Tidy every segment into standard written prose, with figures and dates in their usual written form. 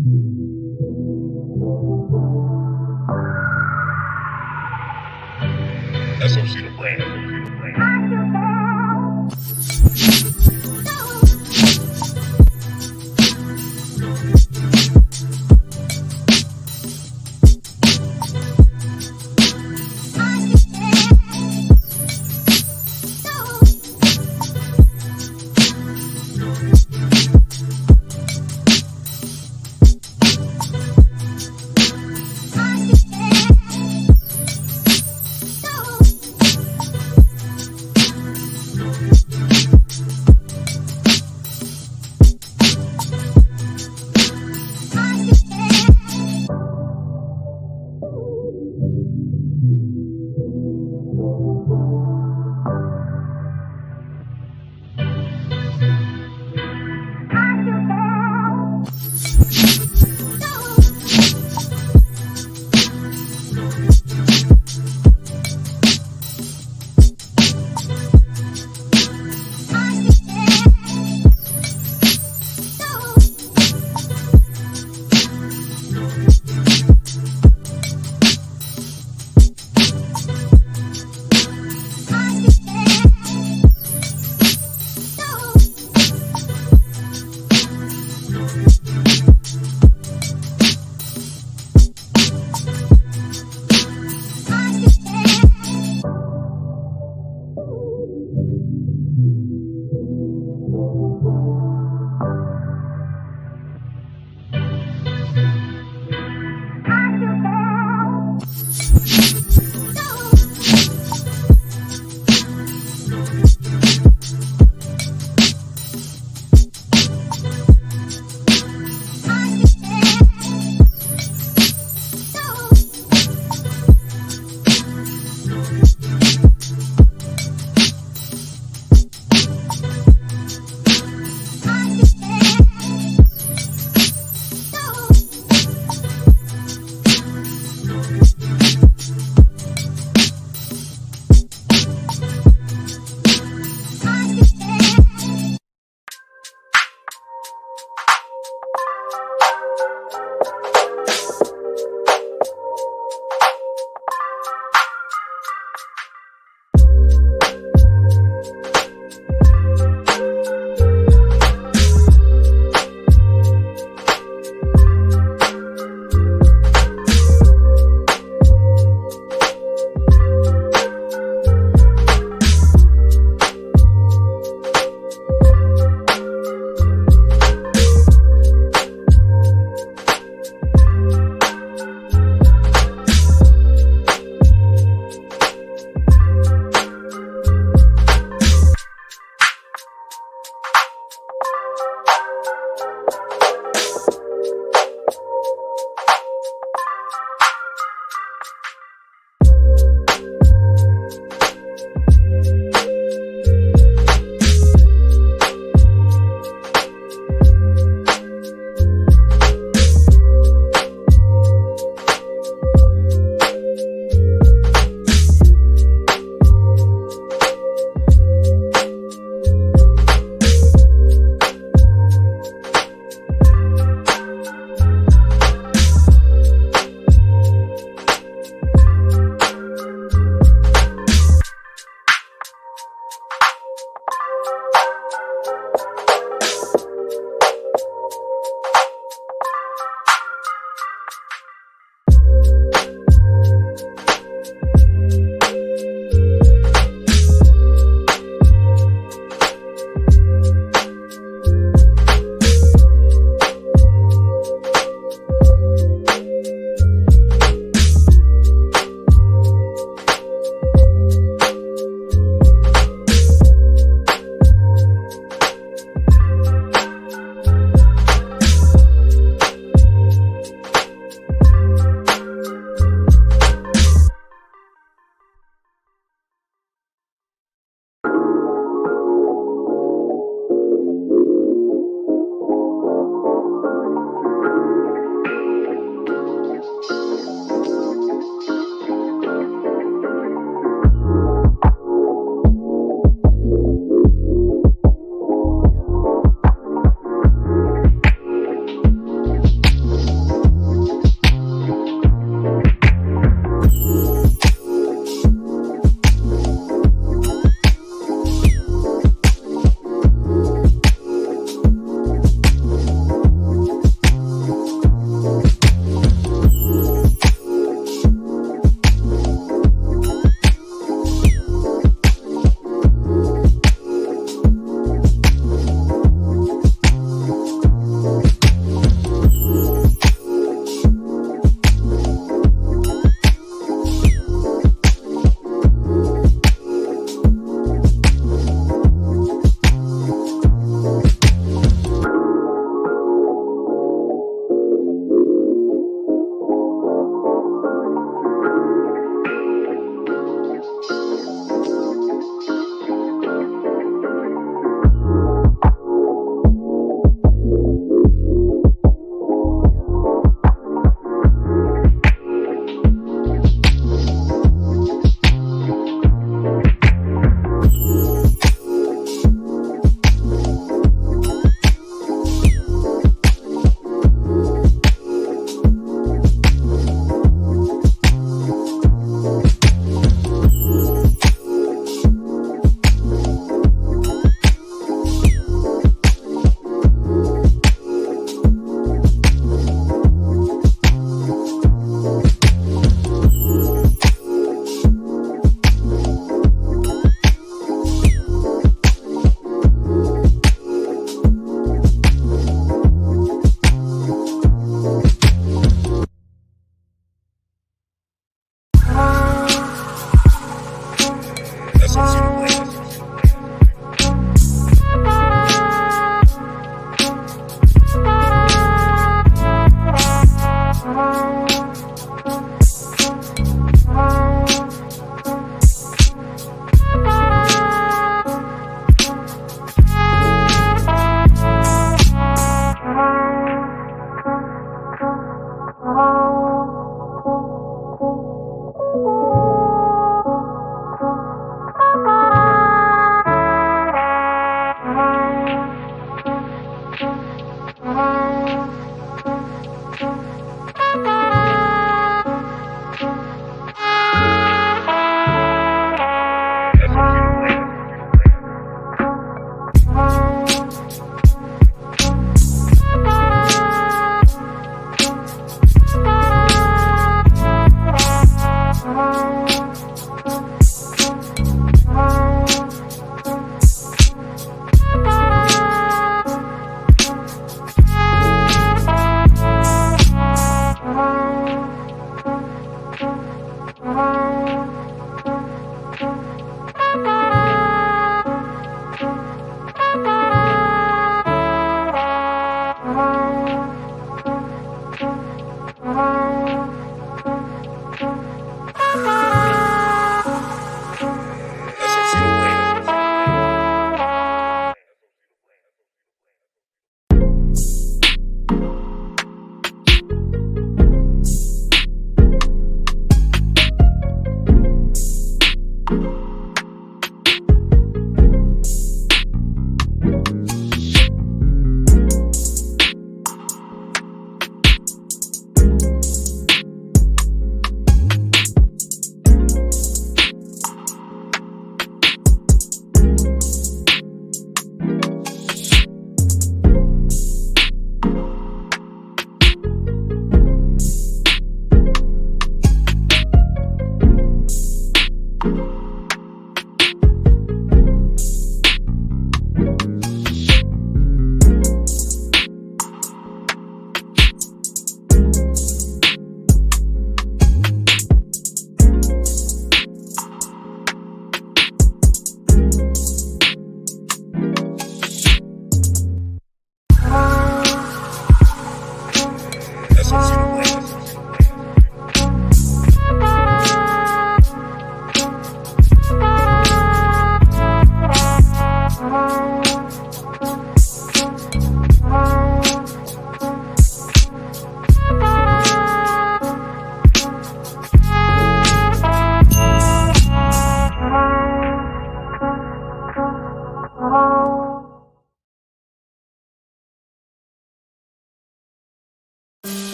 SOC the brand.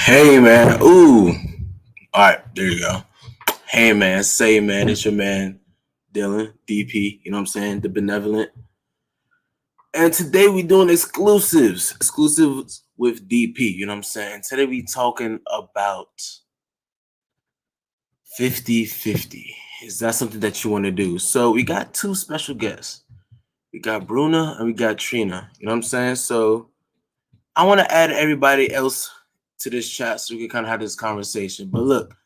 Hey man, ooh. All right, there you go. Hey man, say man, it's your man Dylan DP. You know what I'm saying? The benevolent. And today we doing exclusives with DP. You know what I'm saying? Today we talking about 50-50. Is that something that you want to do? So we got two special guests. We got Bruna and we got Trina. You know what I'm saying? So I want to add everybody else to this chat so we can kind of have this conversation. But look,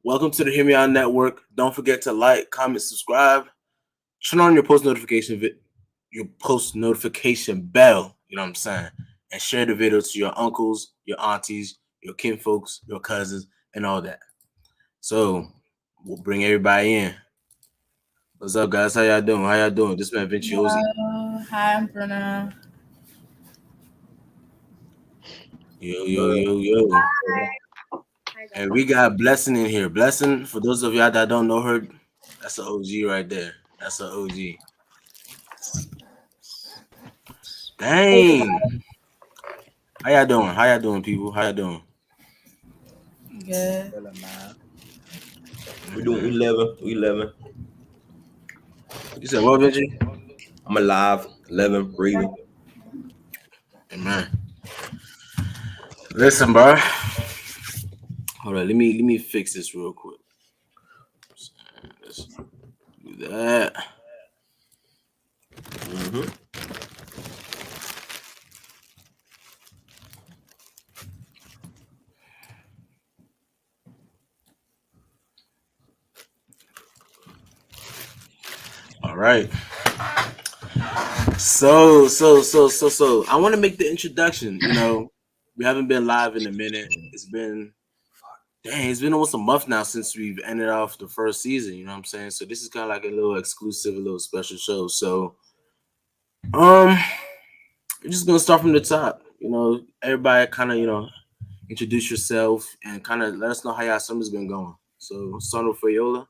welcome to the Hear Me Out Network. Don't forget to like, comment, subscribe, turn on your post notification bell. You know what I'm saying? And share the video to your uncles, your aunties, your kinfolks, your cousins, and all that. So we'll bring everybody in. What's up, guys? How y'all doing? How y'all doing? This man Vinciosi. Hello. Hi, I'm Bruna. Yo. And we got Blessing in here. Blessing, for those of y'all that don't know her, that's an OG right there. That's an OG. Dang. How y'all doing? How y'all doing, people? How y'all doing? Good. Chilling, man. We doing. We living. We living. You said what, Vinci? I'm alive, living, breathing. Amen. Listen, bro. Hold on. Let me fix this real quick. Let's do that. Mm-hmm. All right. So. I want to make the introduction. You know, we haven't been live in a minute. It's been almost a month now since we've ended off the first season. You know what I'm saying? So this is kind of like a little exclusive, a little special show. So, we're just gonna start from the top. You know, everybody kind of introduce yourself and kind of let us know how y'all summer's been going. So, start with Fayola.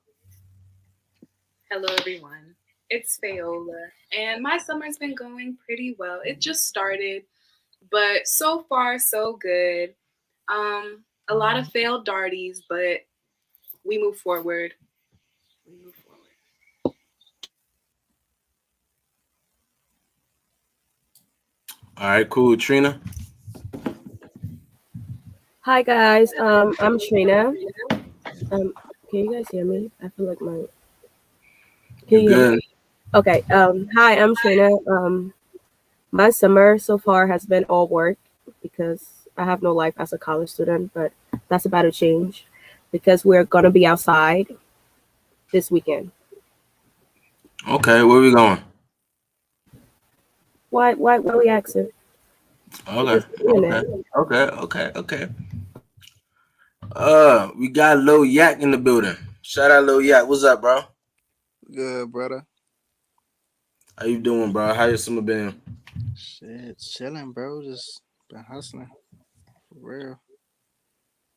Hello, everyone. It's Fayola, and my summer's been going pretty well. It just started, but so far, so good. A lot of failed darties, but we move forward. All right, cool. Trina. Hi guys, I'm Trina. Can you guys hear me? I feel like my. Can You you hear me? good? Okay. Hi, I'm Trina. My summer so far has been all work because I have no life as a college student, but that's about to change because we're gonna be outside this weekend. Okay, where we going? Why are we asking? Okay, Just doing okay, it. okay. We got Lil Yak in the building. Shout out Lil Yak. What's up, bro? Good, brother. How you doing, bro? How your summer been? Shit, chilling, bro. Just been hustling for real.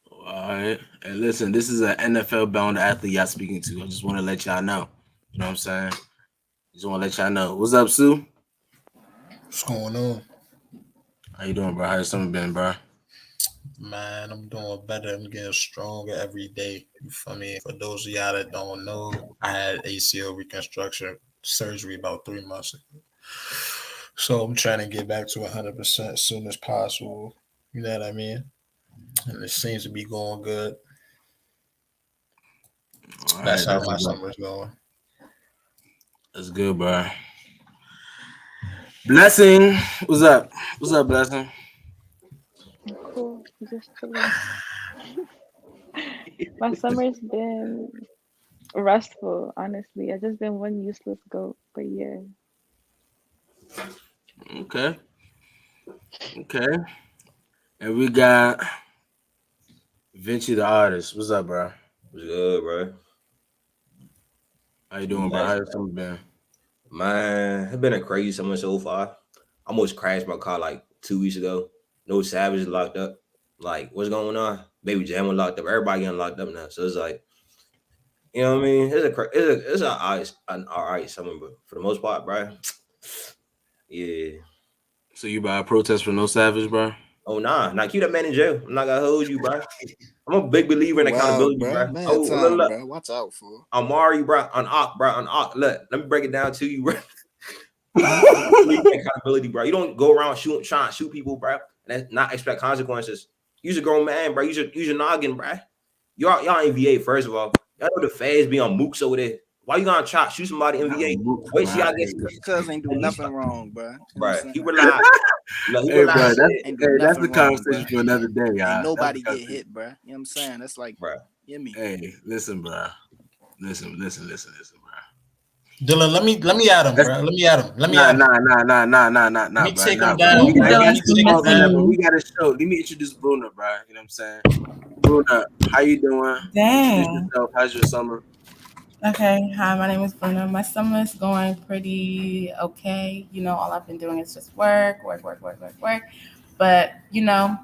All right. And listen, this is an NFL bound athlete y'all speaking to. I just want to let y'all know. You know what I'm saying? Just want to let y'all know. What's up, Sue? What's going on? How you doing, bro? How your summer been, bro? Man, I'm doing better. I'm getting stronger every day. You feel me? For those of y'all that don't know, I had ACL reconstruction surgery about 3 months ago. So I'm trying to get back to 100% as soon as possible. You know what I mean? And it seems to be going good. All That's right, how that's my what's up. summer's going. That's good, bro. Blessing, what's up? What's up, Blessing? Cool, just chilling. My summer's been restful, honestly. I just been one useless goat, but yeah. Okay, okay. And we got Vinci the artist. What's up, bro? What's good, bro? How you doing, bro? Man, How your summer been? man, it's been a crazy summer so far. I almost crashed my car like 2 weeks ago. No Savage locked up. Like, what's going on? Baby Jam was locked up. Everybody getting locked up now. So it's like, you know what I mean? It's an all right summer, but for the most part, bro, yeah. So you buy a protest for no Savage, bro? Oh nah, keep that man in jail. I'm not gonna hold you, bro. I'm a big believer in Wow, accountability, bro. bro. Man, Oh, time, look. bro. Watch out for. Amari, bro, on Ock, bro, on Ock. Look, let me break it down to you, bro. Accountability, bro. You don't go around trying to shoot people, bro, and not expect consequences. You're a grown man, bro. Use your noggin, bro. Y'all in VA, first of all. Y'all know the feds be on mooks over there. Why you gonna try shoot somebody in VA? Wait till y'all get Cuz ain't do nothing wrong, bro. You know what I'm right. saying? He rely. No, he Hey, rely. bro, Ain't do that's nothing the wrong, conversation bruh. for another day, y'all. Ain't nobody That's the get hit, bro. You know what I'm saying? That's like, bro. hear me. Hey, listen, bro. Listen, bro. Dylan, let me at him, bro. Let me at him. Nah, Let me bro. take him Bro. down, Thank you, bro. I Let Dylan, me got for you, take him missing but down. me. we gotta show. Let me introduce Bruna, bro. You know what I'm saying? Bruna, how you doing? Introduce Dang. yourself. How's your summer? Okay, hi, my name is Bruna. My summer is going pretty okay. You know, all I've been doing is just work. But, you know,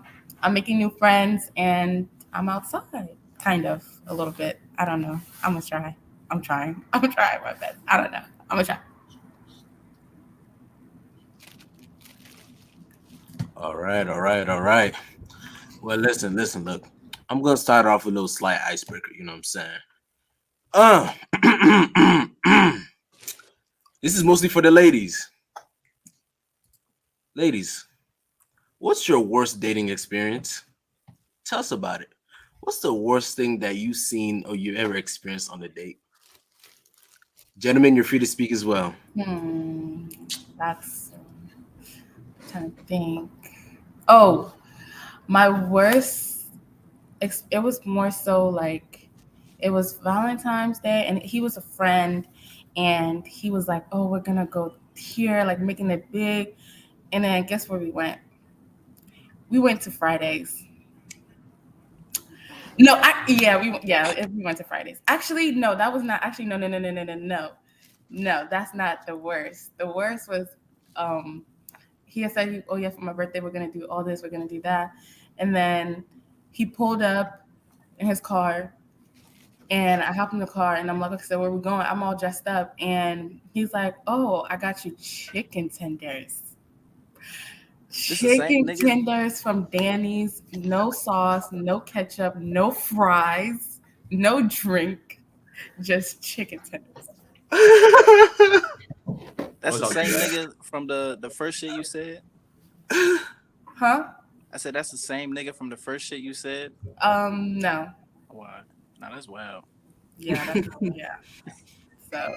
I'm making new friends and I'm outside, kind of, a little bit. I don't know. I'm going to try. I'm trying. I'm trying my best. I don't know. I'm going to try. All right. Well, listen, look. I'm gonna start off with a little slight icebreaker, you know what I'm saying? This is mostly for the ladies. Ladies, what's your worst dating experience? Tell us about it. What's the worst thing that you've seen or you ever experienced on a date? Gentlemen, you're free to speak as well. That's I'm trying to think. Oh, my worst, it was more so like, it was Valentine's Day and he was a friend and he was like, oh, we're gonna go here, like making it big. And then guess where we went? We went to Fridays. No, we went to Fridays. Actually, no, that was not actually no, that's not the worst. The worst was he had said, oh yeah, for my birthday we're gonna do all this, we're gonna do that, and then he pulled up in his car and I hopped in the car and I'm like, okay, so where we going? I'm all dressed up and he's like, oh, I got you chicken tenders. This the same Chicken nigga. tenders from Danny's, no sauce, no ketchup, no fries, no drink, just chicken tenders. That's What's the up, same Jack? nigga from the first shit you said. Huh? I said that's the same nigga from the first shit you said. No. Wow. Nah, that's wild. Yeah, yeah. So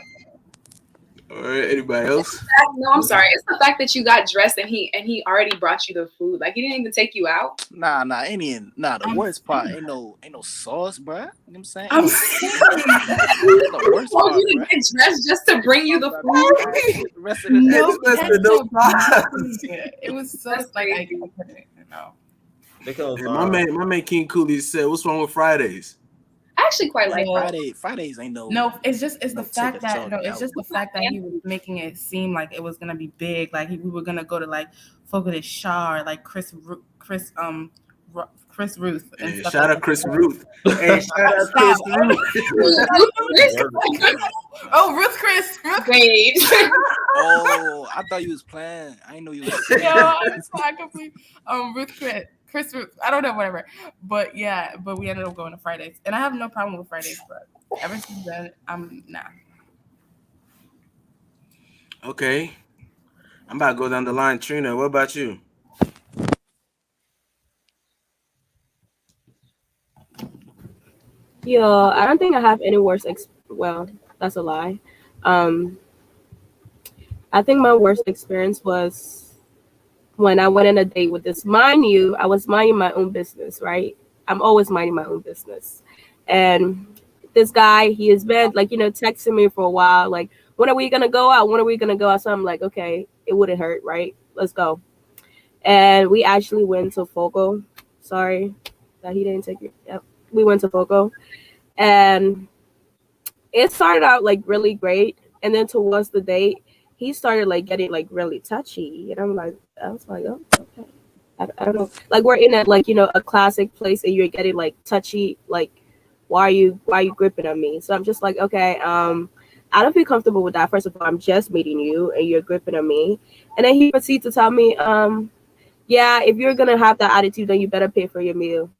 All right, anybody else? No, I'm sorry. It's the fact that you got dressed and he already brought you the food. Like he didn't even take you out. Nah, the I'm worst part ain't no sauce, bruh. You know what I'm saying? I'm Ain't no that's the He worst told part, you to bruh. get dressed just to bring you the Fuck food. the rest of the no It's less than no ketchup, fries. nothing. It was so That's like I crazy. couldn't, you know. They come Hey, my man King Cooley said, "What's wrong with Fridays?" I actually quite like Well, that. Fridays ain't no no, it's the take a fact that soggy it's just the out. fact that he was making it seem like it was gonna be big, like we were gonna go to like Fogo de Char, or like Chris Ruth and Hey, stuff shout like out Chris that. Ruth. Hey, shout out Stop. Chris Ruth. Oh, Ruth Chris. Wait. Oh, I thought you was playing. I didn't know you was Yo, serious. I complete Ruth Chris Ruth. I don't know, whatever. But yeah, but we ended up going to Fridays, and I have no problem with Fridays. But ever since then, I'm nah. Okay, I'm about to go down the line. Trina, what about you? Yeah, I don't think I have any worse. Well, that's a lie. Um, I think my worst experience was when I went on a date with this. Mind you, I was minding my own business, right? I'm always minding my own business, and this guy, he has been like, texting me for a while, like, when are we gonna go out? When are we gonna go out? So I'm like, okay, it wouldn't hurt, right? Let's go. And we actually went to Fogo. Sorry that he didn't take it. Yep. We went to Fogo, and it started out like really great, and then towards the date, he started like getting like really touchy, and I was like, oh, okay. I don't know. Like we're in like a classic place, and you're getting like touchy. Like, why are you gripping on me? So I'm just like, okay, I don't feel comfortable with that. First of all, I'm just meeting you, and you're gripping on me, and then he proceeds to tell me, Yeah, if you're gonna have that attitude, then you better pay for your meal.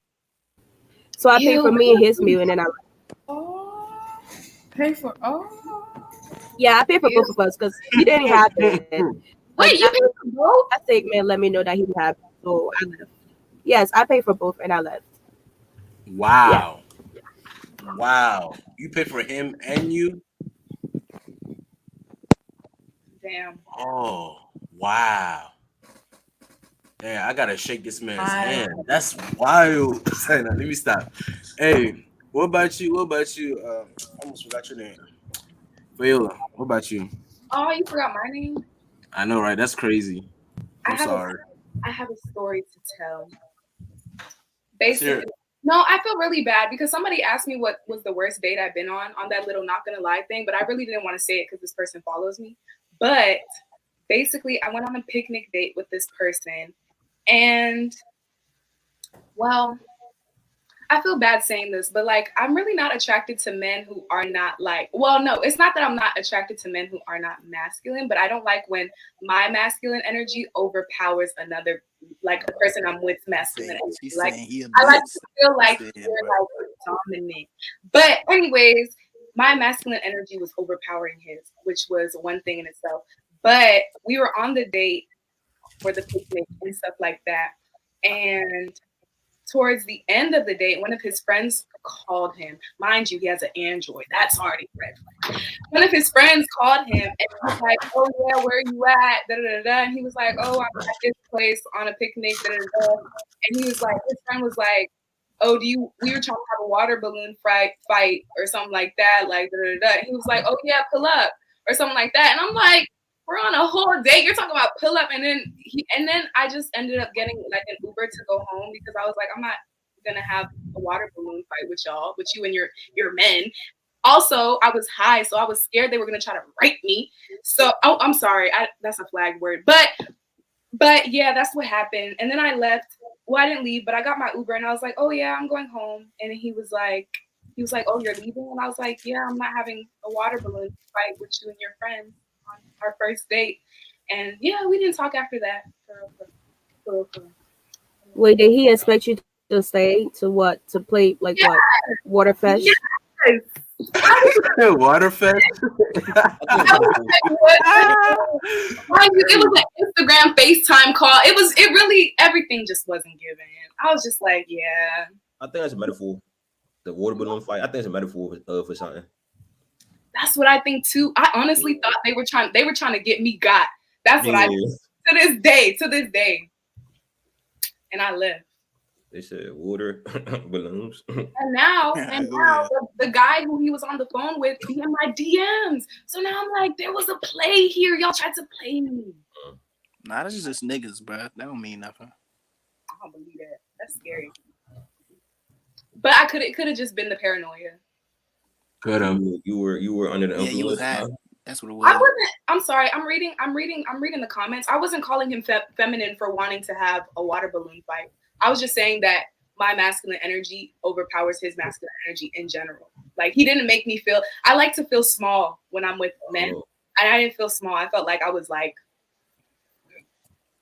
So I paid for Ew. me and his meal, and then I Oh, pay for. Oh, yeah, I paid for Ew. both of us because he didn't have it. But Wait, you paid for both? that statement let me know that he didn't have it, so I left. Yes, I paid for both, and I left. Yeah. Wow. Wow. You pay for him and you? Damn. Oh, wow. Yeah, I gotta shake this man's hand. That's wild. Say that. Let me stop. Hey, what about you? What about you? I almost forgot your name. Viola, what about you? Oh, you forgot my name? I know, right? That's crazy. I I'm have a sorry. I have a story to tell. Let's hear Basically, it. no, I feel really bad because somebody asked me what was the worst date I've been on that little not gonna lie thing, but I really didn't want to say it because this person follows me. But basically, I went on a picnic date with this person, and well, I feel bad saying this, but like I'm really not attracted to men who are not like, well, no, it's not that I'm not attracted to men who are not masculine, but I don't like when my masculine energy overpowers another, like the person I'm with masculine energy. She's Like saying he a I like bitch. to feel She like said, they're bro. like dominant. But anyways, my masculine energy was overpowering his, which was one thing in itself. But we were on the date for the picnic and stuff like that. And towards the end of the day, one of his friends called him. Mind you, he has an Android. That's already red flag. One of his friends called him and he was like, "Oh yeah, where are you at?" Da, da, da, da. And he was like, "Oh, I'm at this place on a picnic." Da, da, da. And he was like, his friend was like, "Oh, we were trying to have a water balloon fight or something like that, like da, da, da." And he was like, "Oh yeah, pull up," or something like that. And I'm like, we're on a whole date. You're talking about pull up, and then I just ended up getting like an Uber to go home because I was like, I'm not gonna have a water balloon fight with y'all, with you and your men. Also, I was high, so I was scared they were gonna try to rape me. So, oh, I'm sorry, that's a flag word, but yeah, that's what happened. And then I left. Well, I didn't leave, but I got my Uber, and I was like, oh yeah, I'm going home. And he was like, oh, you're leaving, and I was like, yeah, I'm not having a water balloon fight with you and your friends on our first date. And yeah, we didn't talk after that. For Wait, did he expect you to stay to what? To play like what? yeah, Waterfest? yes. Waterfest. I I think was like, what? Mind you, it was an Instagram FaceTime call. It really, everything just wasn't given. I was just like, yeah. that's a metaphor. The water balloon fight. I think it's a metaphor for something. That's what I think too. I honestly thought they were trying to get me got. That's what I Yeah. to this day. And I left. They said water balloons. And now Yeah. the guy who he was on the phone with be in my DMs. So now I'm like, there was a play here. Y'all tried to play me. Nah, this is just niggas, bro. That don't mean nothing. I don't believe that. That's scary. But it could have just been the paranoia. Good. You were under the Yeah, you was influence. high. Huh? That's what it I was. wasn't. I'm sorry. I'm reading the comments. I wasn't calling him feminine for wanting to have a water balloon fight. I was just saying that my masculine energy overpowers his masculine energy in general. Like he didn't make me feel. I like to feel small when I'm with men, Oh. and I didn't feel small. I felt like I was like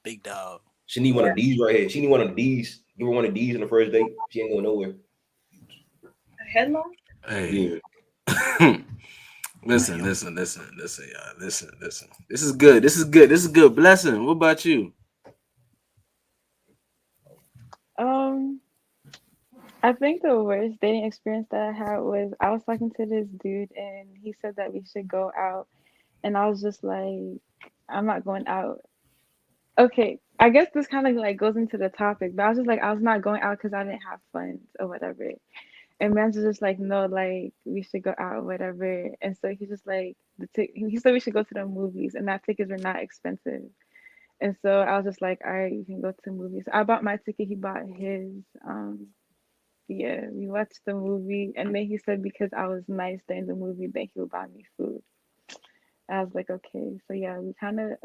Big dog. She need one of these right here. She need one of these. Give her one of these on the first date. She ain't going nowhere. a headlock. Hey. Yeah. Listen, y'all. Listen. This is good. Blessing. What about you? I think the worst dating experience that I had was I was talking to this dude and he said that we should go out, and I was just like, I'm not going out. Okay, I guess this kind of like goes into the topic, but I was just like, I was not going out because I didn't have funds or whatever. And man's just like, no, like we should go out or whatever. And so he's just like, he said we should go to the movies, and that tickets were not expensive. And so I was just like, all right, you can go to the movies. I bought my ticket, he bought his. Yeah, we watched the movie, and then he said because I was nice during the movie, then he would buy me food. I was like, okay. So yeah, we kind of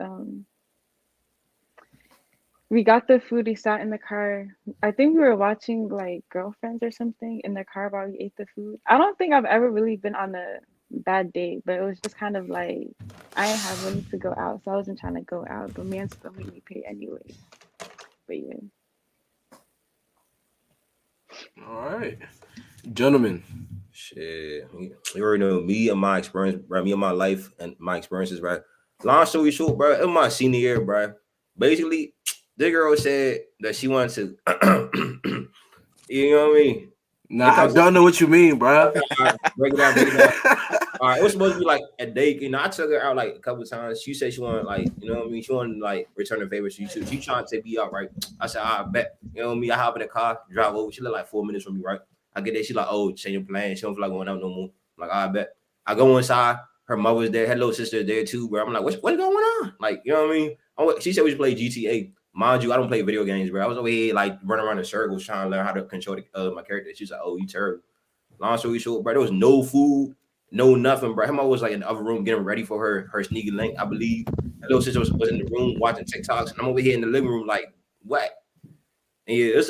we got the food. We sat in the car. I think we were watching like Girlfriends or something in the car while we ate the food. I don't think I've ever really been on a bad date, but it was just kind of like I didn't have money to go out, so I wasn't trying to go out. But man still made me pay anyway. But yeah. All right, gentlemen. Shit, you already know me and my experience, bro. Me and my life and my experiences, bro. Long story short, bro. In my senior year, bro. Basically, the girl said that she wanted to, you know what I mean? Nah, I don't know what you mean, bro. Okay, all right, break it down. All right, it was supposed to be like a date. You know, I took her out like a couple of times. She said she wanted like, you know what I mean? She wanted like return the favor. She trying to take me out, right? I said, I bet. You know what I mean? I hop in the car, drive over. She live like 4 minutes from me, right? I get there. She like, oh, change your plan. She don't feel like going out no more. I'm like, I bet. I go inside. Her mother's there. Her little sister is there too, bro. I'm like, what's going on? Like, you know what I mean? She said we should play GTA. Mind you, I don't play video games, bro. I was over here like running around in circles trying to learn how to control my character. She's like, oh, you terrible. Long story short, bro, there was no food, no nothing, bro. Her mom was like in the other room getting ready for her sneaky link, I believe. Her little sister was in the room watching TikToks, and I'm over here in the living room like, what? And yeah,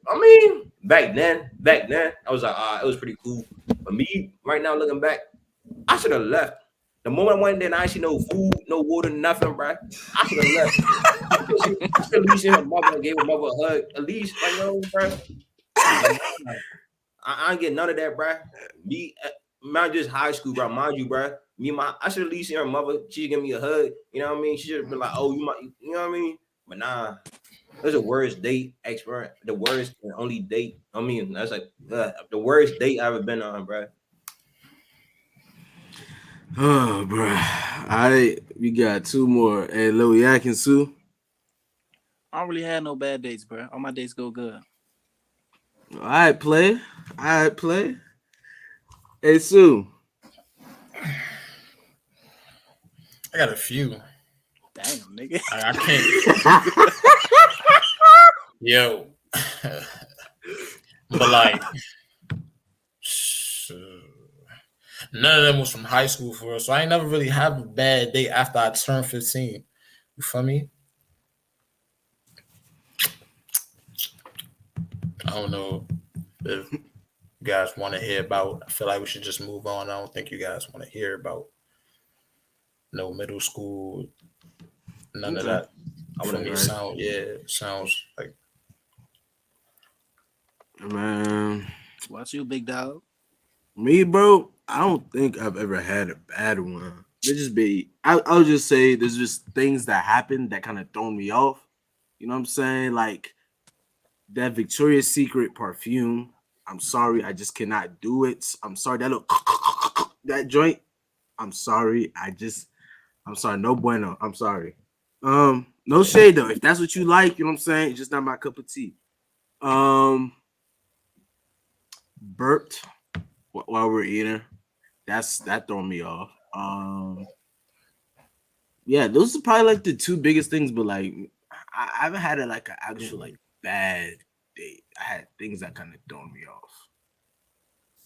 I mean, back then, I was like, it was pretty cool. But me, right now, looking back, I should have left. The moment I went there and I see no food, no water, nothing, bro, I should have left. I should have at least seen her mother and gave her mother a hug. At least, like, you know, bro. I ain't get none of that, bro. Me, not just high school, bro. Mind you, bro. I should at least see her mother. She give me a hug. You know what I mean? She should have been like, oh, you know what I mean? But nah, it was the worst date experience. The worst and only date. I mean, that's like the worst date I ever been on, bro. Oh, bro. We got two more. Hey, Lil Yak and Sue. I don't really have no bad dates, bro. All my dates go good. All right, play. Hey, Sue. I got a few. Damn, nigga. I can't. Yo. But like, none of them was from high school for us. So I ain't never really have a bad day after I turned 15. You feel me? I don't know if you guys want to hear about. I feel like we should just move on. I don't think you guys want to hear about no middle school, none of that. I want to sounds like. Man, What's you, big dog? me, bro, I don't think I've ever had a bad one. I'll just say there's just things that happen that kind of throw me off. You know what I'm saying? Like that Victoria's Secret perfume. I'm sorry, I just cannot do it. I'm sorry, that joint. I'm sorry, I'm sorry, no bueno. I'm sorry. No shade though. If that's what you like, you know what I'm saying? It's just not my cup of tea. Burped while we're eating. That throwing me off. Yeah, those are probably like the two biggest things, but like I haven't had an actual like bad date. I had things that kind of thrown me off.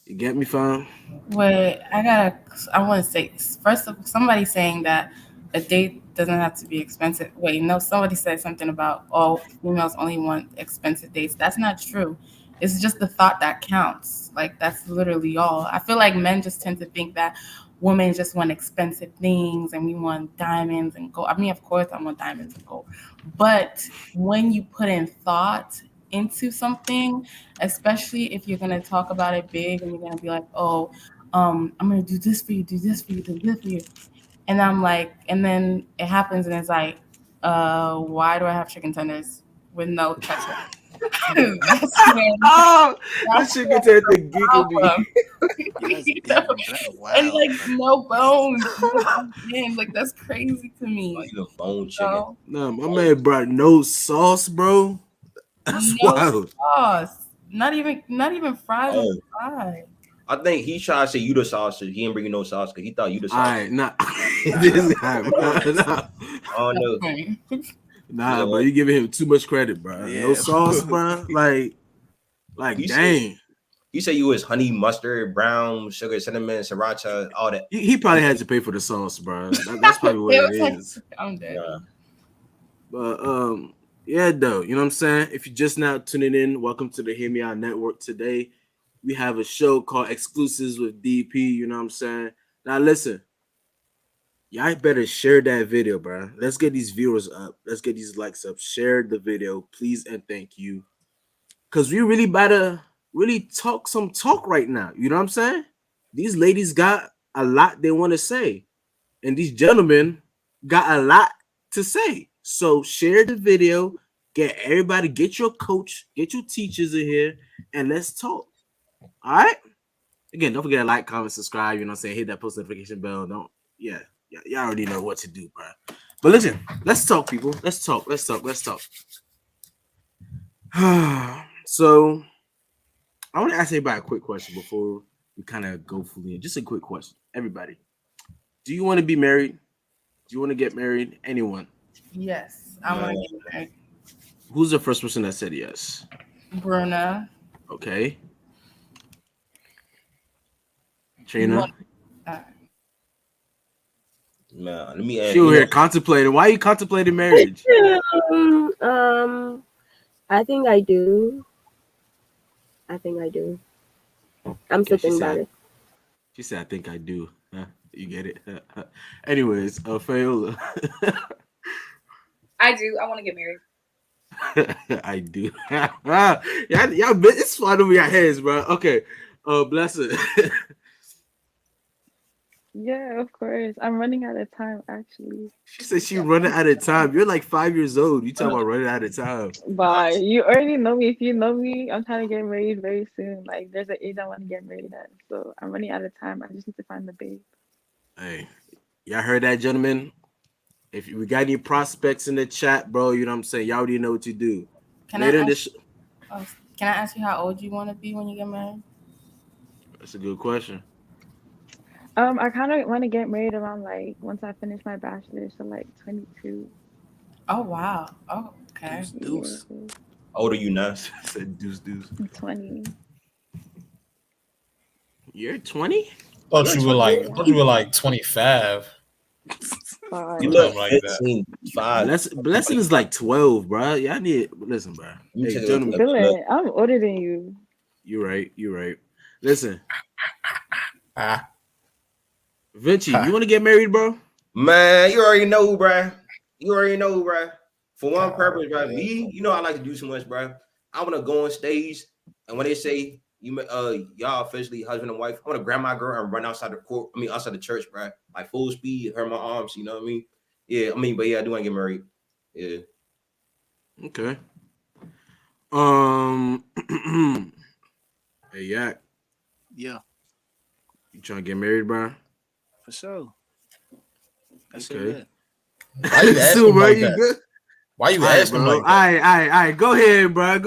You get me, fam? Wait, I want to say first of somebody saying that a date doesn't have to be expensive. Wait, no, somebody said something about females only want expensive dates. That's not true. It's just the thought that counts. Like that's literally all. I feel like men just tend to think that women just want expensive things and we want diamonds and gold. I mean, of course I want diamonds and gold. But when you put in thought into something, especially if you're going to talk about it big and you're going to be like, I'm going to do this for you, do this for you, do this for you. And I'm like, and then it happens and it's like, why do I have chicken tenders with no ketchup? That chicken tender giggle me. And like no bones. Like that's crazy to me. Like the bone chicken. No, my man brought no sauce, bro. That's wild. Sauce. Not even fries on the side. I think he tried to say you the sauce. So he didn't bring you no sauce because he thought you the sauce. All right, nah. This guy, nah. Oh no. Nah, bro, you giving him too much credit, bro. Yeah. No sauce, bro. Like dang. You say you was honey, mustard, brown, sugar, cinnamon, sriracha, all that. He probably had to pay for the sauce, bro. That's probably what it is. I'm dead. Yeah. But yeah, though, you know what I'm saying? If you're just now tuning in, welcome to the Hear Me Out Network. Today, we have a show called Exclusives with DP, you know what I'm saying? Now listen, Y'all better share that video, bro. Let's get these viewers up. Let's get these likes up. Share the video, please and thank you. Cause we really better really talk some talk right now. You know what I'm saying? These ladies got a lot they want to say, and these gentlemen got a lot to say. So share the video, get everybody, get your coach, get your teachers in here, and let's talk. All right. Again, don't forget to like, comment, subscribe. You know what I'm saying? Hit that post notification bell. Don't, yeah, y'all already know what to do, bro. But listen, let's talk, people. Let's talk. Let's talk. So, I want to ask everybody a quick question before we kind of go fully in. Just a quick question, everybody. Do you want to be married? Do you want to get married? Anyone? Yes, I want to get married. Who's the first person that said yes? Bruna. Okay. Trina. Man, let me ask She over here contemplating. Why are you contemplating marriage? I think I do. I'm thinking about it. She said, I think I do. Huh? You get it? Anyways, Fayola. I do. I want to get married. I do. y'all, it's flying over your heads, bro. Okay. Bless it. Yeah, of course. I'm running out of time, actually. She said she running out of time. You're like 5 years old. You talking about running out of time. Bye. You already know me. If you know me, I'm trying to get married very soon. Like, there's an age I want to get married at. So I'm running out of time. I just need to find the babe. Hey, y'all heard that, gentlemen? If we got any prospects in the chat, bro, you know what I'm saying? Y'all already know what to do. Can I ask you how old you want to be when you get married? That's a good question. I kind of want to get married around like once I finish my bachelor's, so like 22. Oh wow. Oh, okay. Deuce. How old are you now? Said deuce. I'm 20. You're 20? Thought you were like 25. You look like 15, 5. Blessing is like 12, bro. Y'all need listen, bro. Hey, gentlemen. I'm older than you. You're right. Listen. Vinci, you want to get married, bro? Man, you already know, bro. For one purpose, bro. Me, you know I like to do too much, bro. I want to go on stage, and when they say y'all officially husband and wife, I want to grab my girl and run outside the court. Outside the church, bro. Like full speed, hurt my arms. You know what I mean? Yeah, but yeah, I do want to get married. Yeah. Okay. Hey, Yak. Yeah. You trying to get married, bro? For sure. That's okay. Why you asking like that? Good? Why you asking like that? All right. Go ahead, bro.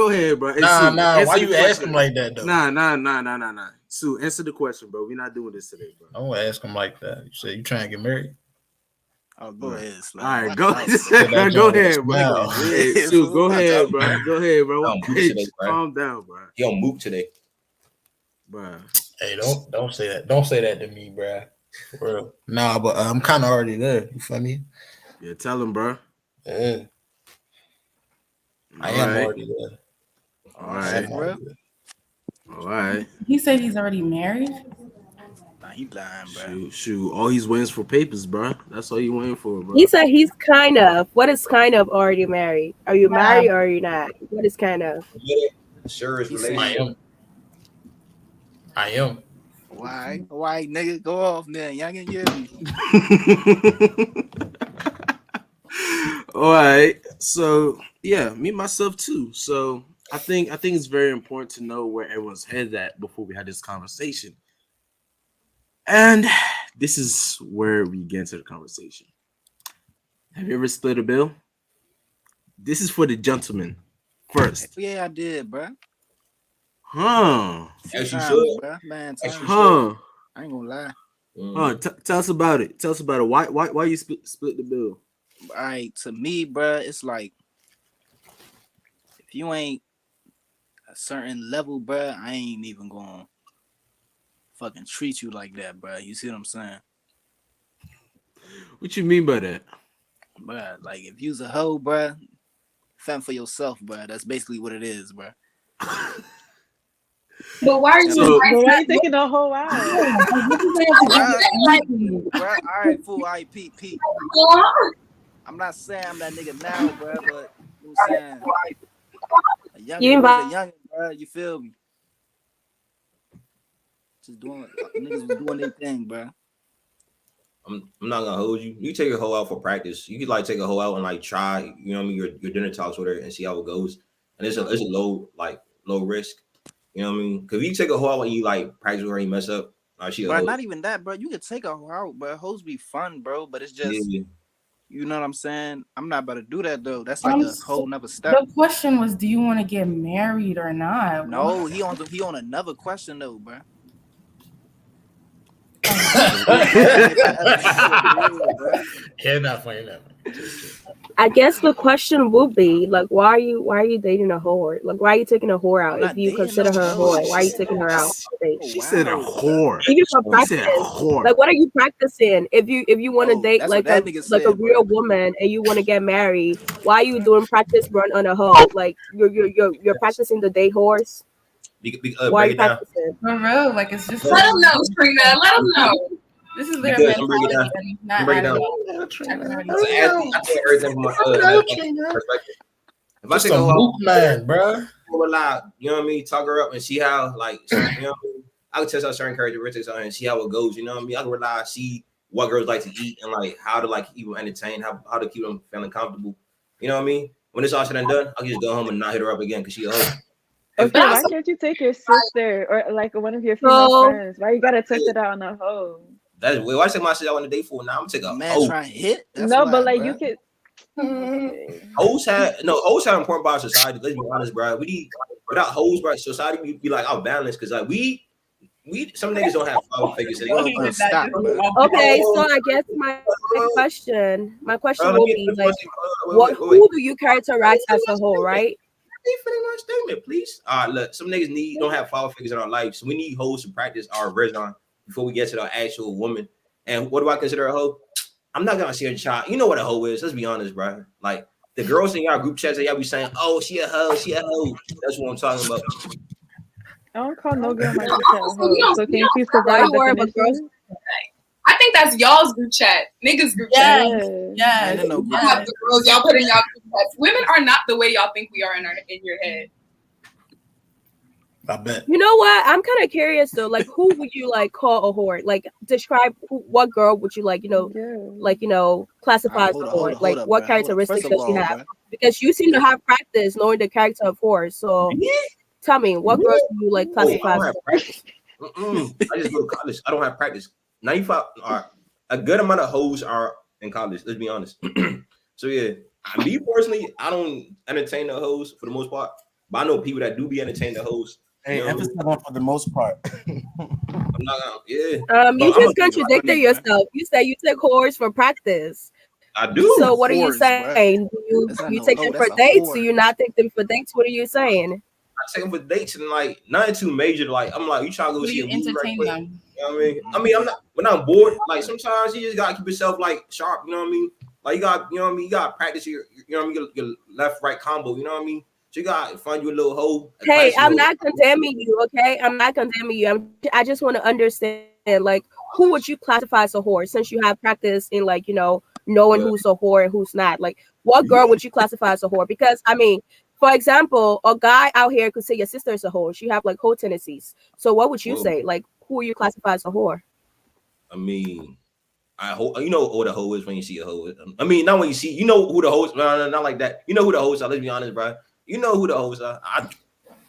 Nah. Why you asking like that, though? Nah. Sue, answer the question, bro. We're not doing this today, bro. I won't ask him like that. You say you trying to get married? Oh, go ahead. All right, go ahead, bro. Sue, go ahead, bro. Hey, calm down, bro. He on mook today, bro. Hey, don't say that. Don't say that to me, bro. For real. Nah, but I'm kind of already there. You feel me? Yeah, tell him, bro. Yeah. I am already there. All right. He said he's already married. Nah, he lying, bro. Shoot. All he's waiting for papers, bro. That's all he waiting for, bro. He said he's kind of. What is kind of already married? Are you married or are you not? What is kind of? Sure is relationship. I am. Why, nigga? Go off then. Y'all can get me. All right. So yeah, me myself too. So I think it's very important to know where everyone's head at before we had this conversation. And this is where we get into the conversation. Have you ever split a bill? This is for the gentleman first. Yeah, I did, bro. Huh? As you should, bro. Man, I ain't gonna lie. Tell us about it. Why you split the bill? All right, to me, bro, it's like if you ain't a certain level, bro, I ain't even gonna fucking treat you like that, bro. You see what I'm saying? What you mean by that? Bro, like if you's a hoe, bro, fend for yourself, bro. That's basically what it is, bro. But why are you So- But why you taking the whole out? Bruh, all right, fool. All right, Pete. I'm not saying I'm that nigga now, bruh, but you know what I'm saying? A youngin' was a youngin', bruh. You feel me? Just doing niggas was doing their thing, bruh. I'm not gonna hold you. You take a hoe out for practice. You could like take a hoe out and like try, you know what I mean, your dinner talks with her and see how it goes. And it's a low risk. You know what I mean? Because if you take a hoe out and you like practice with her and you mess up, she a But hoe. not even that, bro. You could take a hoe out, but hoes be fun, bro. But it's just, you know what I'm saying? I'm not about to do that though. That's like a whole nother step. The question was, do you want to get married or not? No, he on another question though, bro. I guess the question will be like, why are you dating a whore? Like, why are you taking a whore out if you consider her a whore? Why are you taking her out? She said a whore. Even for She practice, said whore. like, what are you practicing? If you want to date like a real woman and you want to get married, why are you doing practice run on a hoe? Like, you're practicing the date horse. Why are you practicing? For real, like it's just. Let them know, Trina. Let them know. This is their mentality, and not I everything from my perspective. If I take a hoe, man, bro, you know what I mean, talk her up and see how, like, you know what I mean. I could test out certain characteristics on her and see how it goes. You know what I mean. I can rely, see what girls like to eat and like how to like keep them entertained, how to keep them feeling comfortable. You know what I mean. When it's all said and done, I'll just go home and not hit her up again because she a hoe. Okay, why can't you take your sister or like one of your female friends? Why you gotta test it out on a hoe? That's why I take my shit out on a date for. Now I'm taking a man hoe. trying to hit. No, but like you could. Hoes have important part of society. Let's be honest, bro. We need without hoes, bro. Society we be like out balance because like we some niggas don't have father figures. Okay, so I guess my question will be like, who do you characterize as a whole, right? Finish my statement, please. Look, some niggas don't have father figures in our life, so we need hoes to practice our version before we get to the actual woman. And what do I consider a hoe? I'm not gonna say a child. You know what a hoe is. Let's be honest, bro. Like the girls in y'all group chats, y'all be saying, "Oh, she a hoe, she a hoe." That's what I'm talking about. I don't call no girl my group chat a hoe. So can you please provide a definition? I think that's y'all's group chat, niggas group chat. Yes. The girls y'all put in y'all group chats. Women are not the way y'all think we are in your head. I bet. You know what? I'm kind of curious though. Like, who would you like call a whore? Like, describe what girl would you like? Classify as a whore. Like, what characteristics does she have? Because you seem to have practice knowing the character of whores. So, tell me, what girls do you like classify? I just go to college. I don't have practice. 95 a good amount of hoes are in college. Let's be honest. So yeah, me personally, I don't entertain the hoes for the most part. But I know people that do be entertaining the hoes. Hey, emphasis on for the most part. I'm not gonna, you just contradicted yourself. You said you took whores for practice. I do. So what are you saying? Do you take them for dates? Do you not take them for dates? What are you saying? I take them for dates and like nothing too major. Like I'm like, you trying to go see a movie right quick? Them. You know what I mean? I'm not when I'm bored. Like sometimes you just gotta keep yourself like sharp. You know what I mean? Like you got, you know what I mean? You gotta practice your, you know what I mean? Your left right combo. You know what I mean? So you gotta find you a little hole. Hey, I'm not condemning you. Okay, I'm not condemning you. I just want to understand, like, who would you classify as a whore since you have practice in, like, knowing who's a whore and who's not. Like, what girl would you classify as a whore? Because I mean, for example, a guy out here could say your sister is a whore. She have like whole tendencies. So what would you say? Like, who would you classify as a whore? I mean, you know what a hoe is when you see a hoe. I mean, not when you see, you know who the hoes. No, not like that. You know who the hoes are. Let's be honest, bro. You know who the hoes are.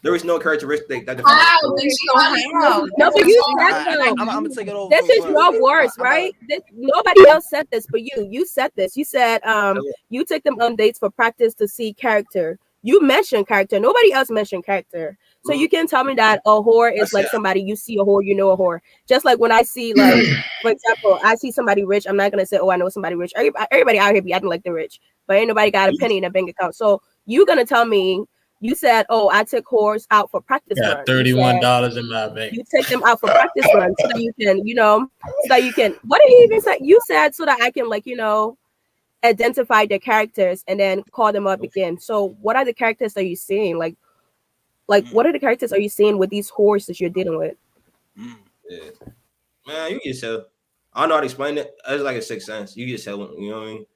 There is no characteristic that defines. No, but you said I'm gonna take it over. This is your words, right? Nobody else said this, but you said this. You said you take them on dates for practice to see character. You mentioned character. Nobody else mentioned character. So you can tell me that a whore is like somebody, you see a whore, you know a whore. Just like when I see, like, for example, I see somebody rich, I'm not gonna say, oh, I know somebody rich. Everybody out here be acting like they're rich, but ain't nobody got a penny in a bank account. So you're gonna tell me, you said, oh, I took whores out for practice runs. $31 in my bank. You take them out for practice runs so that you can, what did you even say? You said so that I can, like, identify the characters and then call them up again. So what are the characters that you're seeing? Like, Like, what are the characters are you seeing with these whores that you're dealing with? Yeah. Man, you can tell. I don't know how to explain it. It's like a sixth sense. You can tell, you know what I mean?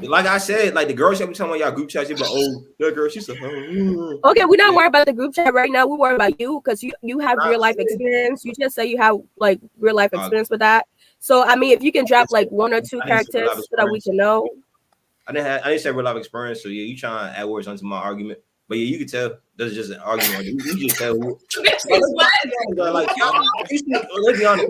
Like I said, like the girls should be talking about y'all group chat. She be like, oh, that girl, she's a Okay, we're not worried about the group chat right now. We worry about you because you have real life experience. You just say you have like real life experience with that. So I mean, if you can drop like one or two characters so that we can know. I didn't say real life experience. So yeah, you trying to add words onto my argument. But yeah, you can tell this is just an argument. You just tell who. Like, let's be honest. Let's be honest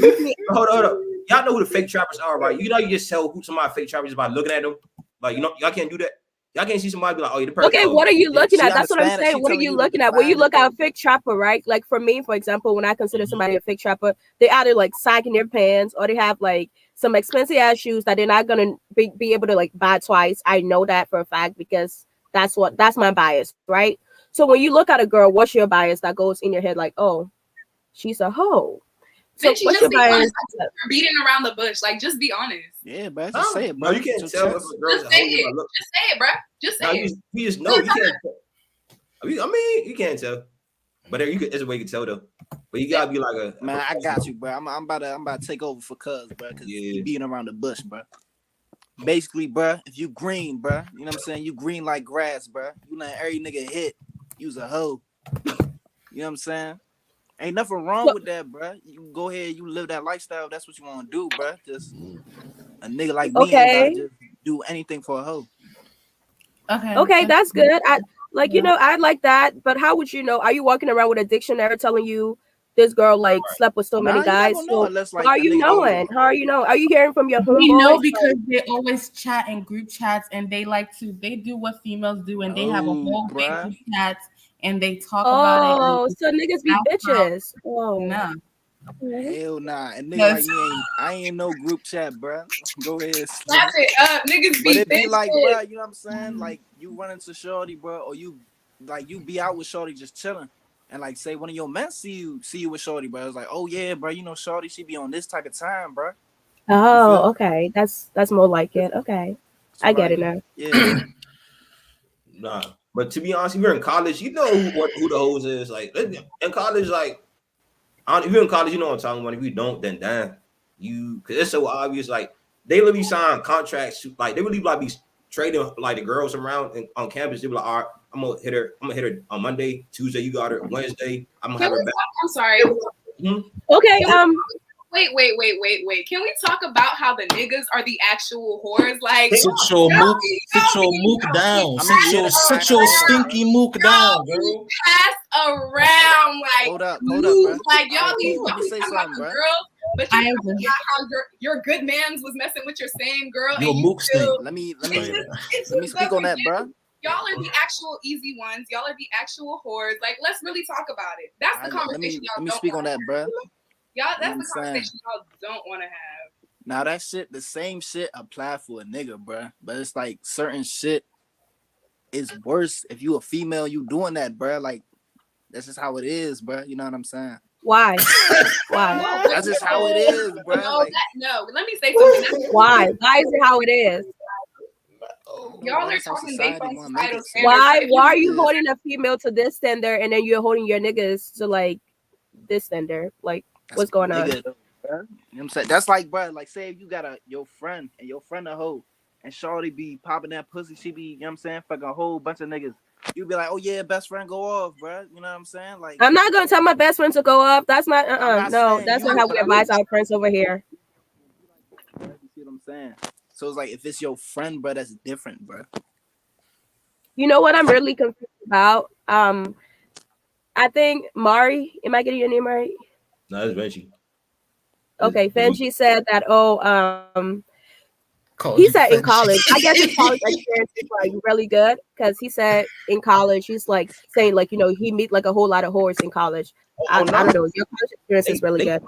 real quick. Hold up. Y'all know who the fake trappers are, right? You know, you just tell who somebody fake trappers by looking at them. Like, you know, y'all can't do that. Y'all can't see somebody be like, oh, you're the person. Okay, what are you looking at? That's what I'm saying. What are you looking at? When you look at a fake trapper, right? Like for me, for example, when I consider somebody a fake trapper, they either like sagging their pants or they have like some expensive ass shoes that they're not gonna be able to like buy twice. I know that for a fact because that's my bias, right? So when you look at a girl, what's your bias that goes in your head like, oh, she's a hoe? So what's your bias? You're beating around the bush. Like, just be honest. Yeah, bro. Just say it, bro. No, you can't tell if a girl's just say it. Just say it, bro. Just say it. You just know. You can't tell. I mean, you can't tell. But there, there's a way you can tell though. But you gotta be like a man. I got you, bro. I'm about to take over for Cuz, bro. Cause you beating around the bush, bro. Basically, bro, if you green, bro, you know what I'm saying? You green like grass, bro. You let every nigga hit. You's a hoe. You know what I'm saying? Ain't nothing wrong with that, bro. You go ahead, you live that lifestyle. That's what you want to do, bro. Just a nigga like me ain't about to just do anything for a hoe. Okay, that's good. I like that. But how would you know? Are you walking around with a dictionary telling you this girl like slept with so many guys? So how are you knowing? How are you know? Are you hearing from your homeboys? We know because they always chat in group chats and they do what females do and they have a whole big group chats and they talk about it. Oh, so niggas be bitches. Oh no. Hell nah. And nigga like me I ain't no group chat, bro. Go ahead. Slap it up. Niggas but be it be bitches. like, bro, you know what I'm saying? Like you run into shorty, bro, or you be out with shorty just chilling. And like say one of your men see you with shorty, bro. It's like, oh yeah, bro, you know shorty, she be on this type of time, bro. Oh, okay. That's more like it. Okay. So I get it now. Yeah. Nah. But to be honest, if you're in college, you know who the hoes is. Like in college, like if you're in college, you know what I'm talking about. If you don't, then damn. Cause it's so obvious. Like they literally sign contracts. Like they really like be trading like the girls around on campus. They be like, all right, I'm gonna hit her on Monday, Tuesday. You got her Wednesday. I'm gonna have her back. I'm sorry. Okay. Wait. Can we talk about how the niggas are the actual whores? Like, sit your mook down. Sit your stinky mook down, girl. Pass around, like, hold up, bro. Like y'all need to say something, bro. Girl, but you know how your good man's was messing with your same girl. Your mook stink. Let me speak on that, bro. Y'all are the actual easy ones. Y'all are the actual whores. Like, let's really talk about it. That's the conversation let me speak on that, bro. Y'all, that's the conversation y'all don't want to have. Now that shit, the same shit apply for a nigga, bro. But it's like certain shit is worse if you a female. You doing that, bro. Like that's just how it is, bro. You know what I'm saying? Why? Why? That's just how it is, bro. No, let me say something. Why? Why is it how it is? Y'all are talking based on societal standards. Why are you holding a female to this standard and then you're holding your niggas to like this standard? Like, what's going on? You know what I'm saying? That's like, bro, like say if you got your friend and your friend a hoe and shorty be popping that pussy, she be, you know what I'm saying, fucking a whole bunch of niggas. You be like, oh yeah, best friend go off, bro. You know what I'm saying? Like, I'm not gonna tell my best friend to go off. That's not no, that's not how we advise our friends over here. You see what I'm saying? So it's like if it's your friend, bro, that's different, bro. You know what I'm really confused about? I think Mari, am I getting your name right? No, it's Benji. Okay, Benji said that. He said in college. I guess his college experience is like really good because he said in college he's like saying like he meet like a whole lot of whores in college. I don't know. Your college experience is really good.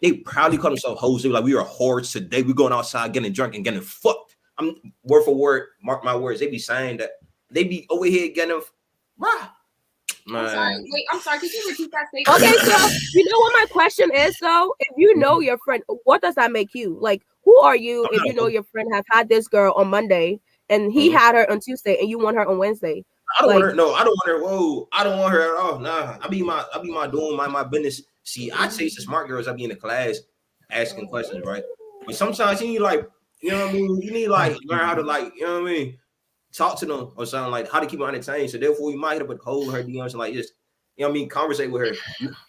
They proudly call themselves hoes. They were like, we are whores today. We going outside getting drunk and getting fucked. I'm word for word. Mark my words. They be saying that. They be over here getting rah. I'm sorry. Can you repeat that statement? Okay, so you know what my question is though? If you know your friend, what does that make you? Like, who are you if you know your friend have had this girl on Monday and he had her on Tuesday, and you want her on Wednesday. I don't want her. No, I don't want her. Whoa, I don't want her at all. Nah, I be doing my business. See, I chase the smart girls. I be in the class asking questions, right? But sometimes you need you know what I mean. You need learn how to you know what I mean. Talk to them or something how to keep them entertained. So therefore, you might hit up with hold her DMs and just you know what I mean, conversate with her.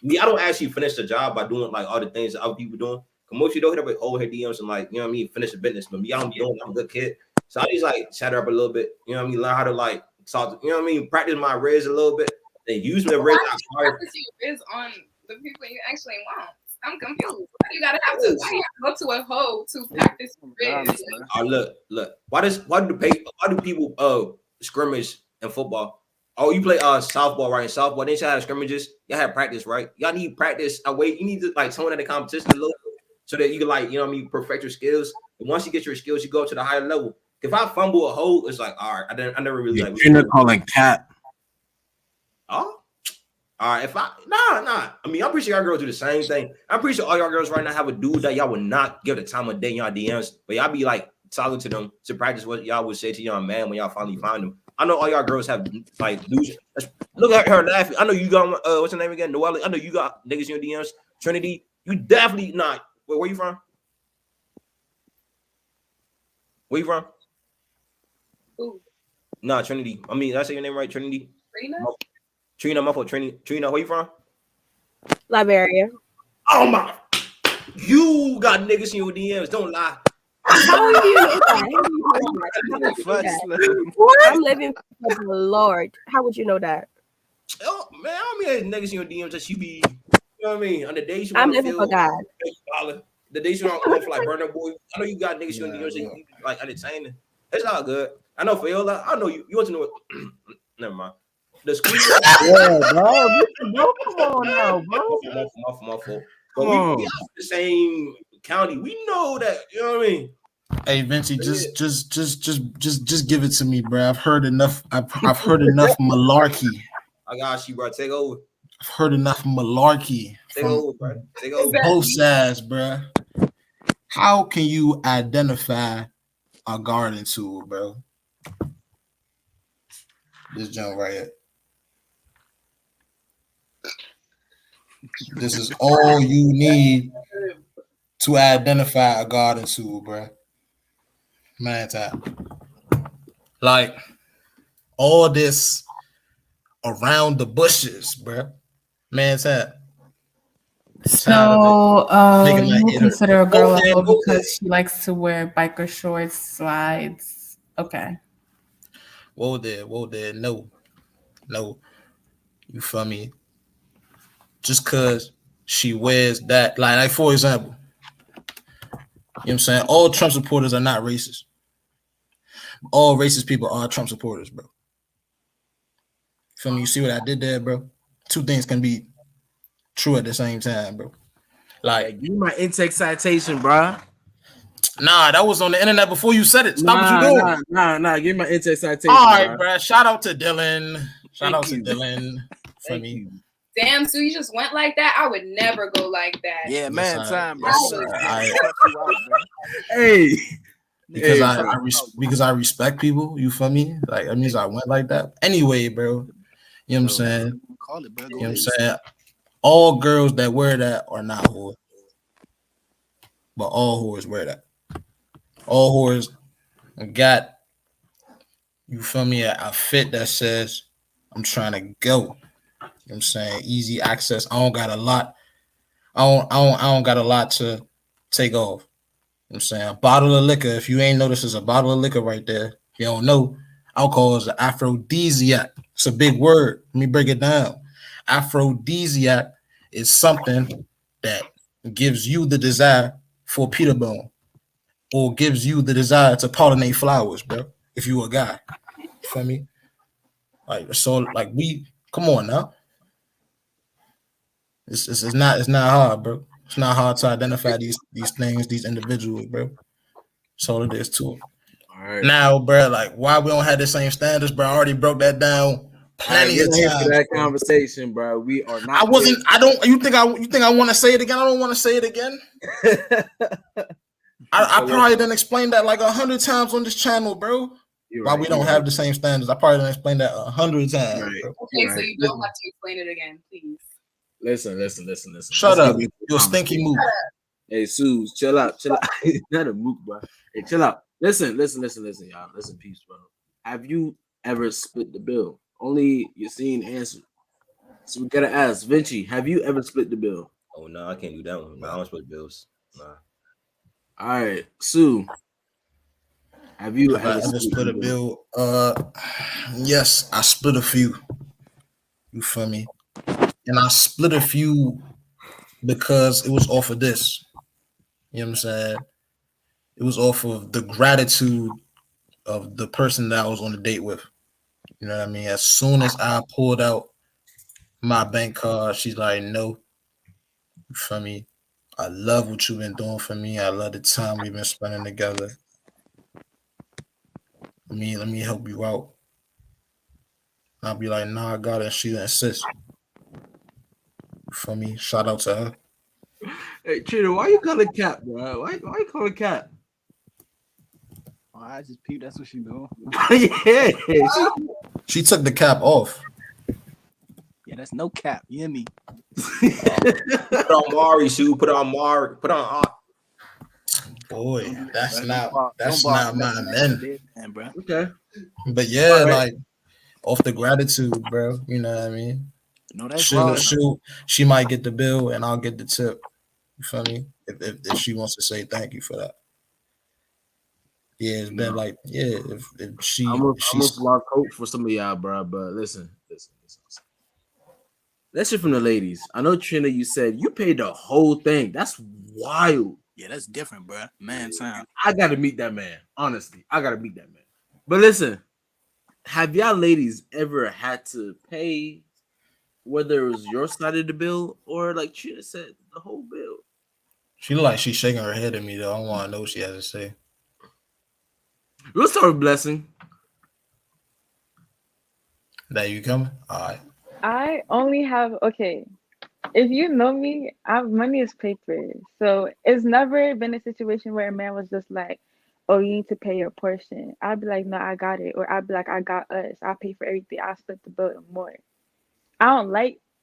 Me, I don't actually finish the job by doing all the things that other people doing. Most you don't hit up with hold her DMs and you know what I mean, finish the business. But me, I don't be doing. I'm a good kid, so I just chat her up a little bit. You know what I mean, learn how to talk. You know what I mean, practice my riz a little bit. Then use my riz. Practice your riz on the people you actually want. I'm confused. You gotta have to go to a hole to practice riz. Look. Why do people scrimmage in football? Oh, you play softball, right? In softball, then you have scrimmages. Y'all have practice, right? Y'all need practice away. You need to tone in the competition a little bit so that you can you know what I mean, perfect your skills. And once you get your skills, you go to the higher level. If I fumble a hole, it's all right. I never really You're calling cat. Oh. All right, nah. I mean, I'm pretty sure y'all girls do the same thing. I'm pretty sure all y'all girls right now have a dude that y'all would not give the time of day in y'all DMs, but y'all be talking to them to practice what y'all would say to y'all man when y'all finally find them. I know all y'all girls have dudes. Look at her laughing. I know you got what's her name again? Noelle. I know you got niggas in your DMs. Trinity, you definitely not. Where you from? Where you from? Who? Nah, Trinity. I mean, did I say your name right? Trinity. Trina, my fault. Trina, where you from? Liberia. Oh my! You got niggas in your DMs. Don't lie. How do you know that? What? I'm living for the Lord. How would you know that? Oh man, I mean, niggas in your DMs that you be. You know what I mean? On the days you I'm living for God. The days you don't go for Burner Boy. I know you got niggas in your DMs that you entertaining. It's all good. I know Fayola. I know you want to know what. Never mind. The school. Yeah, bro. Come on now, bro. My fault. But we are the same county. We know that. You know what I mean? Hey Vinci, just give it to me, bro. I've heard enough. I've heard enough malarkey. I got you, bro. Take over. I've heard enough malarkey. Take over, bro. Take over. Both sides, bro. How can you identify a garden tool, bro? This jump right here. This is all you need to identify a garden tool, bro. Man, time. All this around the bushes, bro. Man, time. So you consider a girl a hoe because she likes to wear biker shorts, slides. Okay. Whoa there. No. You feel me? Just because she wears that, like for example, you know what I'm saying? All Trump supporters are not racist. All racist people are Trump supporters, bro. Feel me? You see what I did there, bro? Two things can be true at the same time, bro. Give me my intake citation, bro. Nah, that was on the internet before you said it. Stop what you doing. Nah. Give me my intake citation. All right, bro. Shout out to Dylan. Shout out to Dylan. For me. Damn, so you just went like that? I would never go like that. Yeah, man, time, bro. Hey. Because I respect people, you feel me? That means I went like that. Anyway, bro. You know what I'm saying? Call it, bro. You know what I'm saying? All girls that wear that are not whores. But all whores wear that. All whores got, you feel me, a fit that says, I'm trying to go. You know what I'm saying? Easy access. I don't got a lot. I don't got a lot to take off. You know what I'm saying? A bottle of liquor. If you ain't noticed, there's a bottle of liquor right there. You don't know. Alcohol is an aphrodisiac. It's a big word. Let me break it down. Aphrodisiac is something that gives you the desire for Peter Bone or gives you the desire to pollinate flowers, bro. If you a guy. You feel me? Come on now. It's not hard, bro. It's not hard to identify these things, these individuals, bro. That's all it is to it. All right. Now, bro, why we don't have the same standards, bro? I already broke that down plenty of times. For that conversation, bro. We are not. You think I want to say it again? I don't want to say it again. I probably done explained that 100 times on this channel, bro. why we don't have the same standards. I probably done explained that 100 times. Right. Bro. Okay, so you don't have to explain it again, please. Listen. Shut up. You're a stinky mook. Hey, Suze, chill out. Not a mook, bro. Hey, chill out. Listen, y'all. Listen, peace, bro. Have you ever split the bill? Only you're seeing answer. So we gotta ask, Vinci, have you ever split the bill? Oh no, I can't do that one. No, I don't split bills. Nah. All right, Sue. Have you ever split a bill? Yes, I split a few. You feel me? And I split a few because it was off of this. You know what I'm saying? It was off of the gratitude of the person that I was on the date with. You know what I mean? As soon as I pulled out my bank card, she's like, no. You feel me? I love what you've been doing for me. I love the time we've been spending together. Let me help you out. And I'll be like, nah, I got it. And she insists. For me, shout out to her. Hey, Trina, why you calling Cap, bro? Why you calling Cap? Oh, I just peeped. That's what she doing. Yeah, she took the cap off. Yeah, that's no cap. You hear me? Put on Mari, Sue. Put on Mari. Put on. Boy, that's not my men. Bro. Okay. But yeah, like off the gratitude, bro. You know what I mean? No, that's wrong. She might get the bill and I'll get the tip. You feel me? If she wants to say thank you for that. Yeah, it's been like, yeah, if she I'm almost lost hope for some of y'all, bro. But listen. Let's hear from the ladies. I know, Trina, you said you paid the whole thing. That's wild. Yeah, that's different, bro. Man, time. I gotta meet that man. Honestly, I gotta meet that man. But listen, have y'all ladies ever had to pay, whether it was your side of the bill or like Trina said, the whole bill? She look like she's shaking her head at me though. I want to know what she has to say. We'll start with Blessing. That you coming? All right. I only have if you know me, money is paper. So it's never been a situation where a man was just like, oh, you need to pay your portion. I'd be like, no, I got it. Or I'd be like, I got us. I'll pay for everything. I'll split the bill and more. I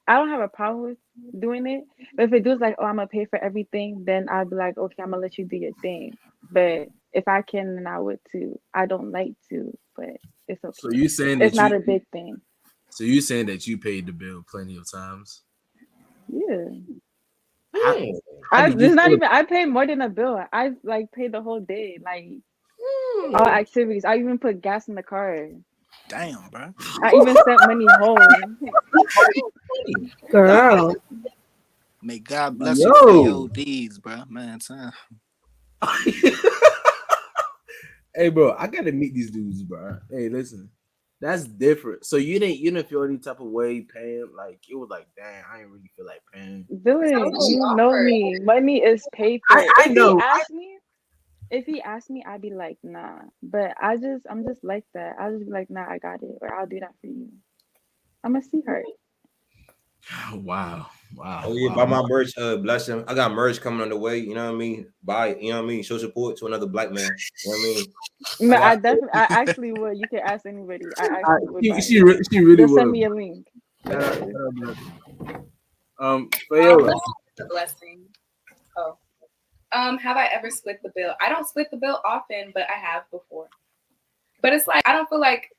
don't have a problem with doing it. But if it does like, oh, I'm going to pay for everything, then I'd be like, okay, I'm going to let you do your thing. But if I can, then I would too. I don't like to, but it's okay. So you saying it's not a big thing. So you saying that you paid the bill plenty of times? Yeah. I paid more than a bill. I like paid the whole day, like all activities. I even put gas in the car. Damn, bro. I even sent money home. Girl. May God bless you for your deeds, bro. Man, time. Hey, bro, I gotta meet these dudes, bro. Hey, listen. That's different. So you didn't feel any type of way paying? Like it was like, dang, I didn't really feel like paying. Dylan, you know me. Money is paper. I know. If he asked me, I'd be like, nah. But I'm just like that. I'll just be like, nah, I got it, or I'll do that for you. I'm a sweetheart. Wow. Oh yeah, buy my merch, Blessing. I got merch coming on the way. You know what I mean? Buy it. You know what I mean? Show support to another black man. You know what I mean? No, I actually would. You can ask anybody. I actually would. She really just would. Send me a link. Fayola. Blessing. Oh. Have I ever split the bill? I don't split the bill often, but I have before. But it's like I don't feel like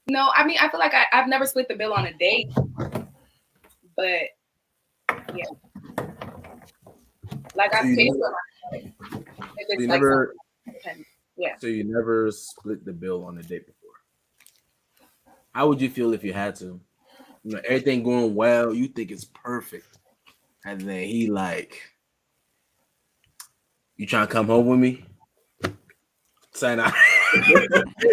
I feel like I've never split the bill on a date. But yeah. Like I paid for my if it's So you never split the bill on a date before. How would you feel if you had to? You know, everything going well, you think it's perfect. And then he like, you trying to come home with me? Sign out. You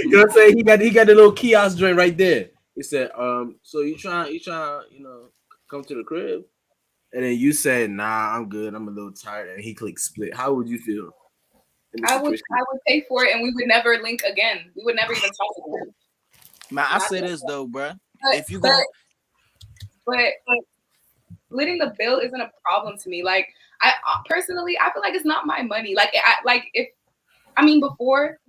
know what I'm saying? He got the little kiosk joint right there. He said, so you trying, come to the crib? And then you said, nah, I'm good. I'm a little tired. And he clicked split. How would you feel? I would pay for it and we would never link again. We would never even talk again. Man, I say this though, bro. If you but splitting the bill isn't a problem to me. Like I personally, I feel like it's not my money. Like before,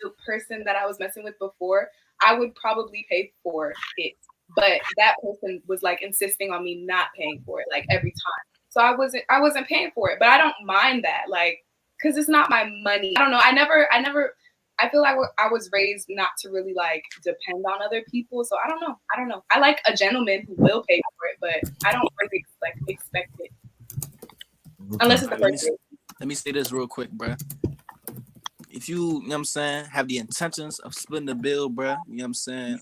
the person that I was messing with before, I would probably pay for it. But that person was like insisting on me not paying for it like every time. So I wasn't paying for it. But I don't mind that, like, because it's not my money. I don't know. I feel like I was raised not to really like depend on other people. So I don't know. I like a gentleman who will pay for it, but I don't really expect it. Unless it's the first date. Let me say this real quick, bro. If you know what I'm saying, have the intentions of splitting the bill, bro, you know what I'm saying,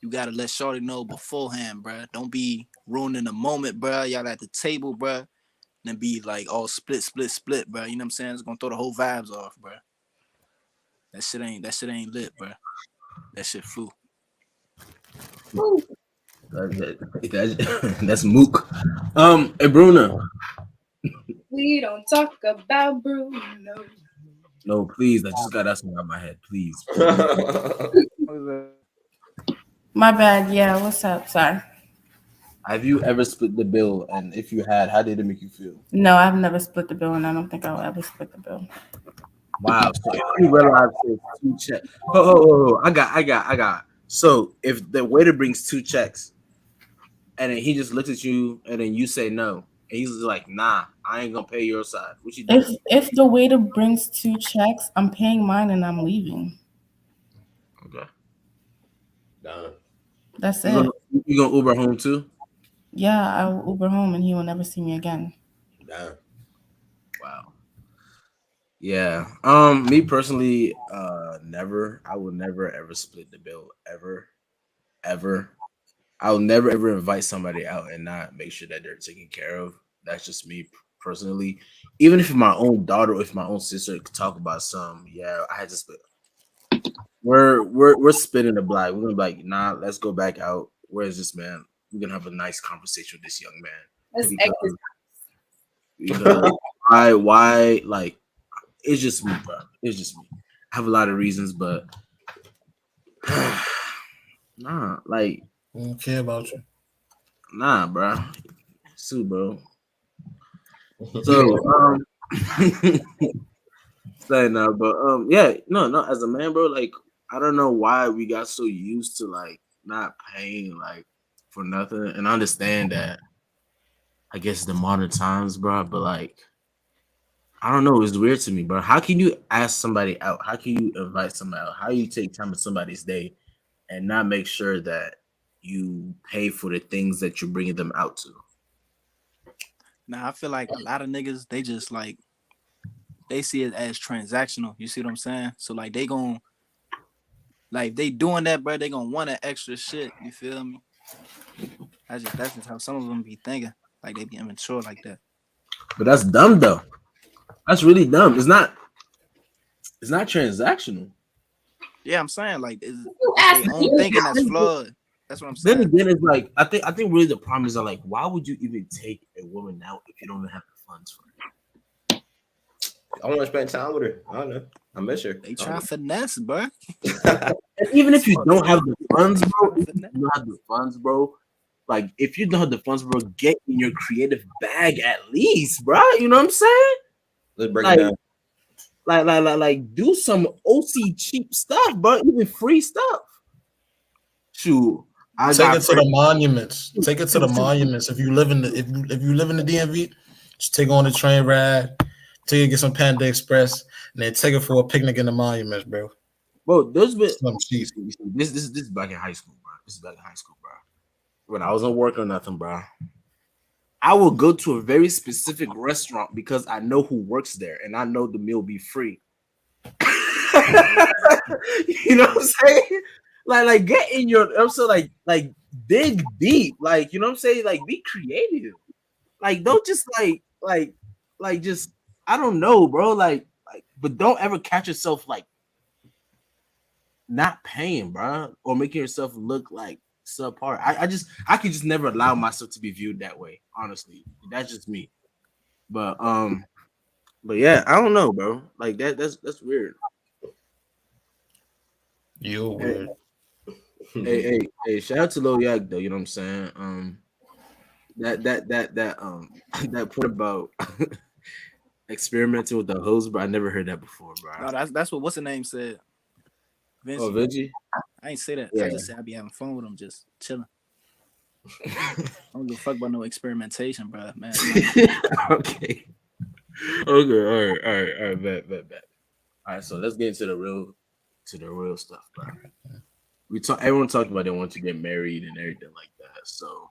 you gotta let shorty know beforehand, bro. Don't be ruining the moment, bro. Y'all at the table, bro, and then be like all split, bro. You know what I'm saying? It's gonna throw the whole vibes off, bro. That shit ain't lit, bro. That shit flew. That's mook. Hey Bruno. We don't talk about Bruno. No, please. I just got that song out of my head. Please. My bad. Yeah, what's up? Sorry. Have you ever split the bill? And if you had, how did it make you feel? No, I've never split the bill, and I don't think I'll ever split the bill. Wow. So if you realize there's two checks. Oh, I got. So if the waiter brings two checks and then he just looks at you and then you say no, and he's like, nah, I ain't gonna pay your side. What you do? If the waiter brings two checks, I'm paying mine and I'm leaving. Okay. Done. That's You it. gonna Uber home too? Yeah, I will Uber home and he will never see me again. Done. Wow. Yeah. Me personally, never. I will never ever split the bill ever. I'll never ever invite somebody out and not make sure that they're taken care of. That's just me personally. Even if my own daughter or if my own sister could talk about some, yeah, I had to split. We're spinning the block. We're gonna be like, nah, let's go back out. Where is this man? We're gonna have a nice conversation with this young man. Let's exit. Because why like it's just me, bro. It's just me. I have a lot of reasons, but nah, like I don't care about you. nah, bro. Sue, bro. So say no, but yeah, no, as a man, bro, like I don't know why we got so used to like not paying like for nothing. And I understand that I guess the modern times, bro, but like I don't know, it's weird to me, bro. How can you ask somebody out? How can you invite somebody out? How you take time in somebody's day and not make sure that you pay for the things that you're bringing them out to? Now I feel like a lot of niggas, they just like they see it as transactional. You see what I'm saying? So like they gon' like they doing that, bro. They gonna want that extra shit. You feel me? That's just how some of them be thinking. Like they be immature like that. But that's dumb though. That's really dumb. It's not transactional. Yeah, I'm saying like it's their own thinking that's flawed. That's what I'm Then saying. again, it's like I think really the problem is that like why would you even take a woman out if you don't have the funds for it? I want to spend time with her. I don't know. I miss her. They try finesse, bro. And even if you don't have the funds, bro, like if you don't have the funds, bro, get in your creative bag at least, bro. You know what I'm saying? Let's break Like, it down. like, do some OC cheap stuff, bro. Even free stuff. Shoot, Take it to the monuments. Take it to the monuments. If you live in the if you live in the DMV, just take on the train ride. Take it get some Panda Express, and then take it for a picnic in the monuments, bro. Bro, there's been some cheese. This is back in high school, bro. This is back in high school, bro. When I wasn't working or nothing, bro. I will go to a very specific restaurant because I know who works there and I know the meal will be free. You know what I'm saying? Like get in your also like dig deep. Like, you know what I'm saying? Like be creative. Like don't just like just I don't know, bro. Like but don't ever catch yourself like not paying, bro, or making yourself look like subpar. I could just never allow myself to be viewed that way. Honestly, that's just me. But yeah, I don't know, bro. Like that's weird. You're weird. Hey, shout out to Lil Yak though. You know what I'm saying? That that point about experimenting with the hose, bro. I never heard that before, bro. No, that's what's the name said. Vinci. Oh, Vinci? I ain't say that. Yeah. I just said I be having fun with him, just chilling. I don't give a fuck about no experimentation, bro. Man. Okay. Okay. All right. Bet. All right. So let's get into the real stuff, bro. Everyone talked about they want to get married and everything like that. So,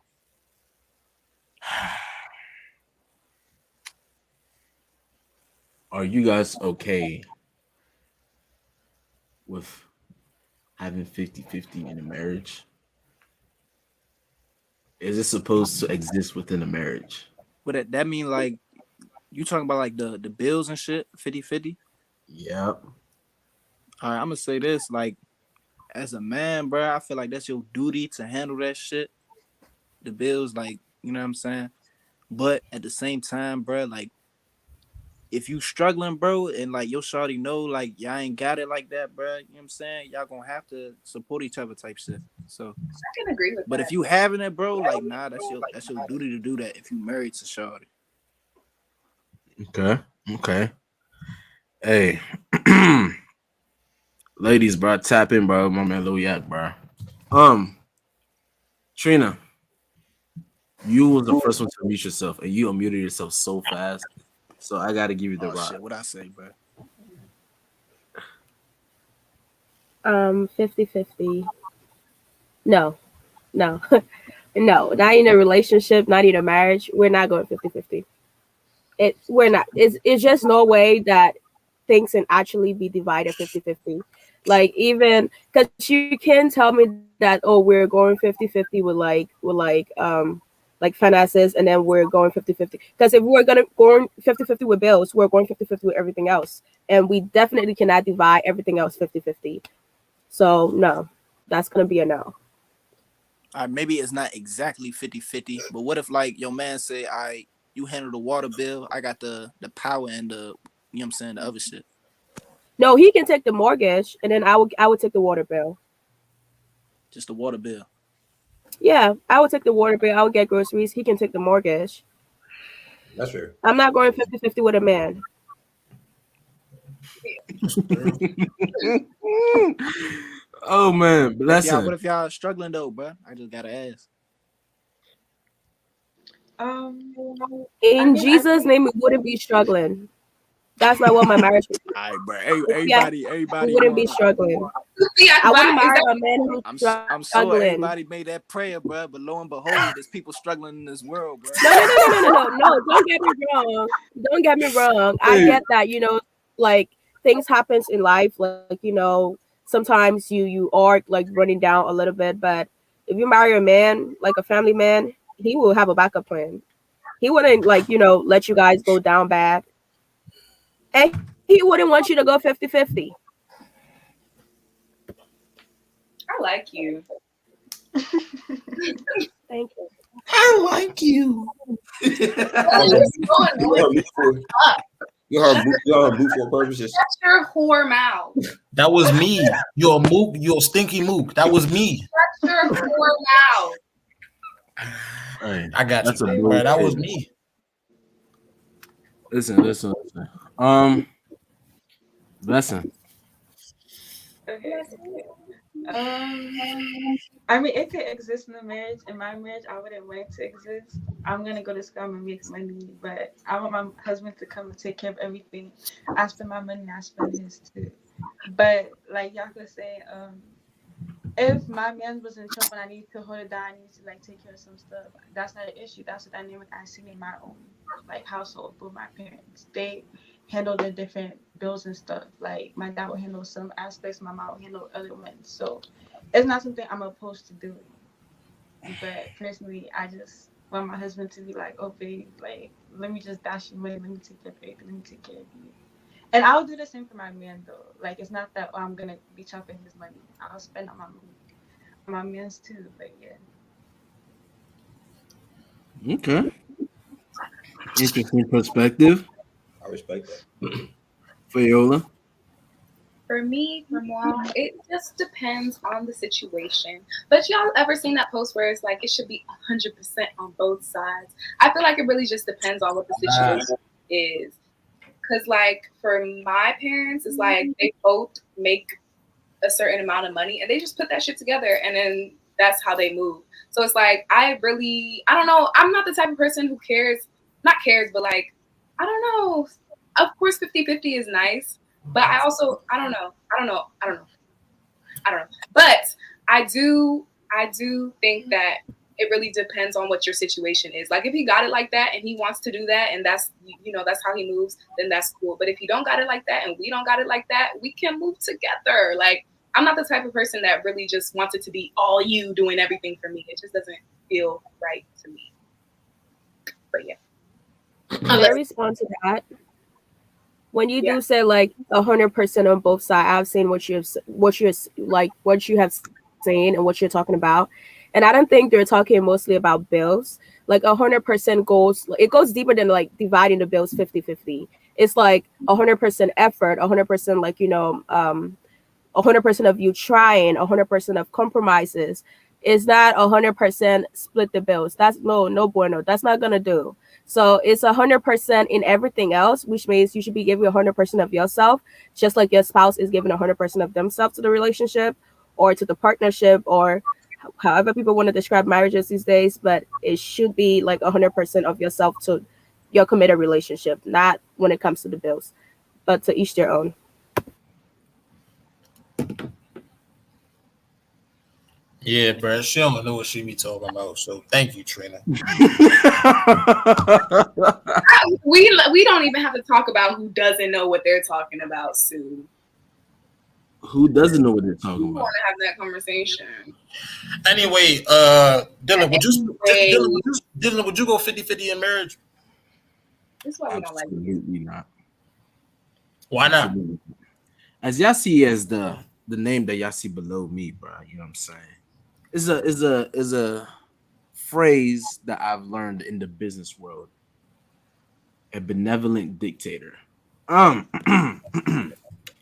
are you guys okay with having 50-50 in a marriage? Is it supposed to exist within a marriage? But that mean like you talking about like the bills and shit, 50-50? Yep. All right, I'm gonna say this, like, as a man, bro, I feel like that's your duty to handle that shit. The bills, like, you know what I'm saying? But at the same time, bro, like, if you struggling, bro, and like your shawty know, like, y'all ain't got it like that, bro, you know what I'm saying? Y'all gonna have to support each other type shit. So I can agree with but that. if you having it, bro, like, nah, that's your duty to do that if you married to shawty. Okay. Hey. Ladies, bro, tap in, bro. My man Lil Yak, bro. Trina, you was the first one to mute yourself, and you unmuted yourself so fast. So I gotta give you the Oh rock. shit, what I say, bro? 50-50. No. No, not in a relationship, not in a marriage. We're not going 50-50. We're not. It's just no way that things can actually be divided 50-50. Like, even because you can tell me that, oh, we're going 50-50 with like finances, and then we're going 50-50. Because if we're gonna go 50-50 with bills, we're going 50-50 with everything else, and we definitely cannot divide everything else 50-50. So no, that's gonna be a no. All right, maybe it's not exactly 50-50, but what if like your man say, all right, you handle the water bill, I got the power and the, you know what I'm saying, the other shit. No, he can take the mortgage, and then I would take the water bill. Just the water bill. Yeah, I would take the water bill. I would get groceries. He can take the mortgage. That's fair. I'm not going 50-50 with a man. Oh man, blessing. What if y'all struggling though, bro? I just gotta ask. In Jesus' name, we wouldn't be struggling. That's not what my marriage would be. All right, bro. Yeah, Everybody we wouldn't be want. struggling. Yeah, I wouldn't why is marry that? a man who's I'm struggling. sure everybody made that prayer, bro. But lo and behold, there's people struggling in this world, bro. No. Don't get me wrong. Don't get me wrong. I get that. Like, things happens in life. Like, sometimes you are like running down a little bit. But if you marry a man, like a family man, he will have a backup plan. He wouldn't let you guys go down bad, and he wouldn't want you to go 50-50. I like you. Thank you. I like you. You are boot for purposes. That's your whore mouth. That was me. You're a mook. You're a stinky mook. That was me. That's your whore mouth. Hey, I got that's you, a babe. Bro, that was bullshit. me. Listen. Blessing. Okay. I mean, it could exist in a marriage. In my marriage, I wouldn't want it to exist. I'm gonna go to school and make money, but I want my husband to come and take care of everything. I spend my money, I spend his too. But like y'all could say, if my man was in trouble and I need to hold it down, I need to like take care of some stuff. That's not an issue. That's a dynamic I see in my own like household with my parents. They handle their different bills and stuff. Like my dad will handle some aspects, my mom will handle other ones. So it's not something I'm opposed to doing. But personally, I just want my husband to be like, oh babe, like let me just dash you money, let me take care of baby, let me take care of you. And I'll do the same for my man though. Like it's not that I'm gonna be chopping his money. I'll spend on my money. On my man's too, but yeah. Okay. Interesting perspective. I respect that. Viola. For me, for moi, it just depends on the situation. But y'all ever seen that post where it's like it should be 100% on both sides? I feel like it really just depends on what the situation is. Because like for my parents, it's like they both make a certain amount of money, and they just put that shit together, and then that's how they move. So it's like, I don't know. I'm not the type of person who not cares, but like, I don't know. Of course, 50-50 is nice, but I don't know. But I do think that it really depends on what your situation is. Like, if he got it like that and he wants to do that, and that's how he moves, then that's cool. But if you don't got it like that and we don't got it like that, we can move together. Like, I'm not the type of person that really just wants it to be all you doing everything for me. It just doesn't feel right to me. But yeah. Can I respond to that? When you do say like 100% on both sides, I've seen what you have saying and what you're talking about, and I don't think they're talking mostly about bills. Like 100% goes deeper than like dividing the bills 50-50. It's like 100% effort, 100% like 100% of you trying, 100% of compromises. It's not 100% split the bills. That's no bueno. That's not gonna do. So it's 100% in everything else, which means you should be giving 100% of yourself, just like your spouse is giving 100% of themselves to the relationship or to the partnership, or however people want to describe marriages these days. But it should be like 100% of yourself to your committed relationship, not when it comes to the bills, but to each their own. Yeah, bro. She don't know what she be talking about. So thank you, Trina. We don't even have to talk about who doesn't know what they're talking about, Sue. Who doesn't know what they're talking about? I want to have that conversation. Anyway, Dylan, would you go 50-50 in marriage? That's why we don't like you. Absolutely not. Why not? Absolutely. As y'all see, as the name that y'all see below me, bro. You know what I'm saying? Is a phrase that I've learned in the business world. A benevolent dictator.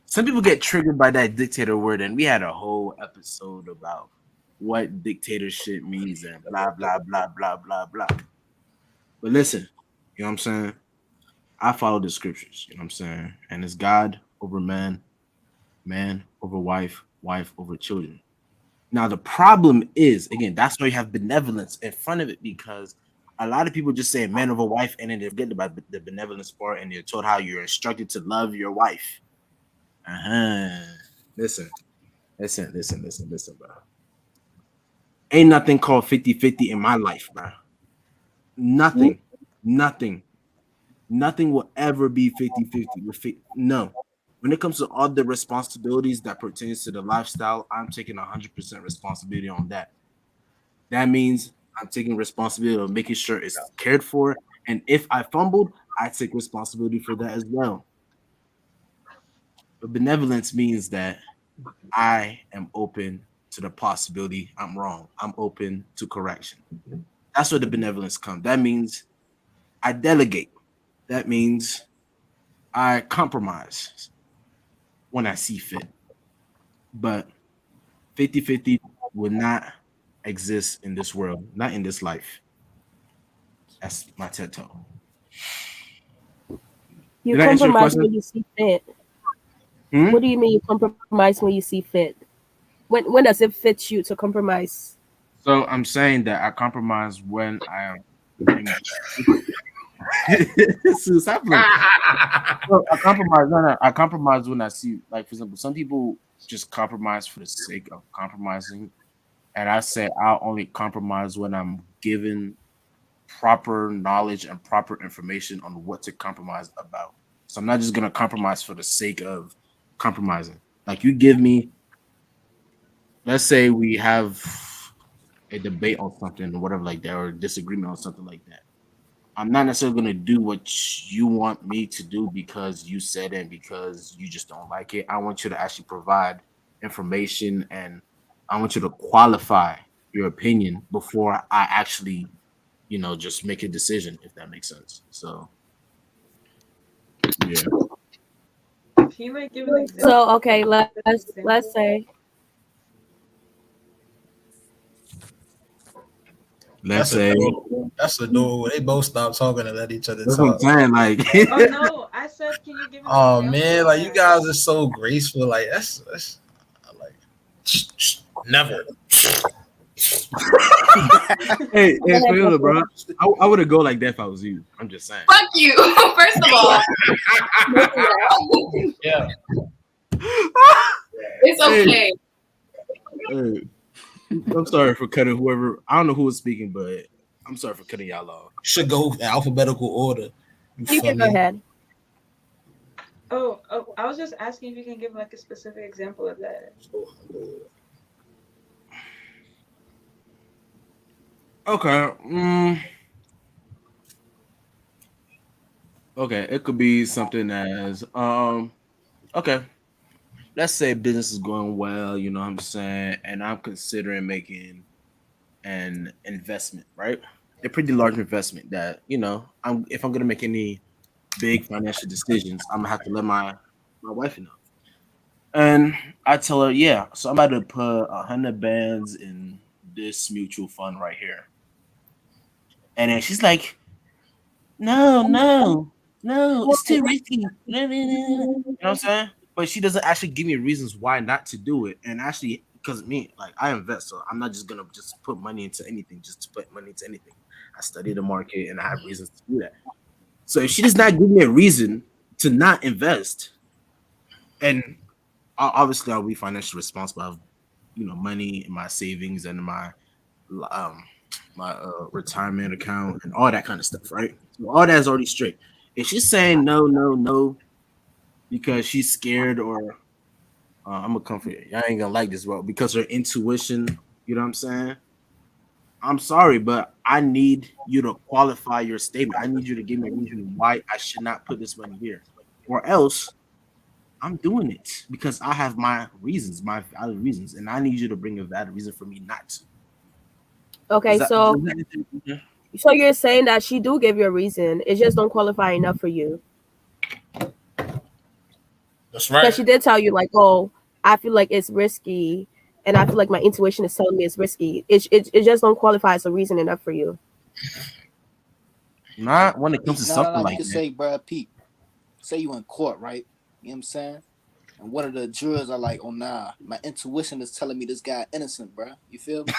Some people get triggered by that dictator word, and we had a whole episode about what dictatorship means and blah blah blah blah blah blah. But listen, you know what I'm saying? I follow the scriptures, you know what I'm saying? And it's God over man, man over wife, wife over children. Now, the problem is, again, that's why you have benevolence in front of it, because a lot of people just say man over wife, and then they forget about the benevolence part, and they're told how you're instructed to love your wife. Listen, bro. Ain't nothing called 50-50 in my life, bro. Nothing will ever be 50-50. No. When it comes to all the responsibilities that pertains to the lifestyle, I'm taking 100% responsibility on that. That means I'm taking responsibility of making sure it's cared for. And if I fumbled, I take responsibility for that as well. But benevolence means that I am open to the possibility I'm wrong. I'm open to correction. That's where the benevolence comes. That means I delegate. That means I compromise when I see fit. But 50-50 will not exist in this world, not in this life. That's my TED talk. You compromise when you see fit. What do you mean you compromise when you see fit? When does it fit you to compromise? So I'm saying that I compromise when I am. I compromise when I see, like, for example, some people just compromise for the sake of compromising, and I say I'll only compromise when I'm given proper knowledge and proper information on what to compromise about. So I'm not just gonna compromise for the sake of compromising. Like, you give me, let's say we have a debate on something or whatever like that, or a disagreement on something like that. I'm not necessarily going to do what you want me to do because you said it and because you just don't like it. I want you to actually provide information, and I want you to qualify your opinion before I actually, just make a decision, if that makes sense. So, yeah. Can you like give an example? So, okay, let's say. Let's say that's the door where they both stop talking and let each other that's talk. what I'm saying. Like, oh no, I said, can you give an oh example? man, like you guys are so graceful. Like that's I like. Never. Hey, Fiona, bro. I wouldn't go like that if I was you. I'm just saying. Fuck you. First of all, Yeah. it's okay. Hey, I'm sorry for cutting whoever. I don't know who was speaking, but I'm sorry for cutting y'all off. Should go in alphabetical order. You can go ahead. Oh, I was just asking if you can give like a specific example of that. Okay. Okay, it could be something as okay. Let's say business is going well, you know what I'm saying, and I'm considering making an investment, right? A pretty large investment that, you know, if I'm gonna make any big financial decisions, I'm gonna have to let my wife know. And I tell her, yeah, so I'm about to put 100 bands in this mutual fund right here. And then she's like, no, it's too risky. You know what I'm saying? But she doesn't actually give me reasons why not to do it. And actually, because me, like I invest, so I'm not just gonna just put money into anything just to put money into anything. I study the market and I have reasons to do that. So if she does not give me a reason to not invest, and obviously I'll be financially responsible. I have, you know, money in my savings and my um retirement account and all that kind of stuff, right? So all that is already straight. If she's saying no because she's scared or I'm gonna comfort you. Y'all ain't gonna like this, well, because her intuition, you know what I'm saying? I'm sorry, but I need you to qualify your statement. I need you to give me a reason why I should not put this money here, or else I'm doing it because I have my reasons, my valid reasons, and I need you to bring a valid reason for me not to. Okay, so you're saying that she do give you a reason. It just don't qualify enough for you. That's right. Because she did tell you like, oh, I feel like it's risky, and I feel like my intuition is telling me it's risky. It just don't qualify as a reason enough for you. Not when it comes to something You like can that. say, bro, Pete, say you in court, right? You know what I'm saying? And one of the jurors are like, oh, nah, my intuition is telling me this guy innocent, bro. You feel me?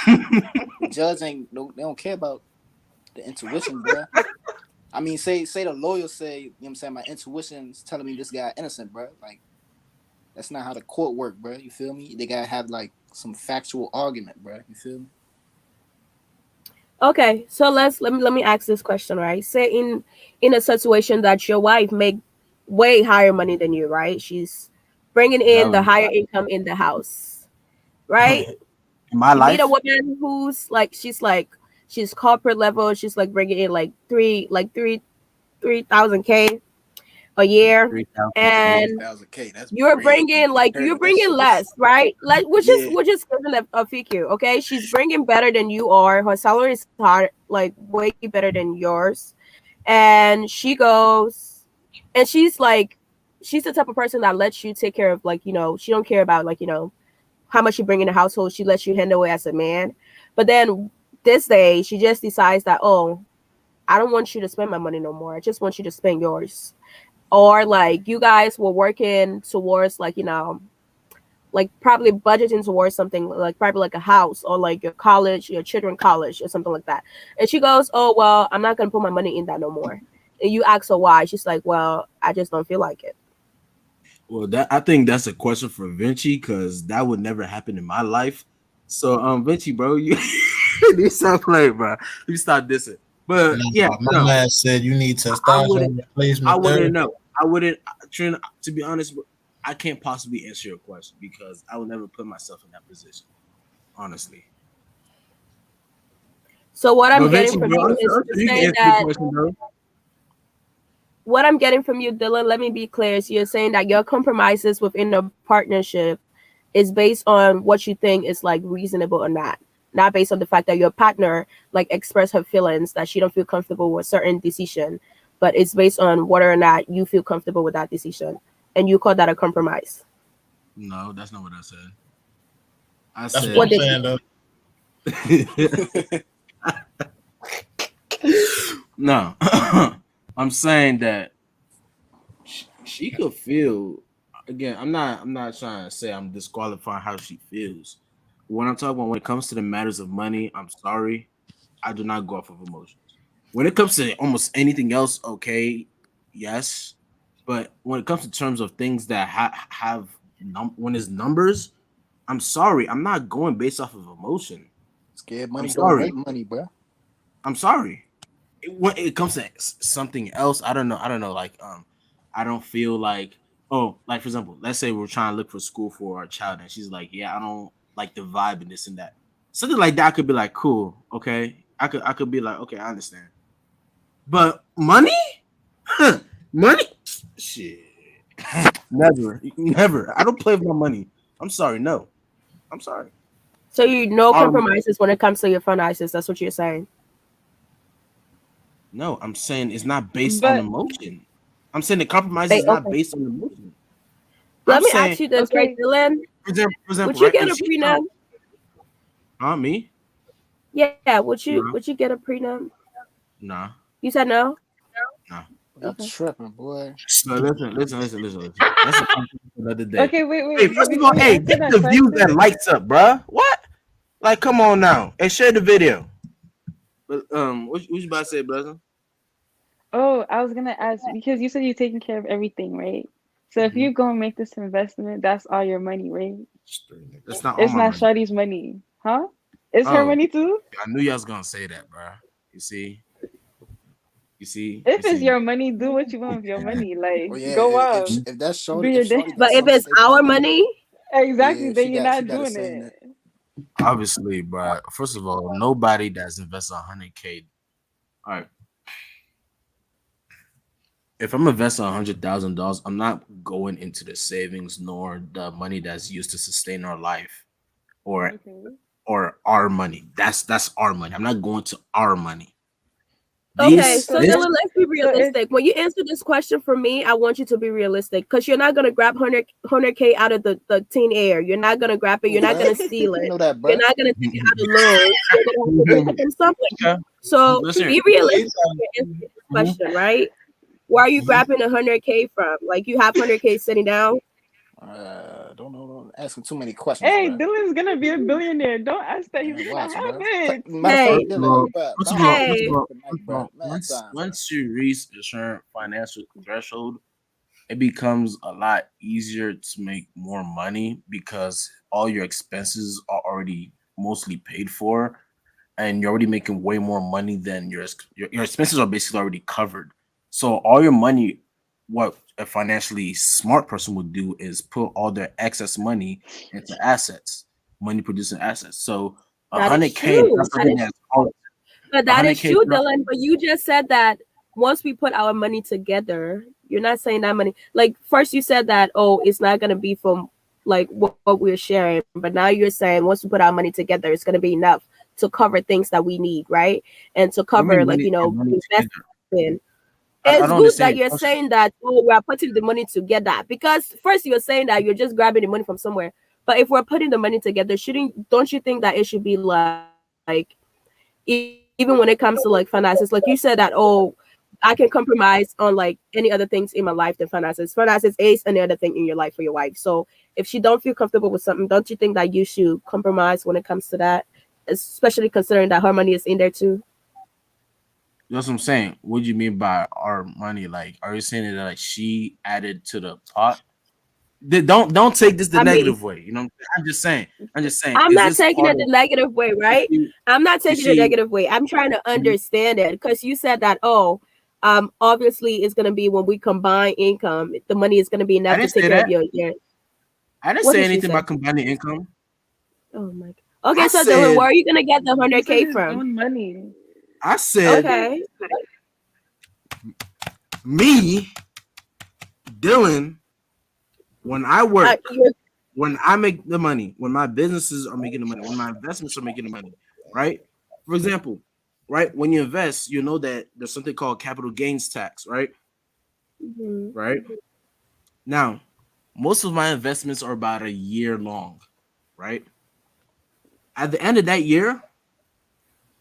The judge they don't care about the intuition, bro. I mean, say the lawyer say, you know what I'm saying, my intuition's telling me this guy innocent, bro. Like, that's not how the court work, bro. You feel me? They gotta have like some factual argument, bro. You feel me? Okay, so let me ask this question, right? Say in a situation that your wife make way higher money than you, right? She's bringing in the higher income in the house, right? In my you life, meet a woman who's like she's corporate level. She's like bringing in like 3,000K a year, 3,000. and 3,000K. That's you're crazy. bringing less, right? Like which is giving a figure. Okay, she's bringing better than you are. Her salary is hard, like way better than yours, and she goes, and she's the type of person that lets you take care of, like, you know, she don't care about, like, you know, how much you bring in the household. She lets you handle it as a man. But then this day she just decides that, oh, I don't want you to spend my money no more. I just want you to spend yours. Or like you guys were working towards, like, you know, like probably budgeting towards something, like probably like a house or like your college, your children college or something like that. And she goes, oh, well, I'm not going to put my money in that no more. And you ask her why. She's like, well, I just don't feel like it. Well, I think that's a question for Vinci because that would never happen in my life. So, Vinci, bro, you stop playing, bro. You stop dissing. But my man said you need to start replacement. I wouldn't know. I wouldn't. Trina, to be honest, I can't possibly answer your question because I would never put myself in that position. Honestly. So what I'm getting from you is saying that. What I'm getting from you, Dylan, let me be clear, is you're saying that your compromises within a partnership is based on what you think is like reasonable or not based on the fact that your partner like express her feelings that she don't feel comfortable with certain decision, but it's based on whether or not you feel comfortable with that decision, and you call that a compromise. No, that's not what I said. That's said, what I'm saying, though. No. I'm saying that she could feel again, I'm not trying to say I'm disqualifying how she feels. When I'm talking about when it comes to the matters of money, I'm sorry, I do not go off of emotions. When it comes to almost anything else, okay, yes, but when it comes to terms of things that have when it's numbers, I'm sorry, I'm not going based off of emotion. Scared I'm money don't sorry, make money, bro. I'm sorry. When it comes to something else, I don't know. Like, I don't feel like, oh, like for example, let's say we're trying to look for school for our child, and she's like, yeah, I don't like the vibe and this and that. Something like that could be like, cool, okay. I could be like, okay, I understand. But money, money, shit, never, never. I don't play with my money. I'm sorry, no. I'm sorry. So you no Um, compromises when it comes to your finances. That's what you're saying. no, I'm saying it's not based on But emotion. I'm saying the compromise They is not okay. based on emotion. I'm Let me saying, ask you this, right, okay, Dylan? for example, Would you right? get If a she come, prenup? me, Yeah, nah, would you get a prenup? nah, You said no? nah. You Okay. tripping, boy. No, listen. That's a conversation for another day. okay, Hey, wait. But first of all, before you hey, answer get that the views question, and lights up, bruh. What? Like, come on now, and share the video. But what you about to say, brother? oh, I was gonna ask because you said you're taking care of everything, right? So if Hmm. you go and make this investment, that's all your money, right? That's not all It's my not money. Shawty's money, huh? It's her Oh, money too. I knew y'all was gonna say that, bruh. You see, you If it's see. your money, do what you want with your money. Oh Like yeah, go off, if that's do shorty, if your day. shorty got But if some it's stake in our it, then money, Exactly. yeah, Then you're she not got to doing say in it. it. Obviously, bruh. First of all, nobody that's invested 100K. All right, if I'm investing $100,000, I'm not going into the savings nor the money that's used to sustain our life or Okay. our money. That's our money. I'm not going to our money. okay, Okay. This So so this Dylan, if let's be so if realistic. When you answer this question for me, I want you to be realistic because you're not gonna grab 100K out of the teen air. You're not gonna grab it. Who, You're not bruh? gonna steal You it. know that, You're bruh. not gonna take it out of loans. You're gonna have to take it from somewhere. okay. So Let's hear be it. realistic when you're answering this Mhm, question, right? Where are you mhm. grabbing 100K from? Like you have 100K sitting down. Don't know. Don't asking too many questions, hey, bruh. Dylan's gonna be a billionaire, don't ask that he's Man, gonna watch, have bruh. it. Matter of fact, Hey, First of Dylan, all, bruh, first of bounce all, that first of hey, shit all, tonight, first of bruh. all, Man, once time, bruh. once you reach a certain financial threshold, it becomes a lot easier to make more money because all your expenses are already mostly paid for, and you're already making way more money than your expenses are basically already covered. So all your money, what a financially smart person would do is put all their excess money into assets, money producing assets. So a that is hundred K is not true. That something is that's But a that hundred is K is true, not Dylan. But you just said that once we put our money together, you're not saying that money. Like first you said that it's not gonna be from like what we're sharing, but now you're saying once we put our money together, it's gonna be enough to cover things that we need, right? And to what do you cover mean like money invest together. in. I It's don't good that understand your you're question. saying that we are putting the money together because first you're saying that you're just grabbing the money from somewhere. But if we're putting the money together, shouldn't don't you think that it should be like even when it comes to like finances, like you said that I can compromise on like any other things in my life than finances. Finances is any other thing in your life for your wife. So if she don't feel comfortable with something, don't you think that you should compromise when it comes to that? Especially considering that her money is in there too. That's what I'm saying. What do you mean by our money? Like, are you saying that like she added to the pot? Don't take this the I mean, negative way. You know, I'm just saying. I'm just saying. I'm Is not this taking part it of the negative way, you right? see? I'm not You taking it the see? negative way. I'm trying to Mhm. understand it because you said that, obviously it's gonna be when we combine income, the money is gonna be I enough to didn't take say care of that. your I didn't what say did she anything say? about combining income. Oh my god. Okay, I so Dylan, said. where are you gonna get the He hundred said K his from? own money. I said Okay. me, Dylan. When I work, You're when I make the money, when my businesses are making the money, when my investments are making the money, right? For example, right? When you invest, you know that there's something called capital gains tax, right? mhm. Right? Now, most of my investments are about a year long, right? At the end of that year,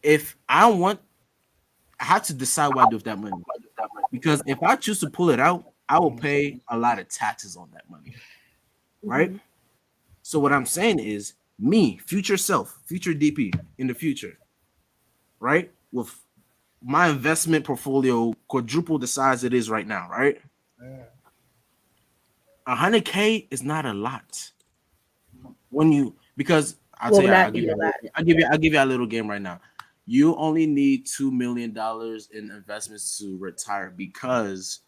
if I want, I have to decide what I do with that money. Because if I choose to pull it out, I will pay a lot of taxes on that money. right? So what I'm saying is me, future self, future DP in the future, right? With my investment portfolio quadruple the size it is right now, right? 100K is not a lot when you because I'll tell Will you, not be a lot. I'll give you a little game right now. You only need $2 million in investments to retire because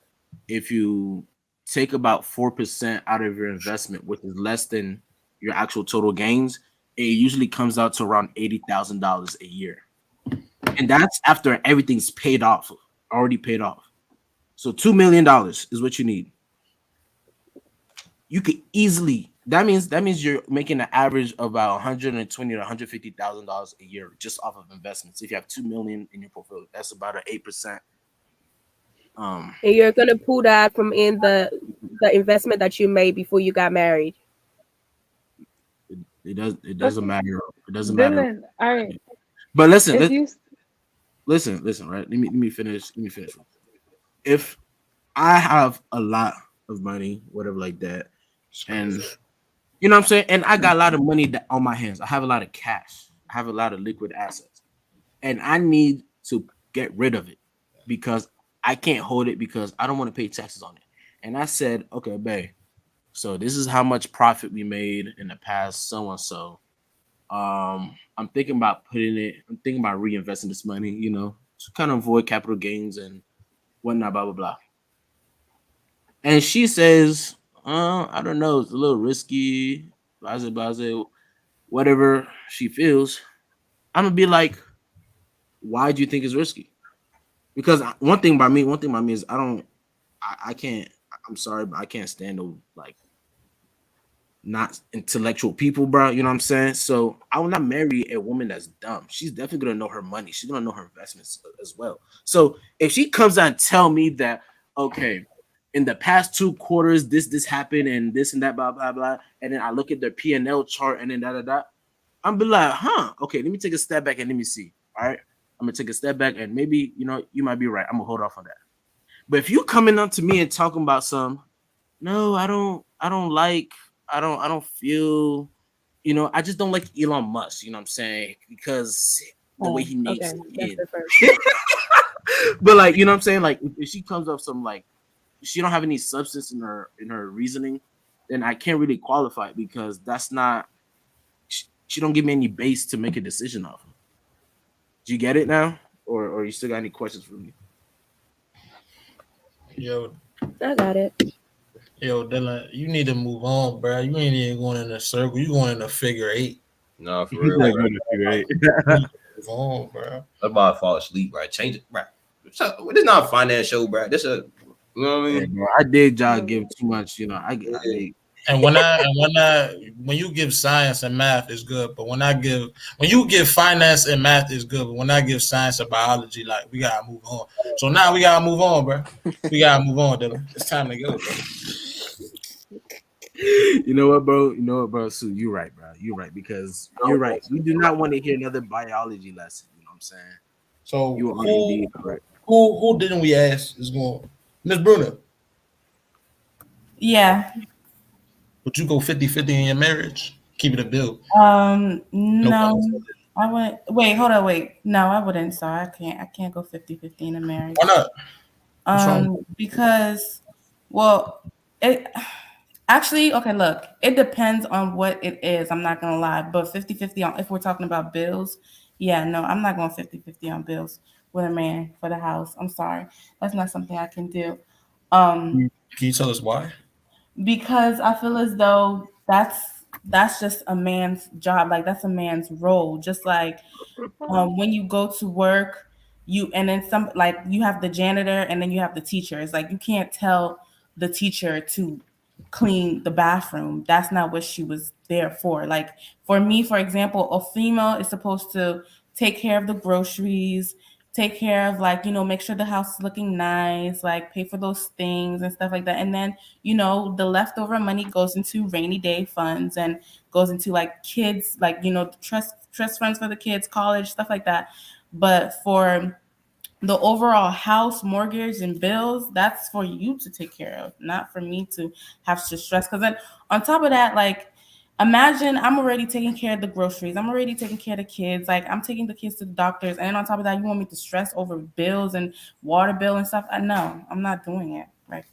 if you take about 4% out of your investment, which is less than your actual total gains, it usually comes out to around $80,000 a year, and that's after everything's paid off, already paid off. So $2 million is what you need. You could easily that means you're making an average of about 120 to $150,000 a year just off of investments. If you have 2 million in your portfolio, that's about an 8%. And you're gonna pull that from in the investment that you made before you got married. It doesn't Okay, matter. It doesn't matter. Dylan. All right. But listen, If you listen, right? Let me finish. Let me finish. If I have a lot of money, whatever like that, and you know what I'm saying, and I got a lot of money that on my hands. I have a lot of cash. I have a lot of liquid assets, and I need to get rid of it because I can't hold it because I don't want to pay taxes on it. And I said, okay, babe. So this is how much profit we made in the past, so and so. I'm thinking about putting it. I'm thinking about reinvesting this money. To kind of avoid capital gains and whatnot, blah blah blah. And she says, I don't know, it's a little risky, blase blase, whatever she feels. I'm gonna be like, why do you think it's risky? Because one thing by me is I can't. I'm sorry, but I can't stand those like not intellectual people, bro. You know what I'm saying? So I will not marry a woman that's dumb. She's definitely gonna know her money. She's gonna know her investments as well. So if she comes out and tell me that, okay, in the past 2 quarters, this happened and this and that, blah blah blah, and then I look at their P&L chart and then da da da, I'm be like, huh, okay, let me take a step back and let me see. All right, I'm gonna take a step back and maybe you might be right. I'm gonna hold off on that. But if you coming up to me and talking about some, no, I don't like, I don't feel, I just don't like Elon Musk, you know what I'm saying? Because the way Oh, he okay, makes that's it. the first. But like, you know what I'm saying? Like if she comes up some like she don't have any substance in her reasoning, then I can't really qualify it because that's not she don't give me any base to make a decision off. Do you get it now? Or you still got any questions for me? Yo, I got it. yo, Dylan, you need to move on, bro. You ain't even going in a circle. You going in a figure eight. No, for He's real, not bro. going to figure eight. You need to move on, bro. I'm about to fall asleep, bro. Change it, bro. This not a finance show, bro. This you know what I Yeah, mean? bro, I did y'all give too much, I Yeah. did. And when you give science and math is good, but when you give finance and math is good, but when I give science and biology, like we gotta move on. So now we gotta move on, bro. We gotta move on, Dylan. It's time to go, bro. You know what, bro? You know what, bro? Sue, you're right, bro. You're right because you're right. We do not want to hear another biology lesson. You know what I'm saying? So You are indeed correct. who didn't we ask is going? Miss Bruna, Yeah. would you go 50-50 in your marriage? Keep it a bill. No pun No, intended. I wouldn't. Wait, hold on, wait. No, I wouldn't. So I can't go 50-50 in a Why marriage. not? What's wrong? Because, well, it actually, okay, look, it depends on what it is. I'm not gonna lie, but 50-50 on if we're talking about bills, yeah, no, I'm not going 50-50 on bills with a man for the house. I'm sorry. That's not something I can do. Um, Can you tell us why? because I feel as though that's just a man's job. Like that's a man's role. Just like when you go to work, you and then some like you have the janitor and then you have the teacher. It's like you can't tell the teacher to clean the bathroom. That's not what she was there for. Like for me, for example, a female is supposed to take care of the groceries, take care of like, make sure the house is looking nice, like pay for those things and stuff like that. And then, the leftover money goes into rainy day funds and goes into like kids, like, trust funds for the kids, college, stuff like that. But for The overall house, mortgage, and bills, that's for you to take care of, not for me to have to stress. Because then on top of that, like, imagine I'm already taking care of the groceries. I'm already taking care of the kids. Like, I'm taking the kids to the doctors. And on top of that, you want me to stress over bills and water bill and stuff? No, I'm not doing it. Right.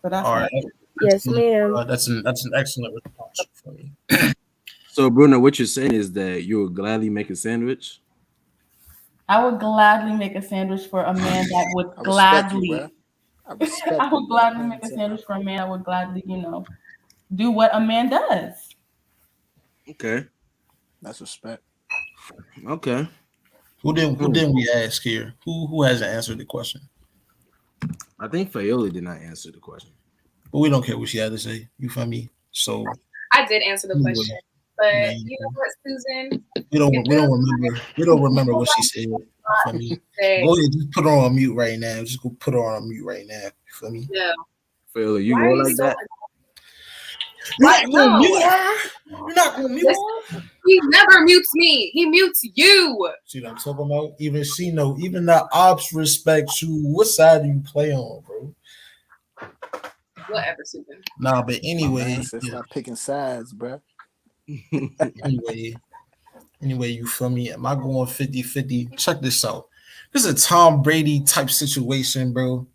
So that's All my. right. Yes, ma'am. That's an excellent response for me. So, Bruno, what you're saying is that you would gladly make a sandwich? I would gladly make a sandwich for a man that would I respect you, bro. gladly. I respect I you, would bro. gladly make a sandwich for a man that would gladly, do what a man does. Okay. That's respect. Okay. Who didn't we ask here? Who hasn't answered the question? I think Fayola did not answer the question. But we don't care what she had to say. You feel me? So I did answer the question, but you know what, Susan? We don't remember what she said. You feel me? Go ahead, just put her on mute right now. Just go put her on mute right now. You feel me? Yeah. Fayola, you go like that? You're not gonna mute her. You're not gonna mute her. He never mutes me. He mutes you. See what I'm talking about? Even she know. Even the ops respect you. What side do you play on, bro? Whatever, Susan. Nah, but anyway, stop picking sides, bro. Anyway, you feel me? Am I going 50-50? Check this out. This is a Tom Brady type situation, bro.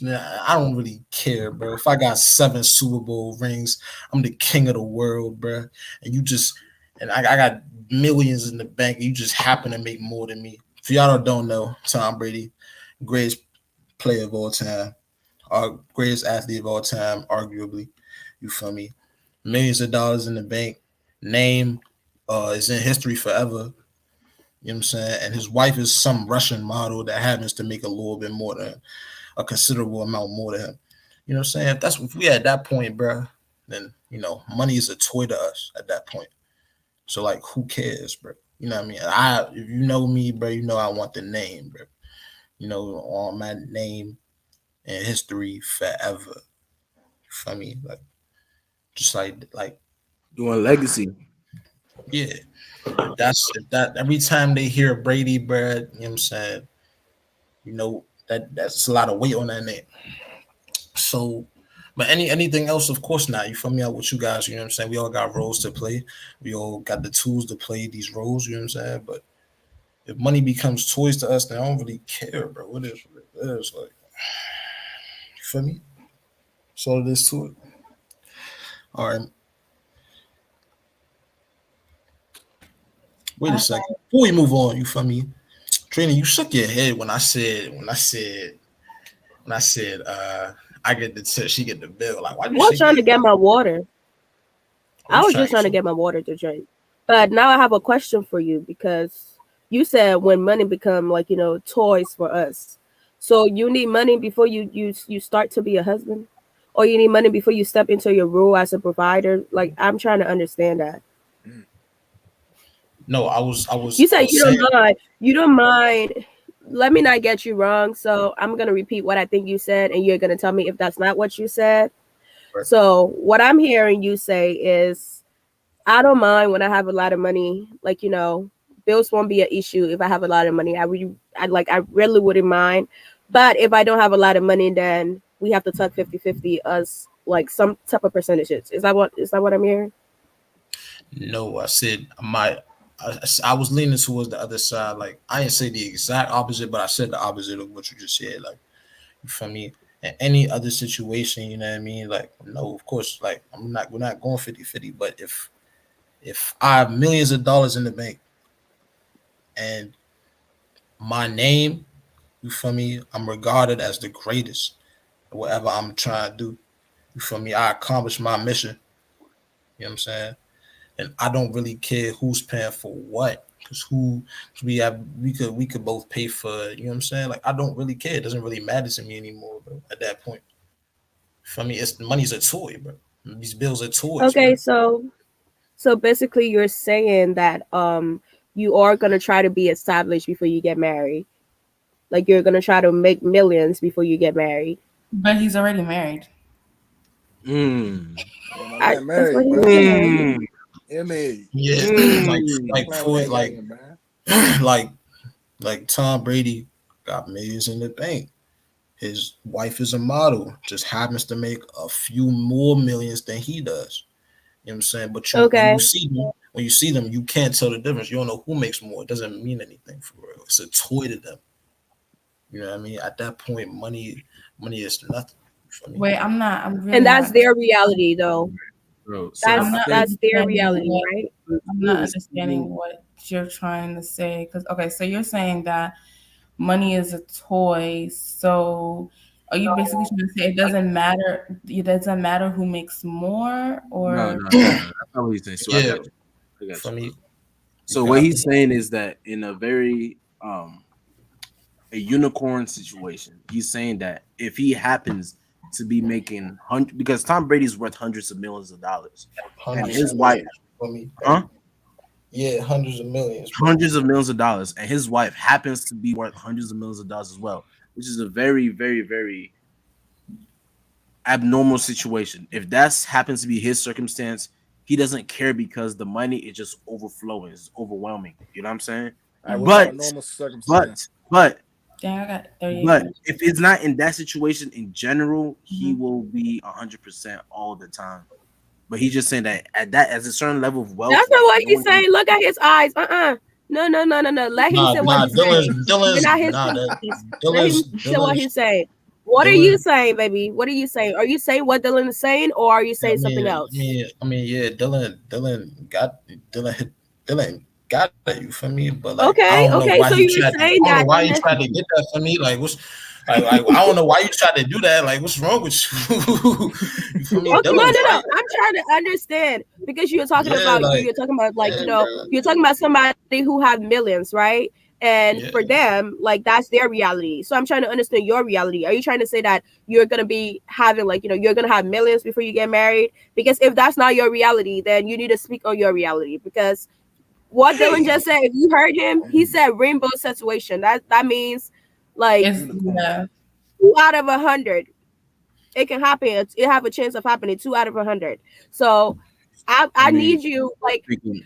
I don't really care, bro. If I got 7 Super Bowl rings, I'm the king of the world, bro. And I got millions in the bank. And you just happen to make more than me. For y'all that don't know, Tom Brady, greatest player of all time, greatest athlete of all time, arguably. You feel me? Millions of dollars in the bank. Name is in history forever. You know what I'm saying? And his wife is some Russian model that happens to make a little bit more than a considerable amount more than him. You know what I'm saying? If we at that point, bro, then money is a toy to us at that point. So like, who cares, bro? You know what I mean? If you know me, bro, you know I want the name, bro. On my name and history forever. You feel me? Like, just like you want legacy. Yeah. That's that every time they hear Brady, bro, you know what I'm saying? That's a lot of weight on that name. So, but anything else, of course not. You feel me out with you guys, you know what I'm saying? We all got roles to play. We all got the tools to play these roles, you know what I'm saying? But if money becomes toys to us, then I don't really care, bro. What is like, you feel me? That's all it is to it. All right. Wait a second. Before we move on, you feel me? Trina, you shook your head when I said I get the tip, she get the bill. Like, why you I was trying to get my water. I was just trying to get my water to drink. But now I have a question for you, because you said when money become like, toys for us. So you need money before you start to be a husband? Or you need money before you step into your role as a provider? Like, I'm trying to understand that. No, I was. You said you don't mind. Let me not get you wrong. So I'm gonna repeat what I think you said, and you're gonna tell me if that's not what you said. Right. So what I'm hearing you say is, I don't mind when I have a lot of money. Like, bills won't be an issue if I have a lot of money. I really wouldn't mind. But if I don't have a lot of money, then we have to talk 50-50 us, like some type of percentages. Is that what I'm hearing? No, I said I was leaning towards the other side. Like, I didn't say the exact opposite, but I said the opposite of what you just said. Like, you feel me? In any other situation, you know what I mean? Like, no, of course, like, we're not going 50-50. But if I have millions of dollars in the bank and my name, you feel me, I'm regarded as the greatest, whatever I'm trying to do. You feel me? I accomplished my mission. You know what I'm saying? And I don't really care who's paying for what, because we could both pay for, you know what I'm saying? Like, I don't really care. It doesn't really matter to me anymore, bro, at that point. For me, money's a toy, bro. These bills are toys. Okay, bro. so basically you're saying that you are gonna try to be established before you get married. Like, you're gonna try to make millions before you get married. But he's already married. That's what he's saying. Yeah, like Like Tom Brady got millions in the bank. His wife is a model, just happens to make a few more millions than he does. You know what I'm saying? But you Okay. when you see them, you can't tell the difference. You don't know who makes more. It doesn't mean anything for real. It's a toy to them. You know what I mean? At that point, money is nothing for me. Wait, I'm not. I'm really And that's not. their reality, though. Bro, so I'm not That's their understanding reality, what right? I'm not understanding what you're trying to say. Because okay, so you're saying that money is a toy. So are you basically trying to say it doesn't matter? It doesn't matter who makes more, No, or no, no, no. That's not what he's saying. So I Yeah, got you. I got for you. me, you So what got he's saying is that in a very a unicorn situation, he's saying that if he happens to be making because Tom Brady's worth hundreds of millions of dollars, and hundreds his of wife, millions for me. huh? Yeah, hundreds of millions, bro. Hundreds of millions of dollars, and his wife happens to be worth hundreds of millions of dollars as well, which is a very, very, very abnormal situation. If that's happens to be his circumstance, he doesn't care because the money is just overflowing, it's overwhelming. You know what I'm saying? All right, what But about a normal but circumstance? but dang, I got 38 but questions. if it's not in that situation in general, he Mhm. will be 100% all the time. But he's just saying that at that as a certain level of wealth, That's not like what no he's one can. saying. Look at his eyes. No, no, no, no, no. Let him say what Nah. he's saying. You're Dylan's not his nah. That mouthpiece. Let him say what Dylan's he's saying. What are you Dylan. saying, baby? What are you saying? Are you saying what Dylan is saying, or are you I saying something mean, else? yeah. Dylan got it. You feel me? But like, I Okay, don't know okay. why So he you're tried. saying I don't know that why he tried to get that for me. Like, what's like I don't know why you tried to do that. Like, what's wrong with you? You feel me? Okay, no, Dylan's no, no. right. I'm trying to understand because you're talking Yeah, about like, you're talking about like yeah, bro. you're talking about somebody who have millions, right? And Yeah. for them, like that's their reality. So I'm trying to understand your reality. Are you trying to say that you're gonna be having like you're gonna have millions before you get married? Because if that's not your reality, then you need to speak on your reality. Because what Dylan just said, if you heard him, he said rainbow situation. That means like It's yeah. 2 out of 100. It can happen. It have a chance of happening 2 out of 100. So I I mean, need you like speaking.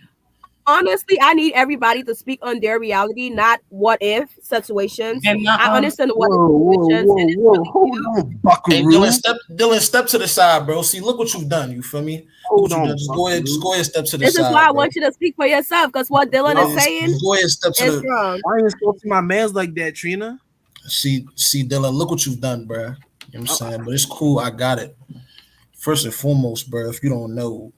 honestly, I need everybody to speak on their reality, not what if situations. And not I on. understand what if Whoa, whoa, situations, whoa, and it's whoa! really Hold cute. on, Hey, Buckaroo. Dylan, step to the side, bro. See, look what you've done. You feel me? Look Hold what you've done. on, Just Buckaroo. go ahead, step to the This is why side, I bro. want you to speak for yourself, because what Dylan is saying Just go ahead, step to is the. wrong. Why ain't supposed to my man's like that, Trina? See, Dylan, look what you've done, bro. You know what I'm saying? But it's cool. I got it. First and foremost, bro, if you don't know,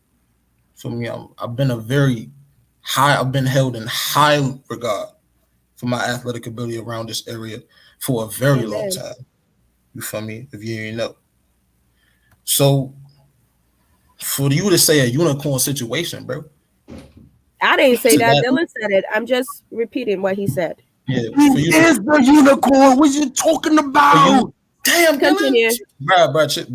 for me, I've been I've been held in high regard for my athletic ability around this area for a very long Amen. time. You feel me? If you didn't know. So for you to say a unicorn situation, bro. I didn't say To that. that, Dylan said it. I'm just repeating what he said. yeah, He for you is the unicorn. What you talking for about? you, damn Dylan, Continue. bro,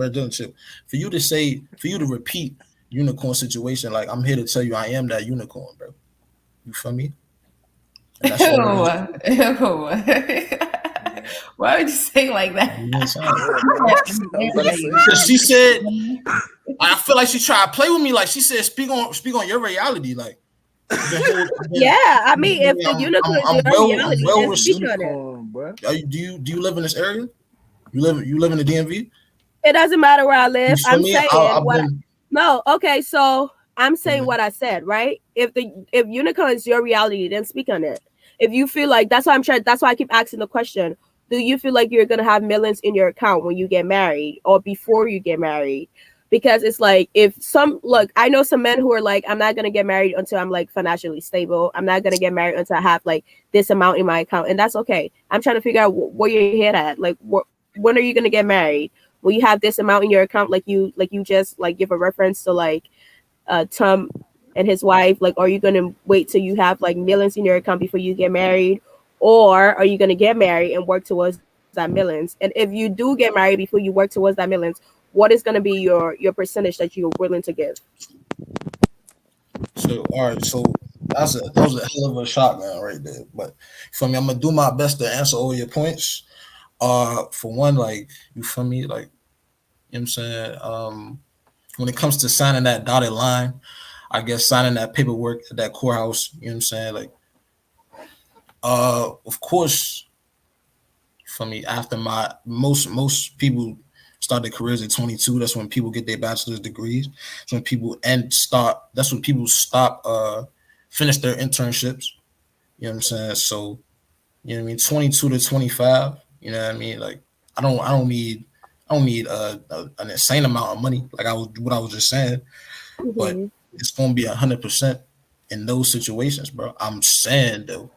Dylan, chip. For you to repeat unicorn situation, like I'm here to tell you, I am that unicorn, bro. You feel me? And that's all it is. Ew. Ew. Why would you say like that? You know what I'm saying? Yeah, bro. I was about to say. Because she said, I feel like she tried to play with me. Like she said, speak on your reality. Like I've been hold, I've been, Yeah, I mean, if the unicorn is I'm your I'm reality, well then speak received. on it. Unicorn, bro. Do you live in this area? You live in the DMV? It doesn't matter where I You live. feel I'm me? saying I've what. been. No, okay. So I'm saying Mhm. what I said, right? If unicorn is your reality, then speak on it. If you feel like that's why I'm trying. That's why I keep asking the question. Do you feel like you're gonna have millions in your account when you get married or before you get married? Because it's like if some look, I know some men who are like, I'm not gonna get married until I'm like financially stable. I'm not gonna get married until I have like this amount in my account, and that's okay. I'm trying to figure out where your head at. Like, when are you gonna get married? Will you have this amount in your account, like you just like give a reference to like Tom and his wife? Like, are you gonna wait till you have like millions in your account before you get married, or are you gonna get married and work towards that millions? And if you do get married before you work towards that millions, what is gonna be your percentage that you're willing to give? So all right, so that was a hell of a shotgun right there. But for me, I'm gonna do my best to answer all your points. For one, like you feel me, like you know what I'm saying. When it comes to signing that dotted line, I guess signing that paperwork at that courthouse, you know what I'm saying, like Of course, for me, after my most people start their careers at 22. That's when people get their bachelor's degrees. That's when people That's when people stop finish their internships. You know what I'm saying? So you know what I mean. 22 to 25. You know what I mean? Like I don't need an insane amount of money. Like what I was just saying, but it's gonna be 100% in those situations, bro. I'm saying though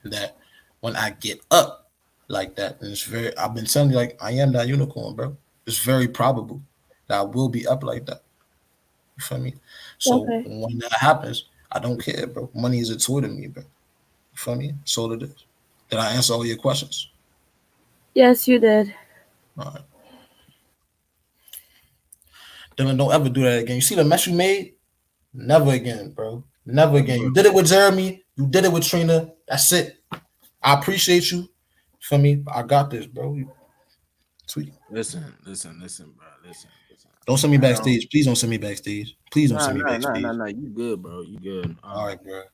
that when I get up like that, and I've been telling you, like, I am that unicorn, bro. It's very probable that I will be up like that. You feel me? So when that happens, I don't care, bro. Money is a tool to me, bro. You feel me? That's all it is. Did I answer all your questions? Yes, you did. All right. Dylan, don't ever do that again. You see the mess you made? Never again, bro. Never again. You did it with Jeremy. You did it with Trina. That's it. I appreciate you. For me, I got this, bro. Sweet. Listen, bro. Listen. Don't send me backstage. Please don't send me backstage. Please don't send me backstage. No. You good, bro. You good. All right, bro.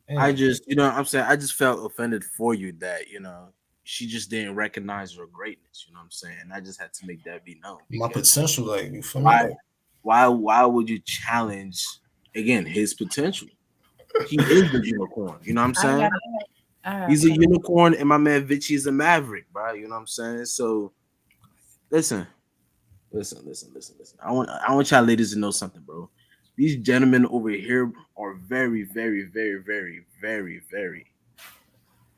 Yeah. I just, you know what I'm saying? I just felt offended for you that, you know, she just didn't recognize your greatness. You know what I'm saying? And I just had to make that be known. My potential, like, you feel me? Why would you challenge, again, his potential? He is the unicorn. You know what I'm saying? He's a unicorn, and my man Vichy is a maverick, bro. You know what I'm saying? So, listen. I want y'all ladies to know something, bro. These gentlemen over here are very, very, very, very, very, very,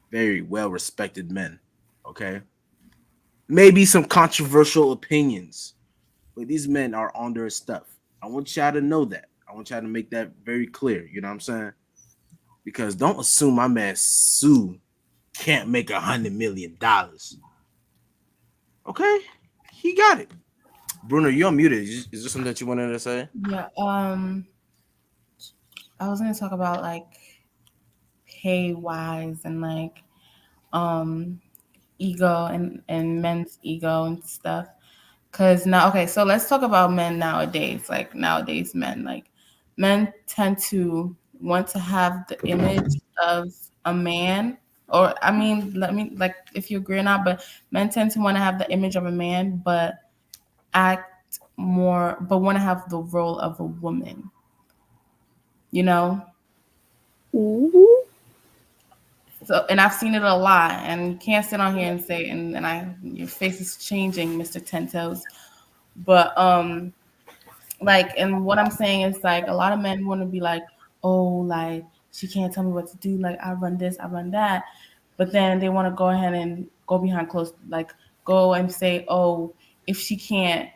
very well respected men. Okay, maybe some controversial opinions, but these men are on their stuff. I want y'all to know that. I want y'all to make that very clear. You know what I'm saying? Because don't assume my man Sue can't make $100 million. Okay, he got it. Bruno, you're unmuted. Is there something that you wanted to say? Yeah. I was gonna talk about like pay wise and like ego and men's ego and stuff. Cause now, okay, so let's talk about men nowadays. Like nowadays, men tend to want to have the image of a man, or I mean, let me like if you agree or not, but men tend to want to have the image of a man, but want to have the role of a woman. You know? Mm-hmm. So, and I've seen it a lot, and you can't sit on here and say, your face is changing, Mr. Tentos. But like, and what I'm saying is like a lot of men want to be like, oh, like she can't tell me what to do. Like I run this, I run that, but then they want to go ahead and go behind closed, like go and say, oh, if she can't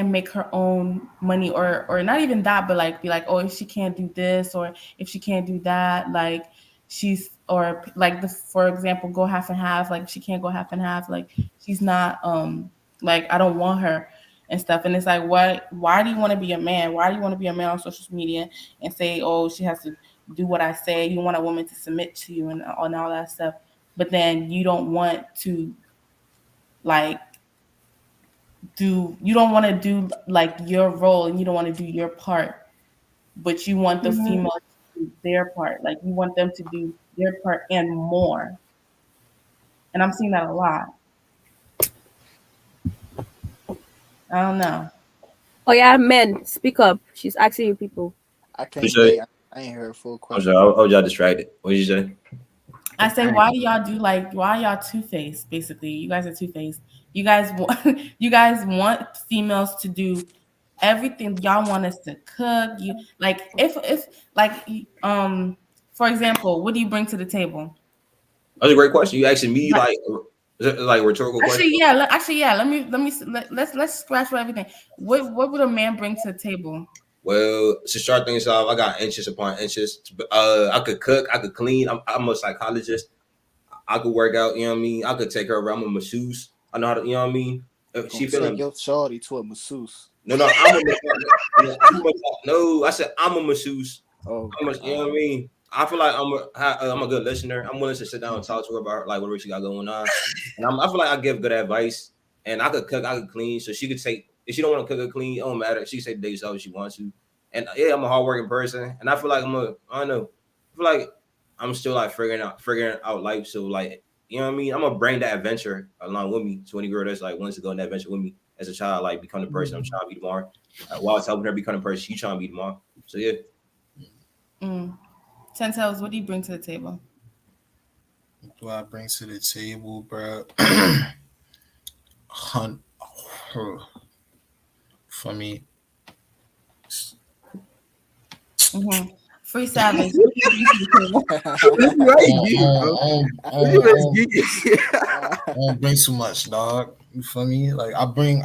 make her own money, or not even that, but like be like, oh, if she can't do this, or if she can't do that, like she's, or like for example, go half and half, like if she can't go half and half, like she's not like I don't want her and stuff. And it's like, why do you want to be a man? Why do you want to be a man on social media and say, oh, she has to do what I say? You want a woman to submit to you and all that stuff, but then you don't want to like you don't want to do like your role, and you don't want to do your part, but you want the female to do their part. Like you want them to do their part and more. And I'm seeing that a lot. I don't know. Oh yeah, men, speak up. She's asking you people. I can't say I ain't heard full question. I was y'all distracted. What did you say? I say, why y'all two-faced? Basically, you guys are two-faced. You guys want females to do everything. Y'all want us to cook. You like if like for example, what do you bring to the table? That's a great question. You asking me like rhetorical question? Let's scratch for everything. What would a man bring to the table? Well, to start things off, I got inches upon inches. I could cook, I could clean. I'm a psychologist. I could work out. You know what I mean? I could take her around. I'm a masseuse. I know how to. You know what I mean? She feeling your shorty to a masseuse. No, I said I'm a masseuse. Oh, you know what I mean? I feel like I'm a good listener. I'm willing to sit down and talk to her about like what she got going on, and I feel like I give good advice. And I could cook, I could clean, so she could take. If she don't want to cook or clean, it don't matter. She can say the days if she wants to. And yeah, I'm a hardworking person, and I feel like I don't know. I feel like I'm still like figuring out life. So like, you know what I mean? I'm gonna bring that adventure along with me to any girl that's like wants to go on that adventure with me as a child, like become the person I'm trying to be tomorrow. While I was helping her become the person she trying to be tomorrow. So yeah. Tentels, what do you bring to the table? What do I bring to the table, bro? For me, Free Savage, what do you bring to the I don't bring too much, dog. You feel me? Like I bring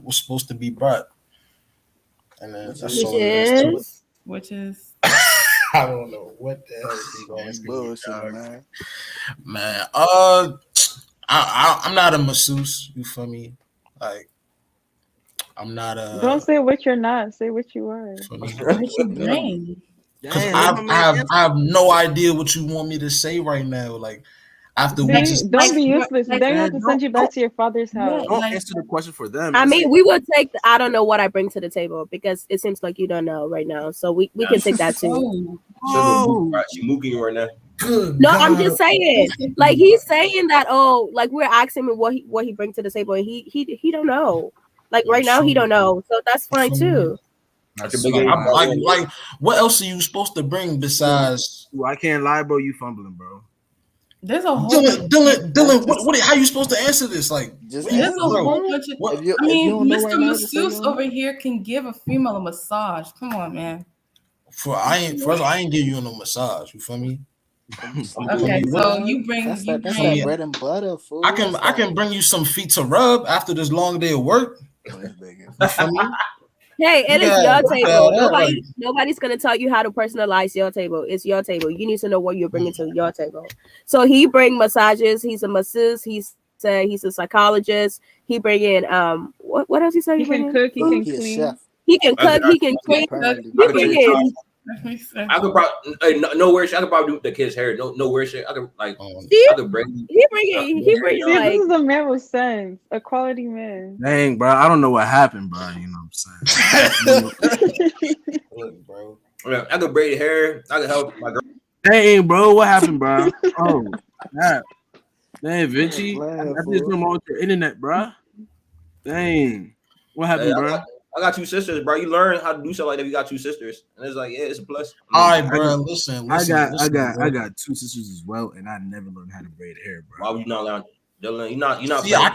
what's supposed to be brought, and then that's all there is to it. Which is I don't know what the hell you asking me, dog. Man, I'm not a masseuse. You feel me? Like I'm not a. Don't say what you're not. Say what you are. what you bring. Because I have no idea what you want me to say right now. Like after we just don't be useless. Then we have to send you back to your father's house. Don't answer the question for them. I mean, we would take. I don't know what I bring to the table because it seems like you don't know right now. So we can take that too. She moving right now. No, I'm just saying. Like he's saying that. Oh, like we're asking him what he brings to the table, and he don't know. Like right now, he don't know. So that's fine too. Like, what else are you supposed to bring besides? I can't lie, bro. You fumbling, bro. There's a whole Dylan. What? How are you supposed to answer this? Like, there's a whole bunch of. I mean, Mr. Masseuse over here can give a female a massage. Come on, man. I ain't give you no massage. You feel me? Okay, so you bring that's that bread and butter food. I can bring you some feet to rub after this long day of work. You feel me? Hey, it is your table. Nobody's gonna tell you how to personalize your table. It's your table. You need to know what you're bringing to your table. So he bring massages. He's a masseuse. He's a psychologist. He bring in what else he say? He can cook. He can clean. He can cook. He can clean. He bring in. I could probably no worship. I could probably do the kid's hair. No worship. I could like. I could bring. He bring it. This is a man with sense, a quality man. Dang, bro. I don't know what happened, bro. You know what I'm saying? Look, bro. Yeah, I could braid hair. I could help my girl. Dang, bro. What happened, bro? Oh, yeah. Dang, Vinci. I just come on your internet, bro. Dang. What happened, bro? I got two sisters, bro. You learn how to do something like that. You got two sisters, and it's like, yeah, it's a plus. All right, bro. Listen. I got two sisters as well, and I never learned how to braid hair, bro. Why would you not learn? Dylan, you're not. Yeah, I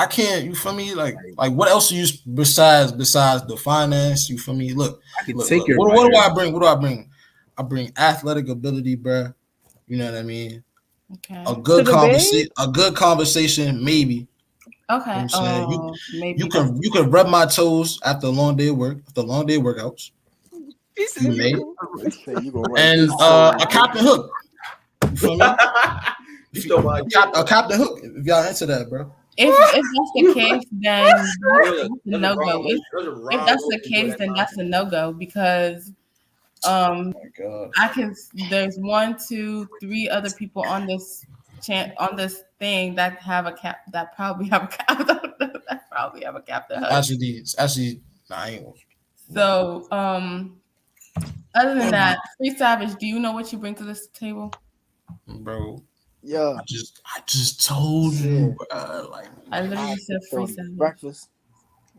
can't. You feel me? Like what else are you besides the finance? You feel me? Look, what do I bring? What do I bring? I bring athletic ability, bro. You know what I mean? Okay. A good conversation, maybe. Okay. You know maybe you can rub my toes after a long day of work, after a long day of workouts. You may. And a Captain Hook. You feel me? A Captain Hook. If y'all answer that, bro. If that's the case, then that's a no go. If that's the case, then that's a no go because I can. There's 1, 2, 3 other people on this thing that have a cap that probably have a cap that probably have a Captain Hook. Actually, I ain't. So other than that, Free Savage, do you know what you bring to this table? Bro. Yeah. I just told you, bro. Like I literally said Free Savage. Breakfast.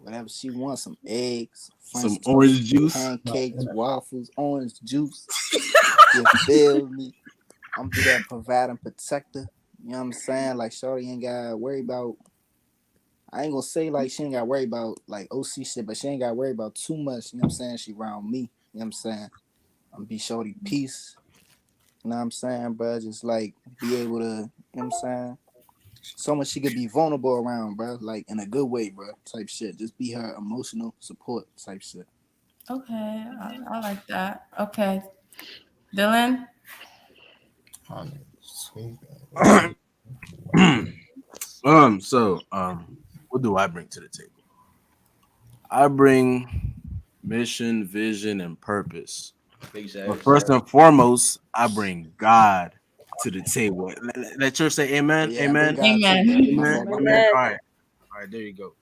Whenever she wants some eggs, some orange juice, pancakes, waffles, orange juice. You feel me? I'm through that provider and protector. You know what I'm saying? Like shorty ain't gotta worry about. I ain't gonna say like she ain't gotta worry about like OC shit, but she ain't gotta worry about too much. You know what I'm saying? She around me. You know what I'm saying? I'm gonna be shorty peace. You know what I'm saying, bro? Just like be able to, you know what I'm saying? Someone she could be vulnerable around, bro. Like in a good way, bro. Type shit. Just be her emotional support type shit. Okay, I like that. Okay, Dylan. What do I bring to the table? I bring mission, vision, and purpose. But first and foremost, I bring God to the table. Let church say amen. Yeah, amen. Amen. Amen. Amen. All right, there you go.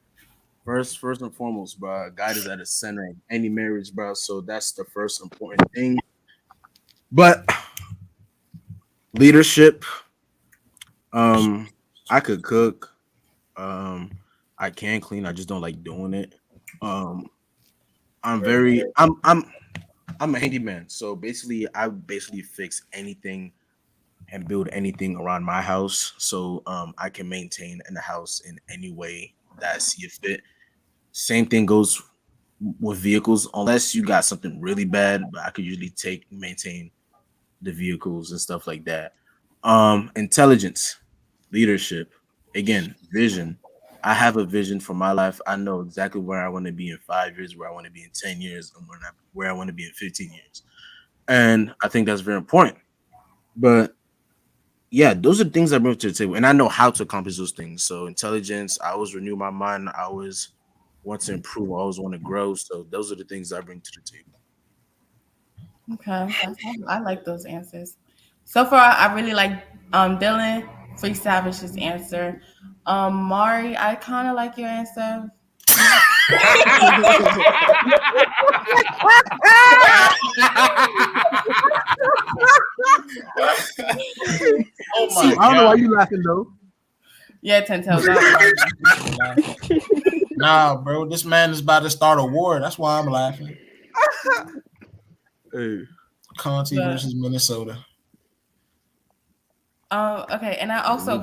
First and foremost, bro, God is at the center of any marriage, bro. So that's the first important thing. But Leadership. I could cook. Um, I can clean. I just don't like doing it. Um, I'm a handyman. So basically, I basically fix anything and build anything around my house. So I can maintain in the house in any way that I see it fit. Same thing goes with vehicles, unless you got something really bad, but I could usually maintain the vehicles and stuff like that. Intelligence, leadership, again, vision. I have a vision for my life. I know exactly where I want to be in 5 years, where I want to be in 10 years, and where I want to be in 15 years. And I think that's very important. But yeah, those are the things I bring to the table. And I know how to accomplish those things. So intelligence, I always renew my mind. I always want to improve. I always want to grow. So those are the things I bring to the table. Okay, I like those answers. So far, I really like Dylan, Free Savage's answer. Mari, I kind of like your answer. Oh my! I don't know why you laughing though. Yeah, Ten Toes. Nah, bro, this man is about to start a war. That's why I'm laughing. Hey. Conti versus Minnesota. Okay, and I also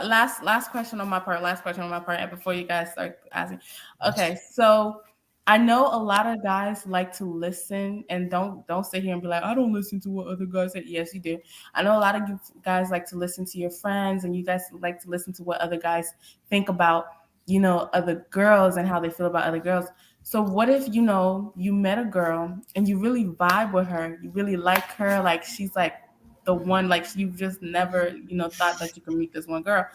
last question on my part. Last question on my part, and before you guys start asking. Okay, so I know a lot of guys like to listen, and don't sit here and be like, I don't listen to what other guys say. Yes, you do. I know a lot of you guys like to listen to your friends, and you guys like to listen to what other guys think about, other girls and how they feel about other girls. So what if you met a girl and you really vibe with her, you really like her, like she's like the one, like you just never thought that you could meet this one girl,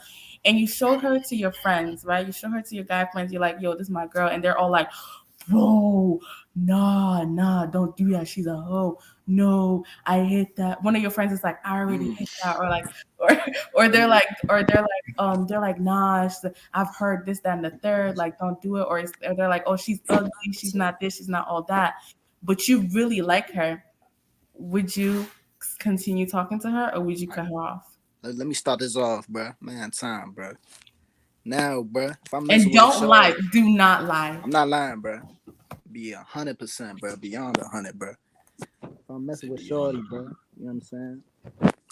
and you showed her to your friends, right? You show her to your guy friends, you're like, yo, this is my girl, and they're all like, bro, nah, don't do that, she's a hoe, no, I hate that. One of your friends is like, I already hate that, or like or they're like nah, I've heard this, that, and the third, like don't do it, or they're like, oh, she's ugly, she's not this, she's not all that, but you really like her. Would you continue talking to her, or would you cut her off? Let me start this off, bro. Man, time, bro. Now, bro, if I'm And messing with don't lie. Do not lie. I'm not lying, bro. Be 100%, bro. Beyond 100, bro. If I'm messing with shorty, bro, you know what I'm saying?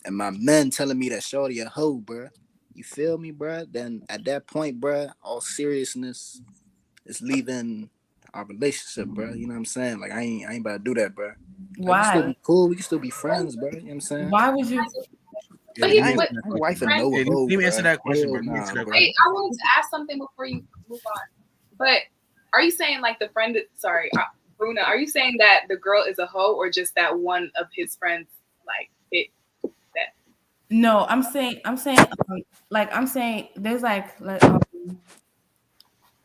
And my men telling me that shorty a hoe, bro. You feel me, bro? Then at that point, bro, all seriousness is leaving our relationship, bro. You know what I'm saying? Like I ain't about to do that, bro. Like, Why? we still be cool. We can still be friends, bro. You know what I'm saying? Why would you? But my wife a no hoe. Let me answer that question, bro. Wait, I wanted to ask something before you move on. But are you saying like the friend? Sorry, Bruna. Are you saying that the girl is a hoe, or just that one of his friends like hit that? No, I'm saying there's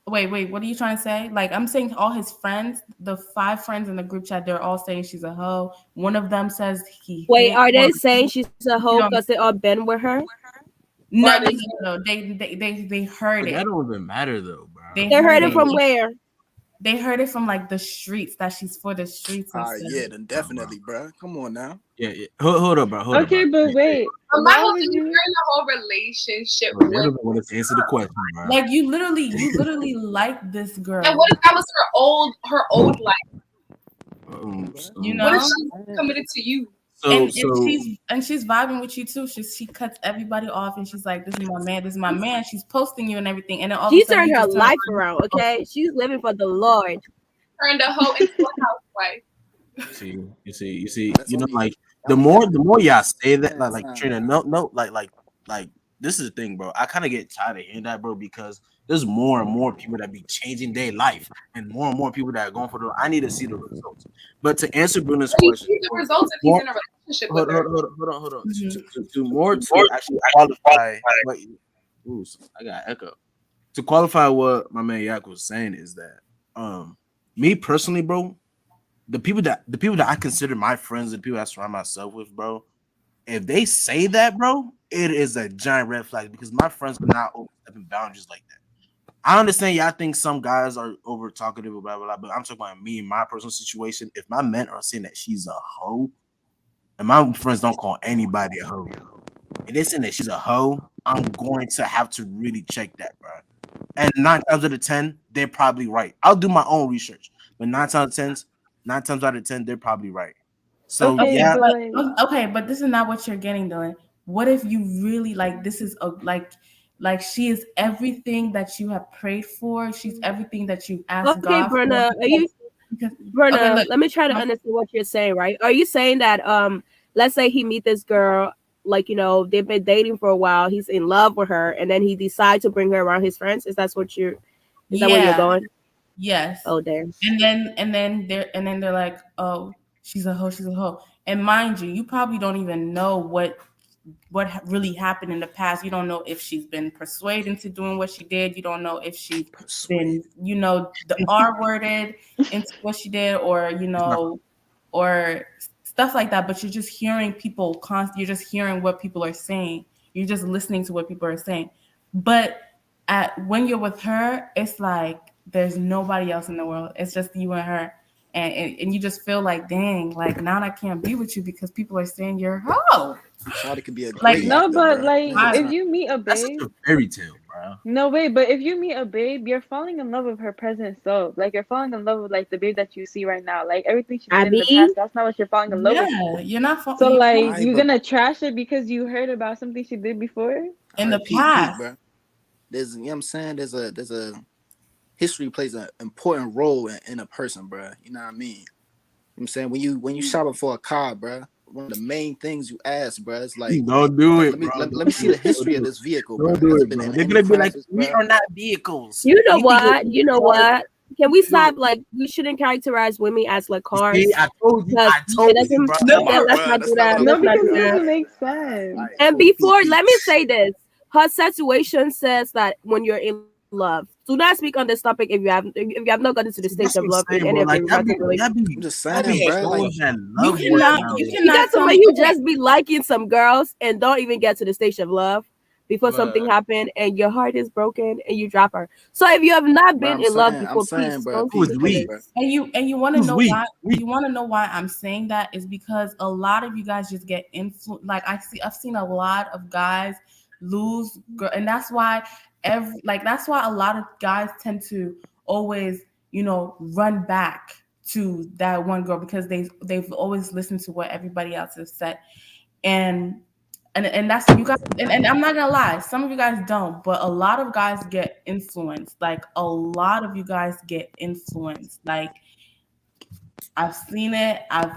wait, what are you trying to say? Like, I'm saying all his friends, the 5 friends in the group chat, they're all saying she's a hoe. One of them says Wait, are they saying she's a hoe because they all been with her? No, they heard but it. That don't even matter though, bro. They heard it from where? They heard it from like the streets, that she's for the streets. Yeah, then definitely, bro. Come on now. Yeah. Hold up, bro. Okay, but wait. My whole thing is you're in a whole relationship with. I want to answer the question, bro. Like you literally like this girl. And what if that was her old life? What if she's committed to you? And she's vibing with you too. She cuts everybody off, and she's like, "This is my man. This is my man." She's posting you and everything, and then all she of a sudden turned her life around. Okay, she's living for the Lord. Turned a hoe into a housewife. You see. You know, like the more y'all say that, like Trina, no, like this is the thing, bro. I kind of get tired of hearing that, bro, because there's more and more people that be changing their life, and more people that are going for the. I need to see the results. But to answer Bruno's question, the results if he's in a relationship with her. Hold on. To actually qualify. I got echo. To qualify what my man Yak was saying is that, me personally, bro, the people that I consider my friends, the people I surround myself with, bro, if they say that, bro, it is a giant red flag because my friends are not overstepping boundaries like that. I understand y'all think some guys are over talkative, blah, blah, blah, but I'm talking about me and my personal situation. If my men are saying that she's a hoe, and my friends don't call anybody a hoe. And they saying that she's a hoe, I'm going to have to really check that, bro. And 9 times out of 10, they're probably right. I'll do my own research, but 9 times out of 10, they're probably right. So Okay, yeah, but like, But this is not what you're getting, Dylan. What if you really like this is a like she is everything that you have prayed for. She's everything that you asked Okay, God for. Berna, are you Because okay, Berna? look, Let me try to understand what you're saying. Right? Are you saying that let's say he meet this girl, like they've been dating for a while, he's in love with her, and then he decides to bring her around his friends? Is that where you're yeah, going? yes. Oh damn. And then they're like, oh, she's a hoe. And mind you, you probably don't even know really happened in the past. You don't know if she's been persuaded into doing what she did. You don't know if she's been, the R worded into what she did, or or stuff like that. But you're just hearing people you're just hearing what people are saying. You're just listening to what people are saying. But when you're with her, it's like there's nobody else in the world. It's just you and her. And you just feel like, dang, like now I can't be with you because people are saying you're a hoe. Shawty could be a Like, great no, actor, but bro. like, Nigga if time. you meet a that's such babe, a fairy tale, bro. no way. But if you meet a babe, you're falling in love with her present self. Like you're falling in love with like the babe that you see right now. Like everything she I did in the mean, past, that's not what you're falling in love with. yeah, you're not So like, Alright, you're but gonna trash it because you heard about something she did before? in the peep, past. bro. There's, you know what I'm saying? There's a history plays an important role in a person, bro. You know what I mean? I'm saying when you shopping for a car, bro, one of the main things you ask, bro, is like, Don't do it, let me bro. let, Don't let me see do the it. Don't history of do it. this vehicle, bro. Don't do Has it it, been bro. in They're any gonna be like, crashes, we bro? are not vehicles. you know You think what? You know what? Can we Yo, stop? Like, we shouldn't characterize women as like you see, cars I because told it you, doesn't. bro. no, Yeah, let's Bro, not do that's not what that. I'm No, Let's not saying. because do it that. doesn't make Alright, sense. And cool. before, Peep. let me say this: her situation says that when you're in love, do not speak on this topic if you have not gotten to the See, stage that's of what love I'm in saying, any bro. of Like your romantic I'm just y'all saying, be bro. Like, showing that you love work cannot now. you you cannot got tell somebody me you okay. just be liking some girls and don't even get to the stage of love before something Look, happened and your heart is broken and you drop her. So if you have not bro, been I'm in love saying, I'm before, saying, please bro. don't It was Peep, speak on peep, weak. this. bro. And you want It to was know weak. why? Weak. You want to know why I'm saying that is because a lot of you guys just get influenced. Like I've seen a lot of guys lose, and that's why that's why a lot of guys tend to always run back to that one girl because they've always listened to what everybody else has said, and and that's you guys. And I'm not gonna lie, some of you guys don't, but a lot of guys get influenced. Like a lot of you guys get influenced. Like I've seen it. I've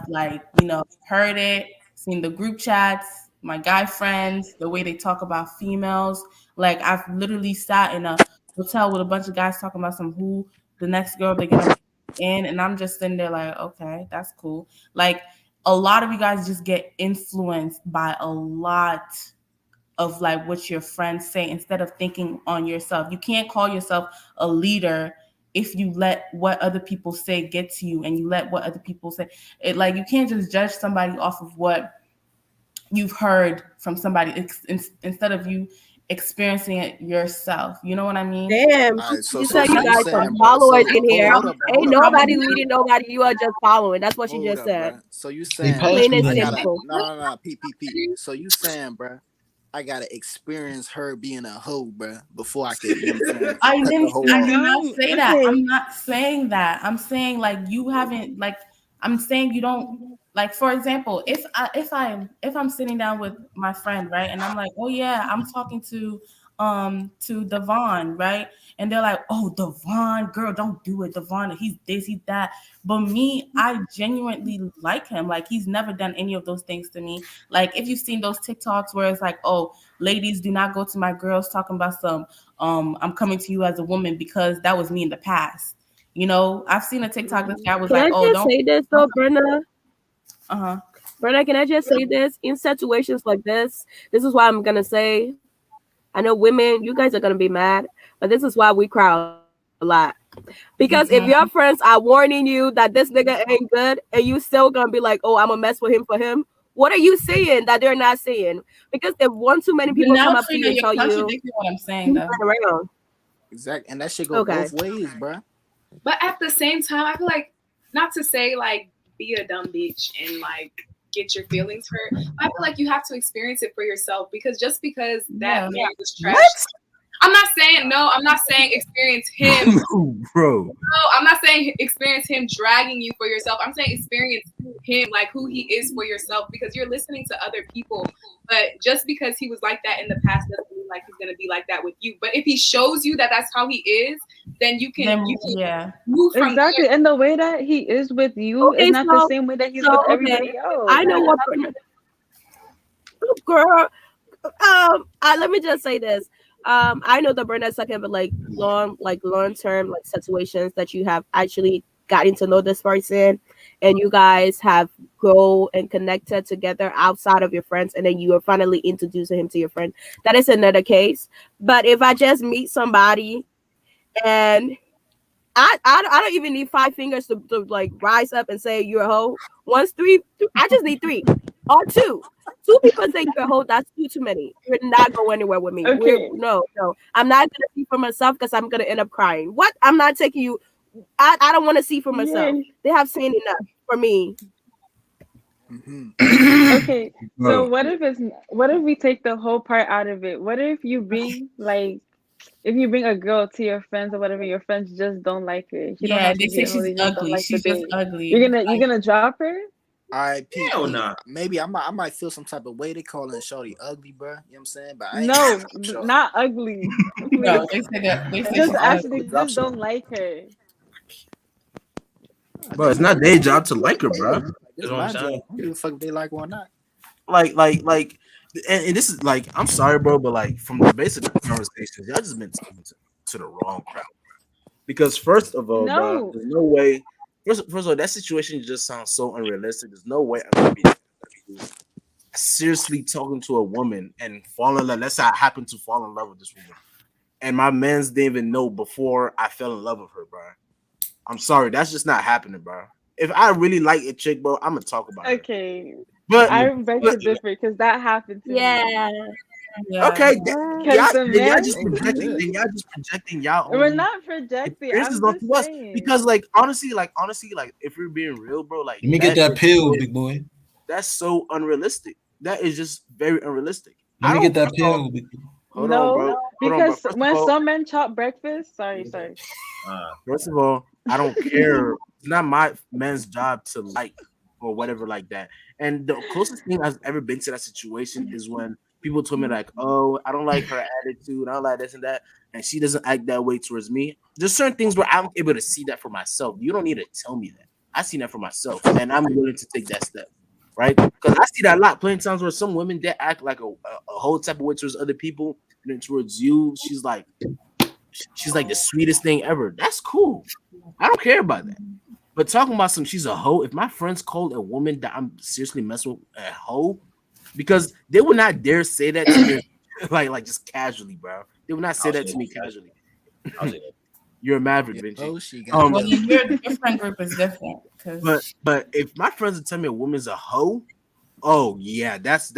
heard it, seen the group chats, my guy friends, the way they talk about females. Like I've literally sat in a hotel with a bunch of guys talking about who the next girl they're gonna in, and I'm just sitting there like, okay, that's cool. Like a lot of you guys just get influenced by a lot of like what your friends say instead of thinking on yourself. You can't call yourself a leader if you let what other people say get to you and you let what other people say. Like you can't just judge somebody off of what you've heard from somebody instead of you experiencing it yourself. You know what I mean? Damn, All right, so she so said so you you guys some saying, bro? followers So in here. hold up, bro. Ain't Hold up, bro. nobody leading nobody. You are just following. That's what she Hold just up, said. bro. So you hey, saying, pass bro? Plain me and I the gotta simple. no. Peep. So you saying, bro? I gotta experience her being a hoe, bro, before I could, you know what I'm saying, cut the hoe I off. did not say that. Okay. I'm not saying that. I'm saying like you haven't like I'm saying you don't like for example, if I'm sitting down with my friend, right? And I'm like, "Oh yeah, I'm talking to Devon, right?" And they're like, "Oh, Devon, girl, don't do it. Devon, he's this, he's that." But me, I genuinely like him. Like he's never done any of those things to me. Like if you've seen those TikToks where it's like, "Oh, ladies, do not go to my girls talking about some I'm coming to you as a woman because that was me in the past." I've seen a TikTok. This guy was Can like, I "Oh, just don't." say this though, Brenda? Uh-huh. Brenda, can I just say this? In situations like this is why I'm gonna say, I know women, you guys are gonna be mad, but this is why we cry a lot. Because if your Mhm. friends are warning you that this nigga ain't good, and you still gonna be like, "Oh, I'm gonna mess with him for him," what are you saying that they're not saying? Because if one too many But people come now, up to you Trina, and you're tell you, contradicting what I'm saying, keep though. it around. Exactly, and that should go Okay. both ways, bro. But at the same time, I feel like not to say like be a dumb bitch and like get your feelings hurt. I feel like you have to experience it for yourself, because just because that man was trash. I'm not saying experience him. Bro. No, I'm not saying experience him dragging you for yourself. I'm saying experience him, like who he is for yourself, because you're listening to other people. But just because he was like that in the past doesn't mean like he's gonna be like that with you. But if he shows you that that's how he is, then you can move from exactly. there. And the way that he is with you is not the same way that he's with everybody else. I know what, girl. Let me just say this. I know the Burnet's talking about like long term like situations that you have actually gotten to know this person, and you guys have grown and connected together outside of your friends, and then you are finally introducing him to your friend. That is another case. But if I just meet somebody and I don't even need 5 fingers to like rise up and say you're a hoe. Once three, I just need 3 or 2. 2 people say you're a hoe. That's too many. You're not going anywhere with me. Okay. No. I'm not gonna see for myself because I'm gonna end up crying. What? I'm not taking you. I don't want to see for myself. They have seen enough for me. Okay. So what if we take the whole part out of it? What if you bring if you bring a girl to your friends or whatever, your friends just don't like her. She don't have they to say be she's ugly. She's just ugly. You're gonna drop her? All right, Pete. Hell nah. Maybe I might feel some type of way. They calling shorty ugly, bro. You know what I'm saying? But I ain't not ugly. No, they say that. They say Just she's actually ugly. just don't like her. Bro, it's not their job to like her, bro. It's my job. I don't give a fuck if they like her or not. Like, and this is like, I'm sorry, bro, but like from the basic conversations, y'all just been talking to the wrong crowd. Because first of all, bro, there's no way. First of all, that situation just sounds so unrealistic. There's no way I'm gonna be seriously talking to a woman and fall in love. Let's say I happen to fall in love with this woman, and my mans didn't even know before I fell in love with her, bro. I'm sorry, that's just not happening, bro. If I really like a chick, bro, I'm gonna talk about it. Okay, but I beg to differ because that happened to me. Okay, y'all just projecting y'all. We're not projecting. I'm just saying. Because like honestly, if we're being real, bro, like let me get that pill, big boy. That's so unrealistic. That is just very unrealistic. Let me get that pill, big boy. Hold on, bro. Because when some men chop breakfast, sorry. First of all, I don't care. It's not my man's job to like or whatever like that. And the closest thing I've ever been to that situation is when people told me like, "Oh, I don't like her attitude. I don't like this and that, and she doesn't act that way towards me." There's certain things where I'm able to see that for myself. You don't need to tell me that. I see that for myself, and I'm willing to take that step, right? Because I see that a lot. Plenty of times where some women that act like a whole type of way towards other people, and then towards you, she's like the sweetest thing ever. That's cool. I don't care about that. But talking about she's a hoe. If my friends called a woman that I'm seriously messing with a hoe, because they would not dare say that to me, like just casually, bro. They would not say that to me casually. You're a maverick, Vinci. Well, your friend group is different. But if my friends would tell me a woman's a hoe, oh yeah, that's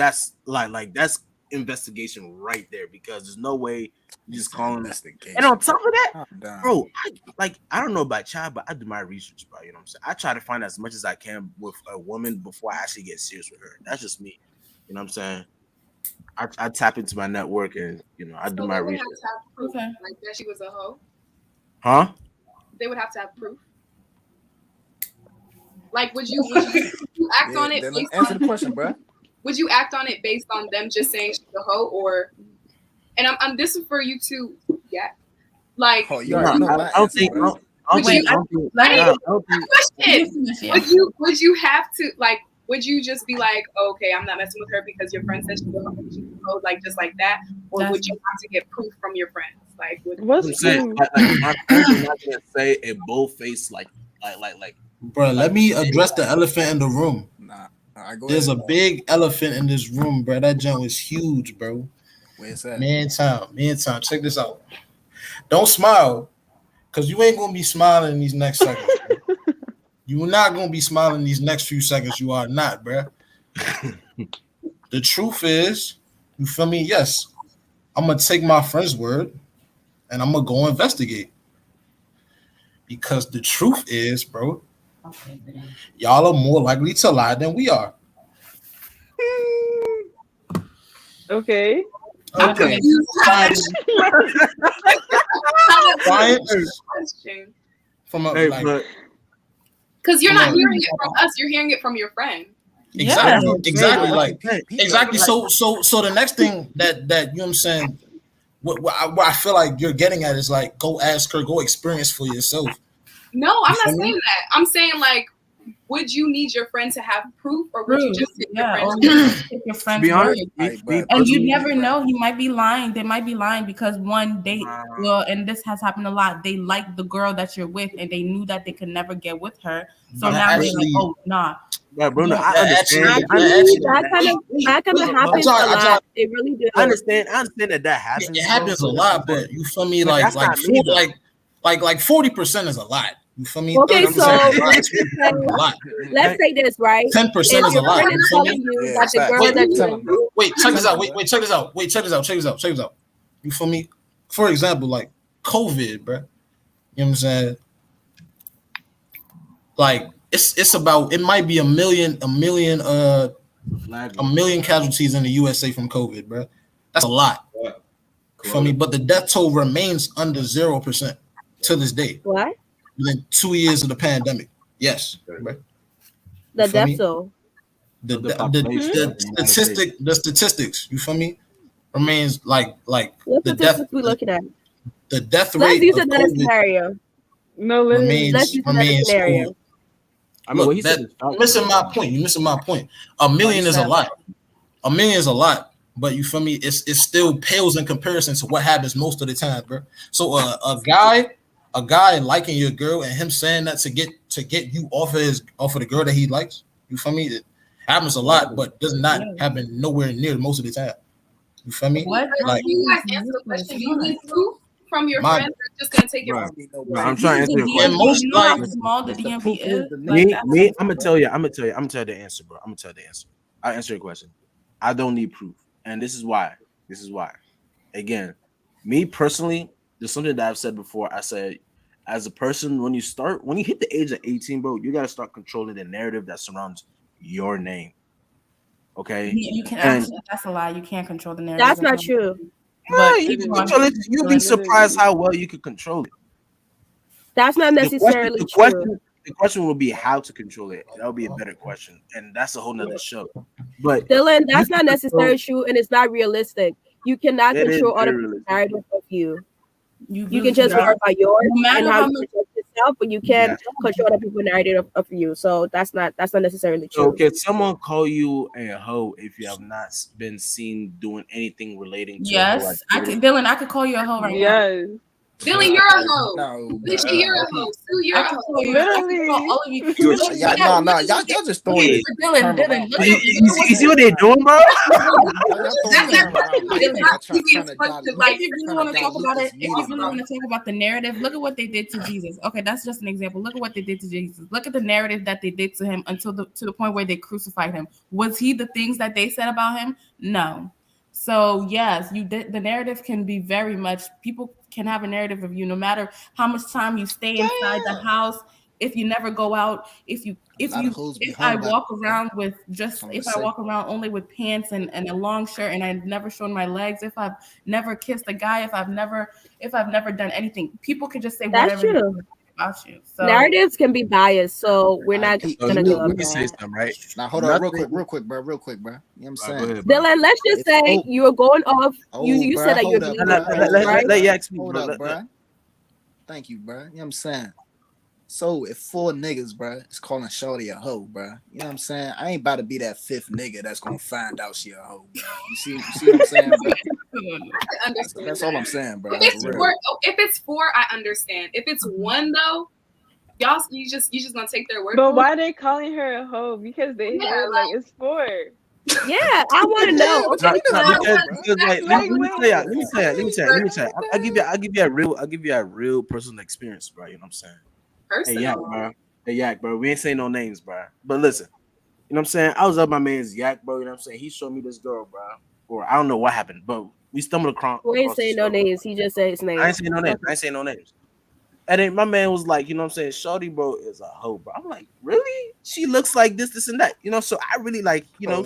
like that's investigation right there, because there's no way you just call investigation. And on top of that, bro, I don't know about y'all, but I do my research, bro. You know what I'm saying? I try to find as much as I can with a woman before I actually get serious with her. That's just me. You know what I'm saying? I tap into my network and I do my research. Have to have proof, like that she was a hoe. Huh? They would have to have proof. Like, would you act on it? Answer the question, bro. Would you act on it based on them just saying she's a hoe, or? And I'm this is for you too. Yeah. Like. Oh, you already know my answer, bro. Would you have to like? Would you just be like, okay, I'm not messing with her because your friend said she's a hoe, like just like that, or would you have to get proof from your friends? Like, my friends are not gonna say a bold-faced like. Bro, let me address the elephant in the room. There's ahead, a big elephant in this room, bro. That junk is huge, bro. Where's that? Man time. Check this out. Don't smile, because you ain't gonna be smiling in these next seconds. You're not gonna be smiling these next few seconds. You are not, bro. The truth is, you feel me? Yes, I'm gonna take my friend's word and I'm gonna go investigate. Because the truth is, bro, y'all are more likely to lie than we are. Okay. Okay. Question. From a Hey, like, but Because you're from not a, hearing it from us, you're hearing it from your friend. exactly, Yeah. exactly, like exactly. Like, So the next thing that you know what I'm saying, what I feel like you're getting at is like, go ask her, go experience for yourself. No, You I'm not feel me? saying that. I'm saying like, would you need your friend to have proof, or would you Proof. just take your Yeah. friend? Or you just take your to friend's be honest, word. like, me bro, And you personally, never know. He might be lying. They might be lying because one, they well, and this has happened a lot. They like the girl that you're with, and they knew that they could never get with her. So That now they're like, actually, oh nah. yeah, Bruno, Don't- I that understand. actually, I that Actually, actually. that kind of I'm happens sorry, a lot. It really do. I understand that happens. It happens a lot, but you feel me? But that's Like not me, though. like 40% is a lot. You feel me? Okay, 30% so is let's just say, a lot. let's say this, right? 10% If is a your lot. friend You is feel telling me? you Yeah, that the facts. girl Wait, that Tell you're him, bro. Wait, check this Tell out. him, Wait, bro. wait, check this out. Wait, check this out. Check this out. Check this out. You feel me? For example, like COVID, bro. You know what I'm saying? Like it's about, it might be a million casualties in the USA from COVID, bro. That's a lot. For me, but the death toll remains under 0% to this day. what? Within 2 years of the pandemic. Yes, bro. The feel me? death toll. The Of the population of the United States. the statistics, you feel me, remains like What the death statistics we looking at? the death Let's rate use of another COVID scenario. No, literally. Let's use another remains scenario. over. I mean, what Look, he that said is you're missing my point. You're missing my point. A million is a lot. A million is a lot, but you feel me? It still pales in comparison to what happens most of the time, bro. So a guy liking your girl and him saying that to get you off of the girl that he likes, you feel me? It happens a lot, but does not happen nowhere near most of the time. You feel me? What? Like, Can you guys answer the question? Do you need proof from your My- friend, or just gonna take your Bro, friend? bro, I'm trying to answer your The question. And most, DMV, you know how like, small the It's the DMV proof is? is the Like Me, that. I'm gonna tell you the answer, bro. I'm gonna tell you the answer. I'll answer your question. I don't need proof, and this is why. Again, me personally, there's something that I've said before. I said, as a person, when you hit the age of 18, bro, you gotta start controlling the narrative that surrounds your name. Okay, You can and actually, that's a lie. You can't control the narrative. That's not true. But you people can are control it. You'll be doing it. surprised how well you could control it. That's not necessarily true. The question will be how to control it. That would be a better question, and that's a whole nother show. But Dylan, that's you not can necessarily control- true, and it's not realistic. You cannot It is control other very people's realistic. narrative of you. You You really can just cannot. worry about yours No matter and how how you much. control yourself, but you can't Yeah. control other people's narrative of you. So that's not necessarily So true. can someone call you a hoe if you have not been seen doing anything relating to a hoe Yes, I activity? could. Dylan, I could call you a hoe right now. Yes. Billy, you're a hoe. No, Bitch, bro. you're a hoe. Sue, you're I a could hoe. call you. I could Literally. call all of you. Y'all, Look y'all just throwing at it. Dylan. Dylan, look at You see what they're doing, bro? Y'all throwing the term around like It's not y'all easy trying as to fuck to, like, if you really want to talk about it, if you really want to talk about the narrative, look at what they did to Jesus. Okay, that's just an example. Look at what they did to Jesus. Look at the narrative that they did to him to the point where they crucified him. Was he the things that they said about him? No. So yes, the narrative can be very much, people can have a narrative of you no matter how much time you stay inside the house. If you never go out, if I walk around with if I walk around only with pants and a long shirt and I've never shown my legs, if I've never kissed a guy, if I've never done anything, people can just say That's whatever true. about you. So Narratives can be biased, so we're not gonna go up say that. something, right? Now hold on, real quick, bro. You know what I'm saying? Go ahead, bro. Dylan, let's just say you were going off. You bruh, said that you're hold up, bleeding, bruh. right? Let Yak speak, Hold bro. up, bro. Thank you, bro. You know what I'm saying? So if 4 niggas, bro, is calling Shorty a hoe, bro, you know what I'm saying? I ain't about to be that 5th nigga that's gonna find out she a hoe, bro. You see what I'm saying, bro? That's all I'm saying, bro. If it's 4, I understand. If it's 1 though, y'all you just gonna take their word. But why are they calling her a hoe? Because they heard like it's 4. Yeah, I want to know. Okay, Because like, let me tell you. I'll give you a real personal experience, bro. You know what I'm saying? Personal. Hey, Yak, bro. We ain't saying no names, bro. But listen, you know what I'm saying? I was up my man's Yak, bro. You know what I'm saying? He showed me this girl, bro. Or I don't know what happened, but we stumbled across. We ain't saying no names. He just said his name. I ain't saying no names. And then my man was like, you know what I'm saying? Shorty, bro, is a hoe, bro. I'm like, really? She looks like this, and that. You know, so I really like, you know.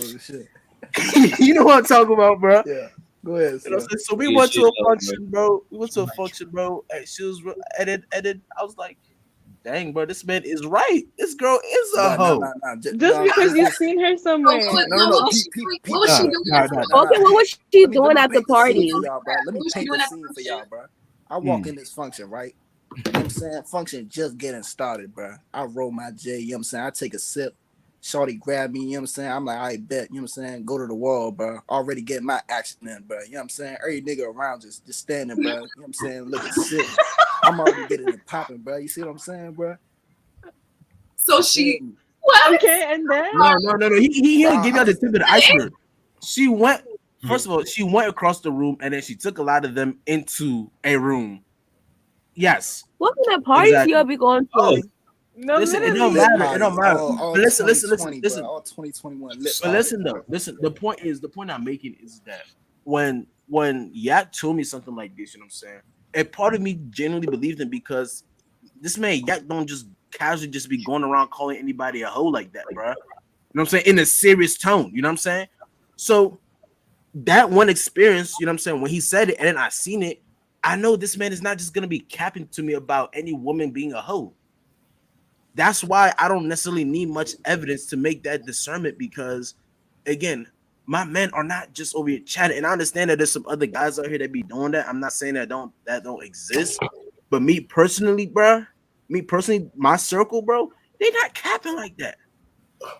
You know what I'm talking about, bro. Yeah. Go ahead, You know what I'm sir. saying? So we Good went to shit, a though, bro. function, bro. We went to a function, bro. And she was and then I was like, dang, bro, this man is right. This girl is a But hoe. Just because you've seen her So somewhere. what was she doing? What was she Nah, doing nah, at nah, the nah. Okay, what was she Let doing me at the paint the scene party? for y'all, bro. Let me What was she paint doing the at the scene for function? y'all, bro. I walk in this function, right? You know what I'm saying? Function just getting started, bro. I roll my J, you know what I'm saying? I take a sip. Shorty grab me, you know what I'm saying? I'm like, I bet, you know what I'm saying? Go to the wall, bro. Already getting my action in, bro. You know what I'm saying? Every nigga around just standing, bro. You know what I'm saying? Looking sick. I'm already getting it popping, bro. You see what I'm saying, bro? So You feel she me? what? Okay, and then No. He Bro, had to give you the tip of the iceberg. She went, Hmm. first of all, she went across the room and then she took a lot of them into a room. Yes, What kind of parties exactly. you be going Oh, to? no, listen, it don't literally. Lit matter. It don't parties. matter. All But listen, 2020, bro. listen. All 2021 lit But parties, listen bro. though, listen. The point I'm making is that when Yak told me something like this, you know what I'm saying? A part of me genuinely believed him because this man Yak don't just casually just be going around calling anybody a hoe like that, bro. You know what I'm saying? In a serious tone, you know what I'm saying? So that one experience, you know what I'm saying, when he said it and then I seen it, I know this man is not just gonna be capping to me about any woman being a hoe. That's why I don't necessarily need much evidence to make that discernment because, again, my men are not just over here chatting. And I understand that there's some other guys out here that be doing that. I'm not saying that don't exist, but me personally, my circle, bro, they not capping like that.